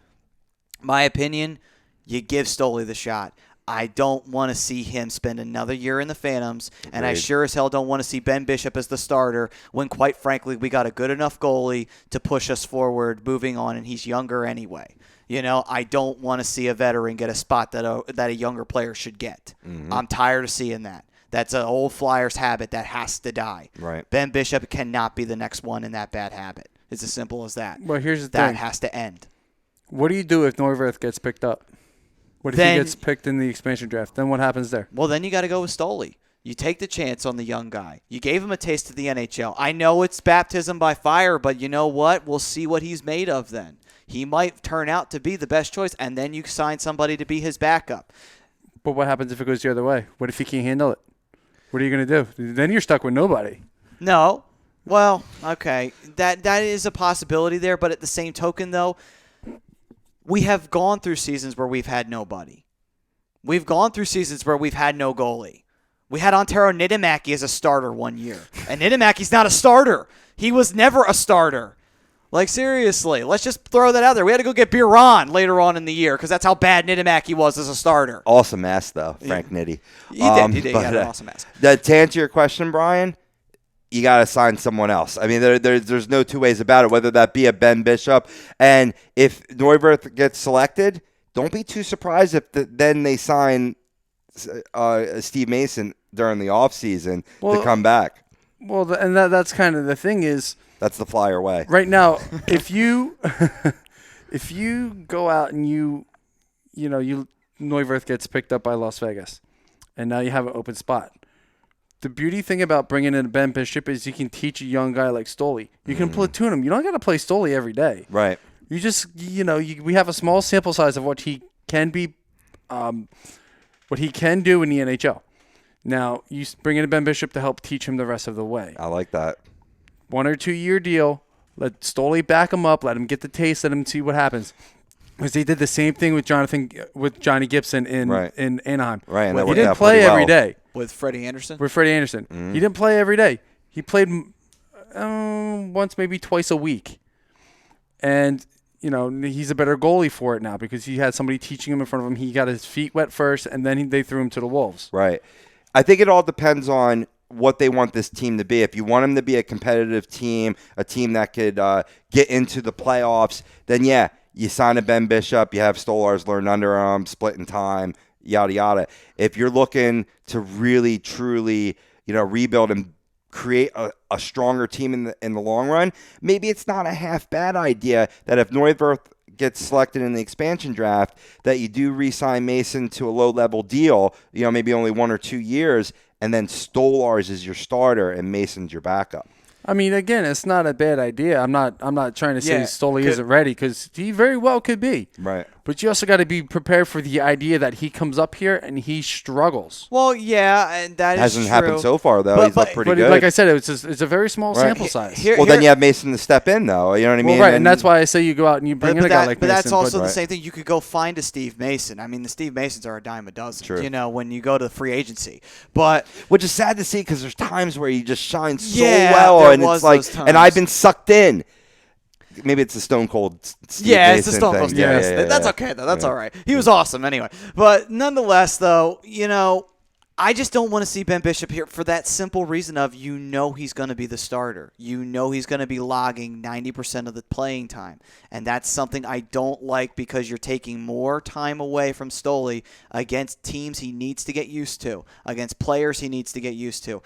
My opinion, you give Stoli the shot. I don't want to see him spend another year in the Phantoms, and I sure as hell don't want to see Ben Bishop as the starter when, quite frankly, we got a good enough goalie to push us forward moving on, and he's younger anyway. I don't want to see a veteran get a spot that a younger player should get. Mm-hmm. I'm tired of seeing that. That's an old Flyers habit that has to die. Right. Ben Bishop cannot be the next one in that bad habit. It's as simple as that. Well, here's the thing. That has to end. What do you do if Neuwirth gets picked up? What if he gets picked in the expansion draft? Then what happens there? Well, then you got to go with Stoli. You take the chance on the young guy. You gave him a taste of the NHL. I know it's baptism by fire, but you know what? We'll see what he's made of then. He might turn out to be the best choice, and then you sign somebody to be his backup. But what happens if it goes the other way? What if he can't handle it? What are you going to do? Then you're stuck with nobody. No. Well, okay. That is a possibility there, but at the same token, though, we have gone through seasons where we've had nobody. We've gone through seasons where we've had no goalie. We had Antero Niittymaki as a starter one year. And Niittymäki's not a starter. He was never a starter. Like, seriously, let's just throw that out there. We had to go get Biron later on in the year because that's how bad Niittymaki was as a starter. Awesome ass, though, Frank Nitti. He did. He had an awesome ass. To answer your question, Brian, you got to sign someone else. I mean, there's no two ways about it, whether that be a Ben Bishop. And if Neuwirth gets selected, don't be too surprised if then they sign Steve Mason during the offseason to come back. Well, and that's kind of the thing is, that's the Flyer way. Right now, if you go out and Neuwirth gets picked up by Las Vegas, and now you have an open spot. The beauty thing about bringing in Ben Bishop is you can teach a young guy like Stoli. You can platoon him. You don't got to play Stoli every day. Right. You just we have a small sample size of what he can be, what he can do in the NHL. Now you bring in Ben Bishop to help teach him the rest of the way. I like that. 1 or 2 year deal. Let Stoli back him up. Let him get the taste. Let him see what happens. Because they did the same thing with Johnny Gibson in Anaheim. Right, and he didn't play every day. With Freddie Anderson? With Freddie Anderson. Mm-hmm. He didn't play every day. He played once, maybe twice a week. And he's a better goalie for it now because he had somebody teaching him in front of him. He got his feet wet first, and then they threw him to the Wolves. Right. I think it all depends on what they want this team to be. If you want them to be a competitive team, a team that could get into the playoffs, then yeah, you sign a Ben Bishop, you have Stolarz learn under him, split in time, yada, yada. If you're looking to really, truly, rebuild and create a stronger team in the long run, maybe it's not a half bad idea that if Neuwirth gets selected in the expansion draft, that you do re-sign Mason to a low-level deal, maybe only 1 or 2 years, and then Stolarz is your starter and Mason's your backup. I mean, again, it's not a bad idea. I'm not trying to say Stoley isn't ready because he very well could be. Right. But you also got to be prepared for the idea that he comes up here and he struggles. Well, yeah, and that hasn't is happened so far, though. He's looked pretty good. Like I said, it's a very small sample size. Then you have Mason to step in, though. You know what I mean? Right, and that's why I say you go out and you bring in a guy like Mason. But that's also the same thing. You could go find a Steve Mason. I mean, the Steve Masons are a dime a dozen, True. When you go to free agency. But which is sad to see because there's times where you just shine so well, and it's like, and I've been sucked in. Maybe it's a Stone Cold Steve Mason it's the Stone Cold Steve Mason thing. That's okay, though. That's all right. He was awesome anyway. But nonetheless, though, I just don't want to see Ben Bishop here for that simple reason of he's going to be the starter. He's going to be logging 90% of the playing time. And that's something I don't like because you're taking more time away from Stoley against teams he needs to get used to, against players he needs to get used to.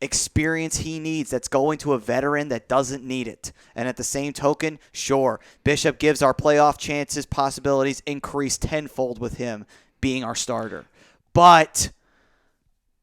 Experience he needs that's going to a veteran that doesn't need it. And at the same token, sure, Bishop gives our playoff chances, possibilities increase tenfold with him being our starter. But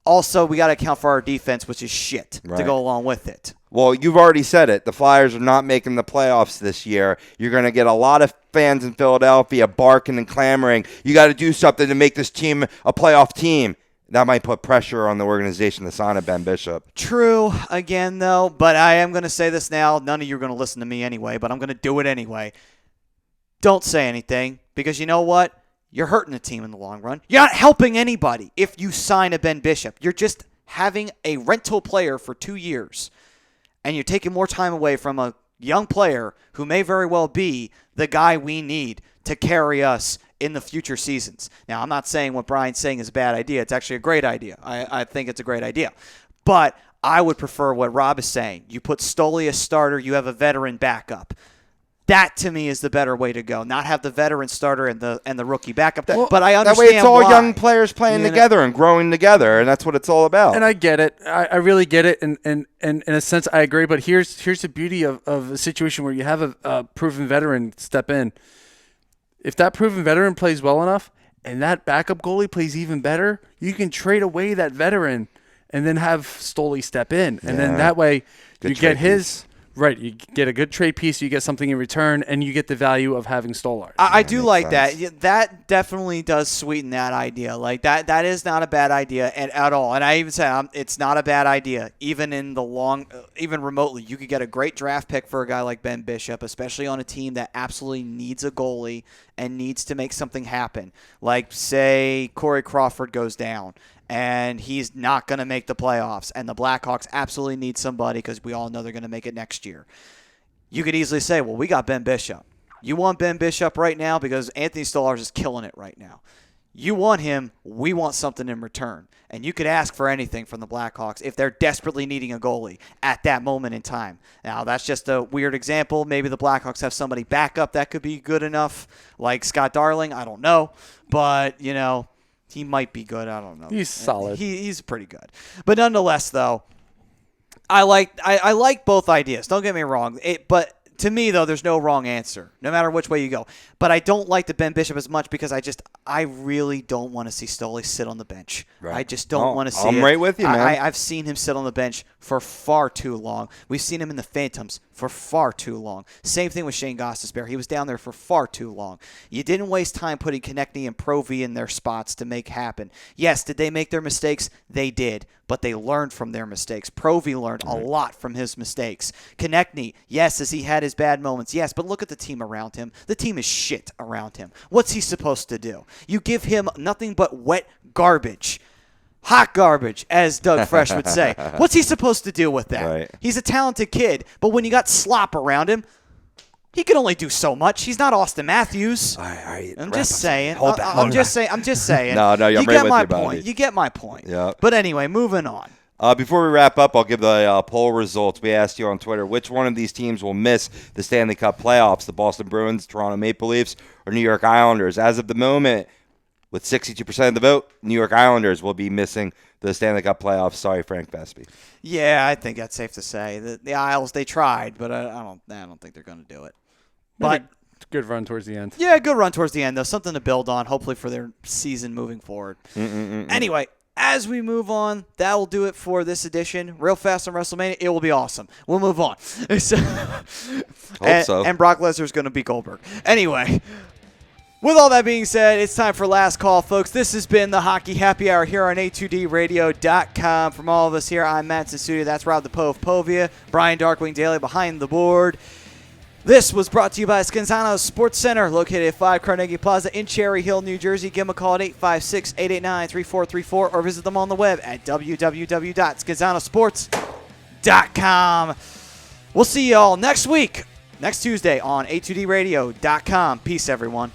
also, we got to account for our defense, which is shit, to go along with it. Well, you've already said it. The Flyers are not making the playoffs this year. You're going to get a lot of fans in Philadelphia barking and clamoring. You got to do something to make this team a playoff team. That might put pressure on the organization to sign a Ben Bishop. True, again, though, but I am going to say this now. None of you are going to listen to me anyway, but I'm going to do it anyway. Don't say anything, because you know what? You're hurting the team in the long run. You're not helping anybody if you sign a Ben Bishop. You're just having a rental player for 2 years, and you're taking more time away from a young player who may very well be the guy we need to carry us in the future seasons. Now, I'm not saying what Brian's saying is a bad idea. It's actually a great idea. I think it's a great idea. But I would prefer what Rob is saying. You put Stoley as starter, you have a veteran backup. That, to me, is the better way to go. Not have the veteran starter and the rookie backup. But I understand that way it's all young players playing together and growing together, and that's what it's all about. And I get it. I really get it. And in a sense, I agree. But here's the beauty of a situation where you have a proven veteran step in. If that proven veteran plays well enough and that backup goalie plays even better, you can trade away that veteran and then have Stoley step in. And then that way you get his – right, you get a good trade piece, you get something in return, and you get the value of having Stolarz. I do like that. That definitely does sweeten that idea. Like that is not a bad idea at all. And I even said it's not a bad idea. Even in the even remotely, you could get a great draft pick for a guy like Ben Bishop, especially on a team that absolutely needs a goalie and needs to make something happen. Like, say, Corey Crawford goes down and he's not going to make the playoffs, and the Blackhawks absolutely need somebody because we all know they're going to make it next year. You could easily say, well, we got Ben Bishop. You want Ben Bishop right now because Anthony Stolarz is killing it right now. You want him, we want something in return. And you could ask for anything from the Blackhawks if they're desperately needing a goalie at that moment in time. Now, that's just a weird example. Maybe the Blackhawks have somebody back up that could be good enough, like Scott Darling. I don't know. But, he might be good. I don't know. He's solid. He's pretty good. But nonetheless, though, I like both ideas. Don't get me wrong. But to me, though, there's no wrong answer, no matter which way you go. But I don't like the Ben Bishop as much because I really don't want to see Stoley sit on the bench. Right. I just don't want to see it. I'm right with you, man. I've seen him sit on the bench for far too long. We've seen him in the Phantoms for far too long. Same thing with Shane Gostisbehere. He was down there for far too long. You didn't waste time putting Konechny and Provy in their spots to make happen. Yes, did they make their mistakes? They did, but they learned from their mistakes. Provy learned a lot from his mistakes. Konechny, yes, as he had his bad moments, yes, but look at the team around him. The team is shit around him. What's he supposed to do? You give him nothing but wet garbage. Hot garbage, as Doug Fresh would say. What's he supposed to do with that? Right. He's a talented kid, but when you got slop around him, he can only do so much. He's not Austin Matthews. All right, I'm just saying. Hold back. I'm just saying. No, I'm you right get with my you, buddy. point. You get my point. Yeah. But anyway, moving on. Before we wrap up, I'll give the poll results. We asked you on Twitter, which one of these teams will miss the Stanley Cup playoffs, the Boston Bruins, Toronto Maple Leafs, or New York Islanders? As of the moment, with 62% of the vote, New York Islanders will be missing the Stanley Cup playoffs. Sorry, Frank Vespi. Yeah, I think that's safe to say. The Isles, they tried, but I don't think they're going to do it. But good run towards the end. Yeah, good run towards the end, though. Something to build on, hopefully, for their season moving forward. Anyway, as we move on, that will do it for this edition. Real fast on WrestleMania, it will be awesome. We'll move on. Hope so. And Brock Lesnar's going to beat Goldberg. Anyway, with all that being said, it's time for last call, folks. This has been the Hockey Happy Hour here on A2DRadio.com. From all of us here, I'm Matt Sasuda. That's Rob the Poe of Povia, Brian Darkwing Daly behind the board. This was brought to you by Scanzano Sports Center, located at 5 Carnegie Plaza in Cherry Hill, New Jersey. Give them a call at 856-889-3434 or visit them on the web at www.scanzanosports.com. We'll see you all next week, next Tuesday on A2DRadio.com. Peace, everyone.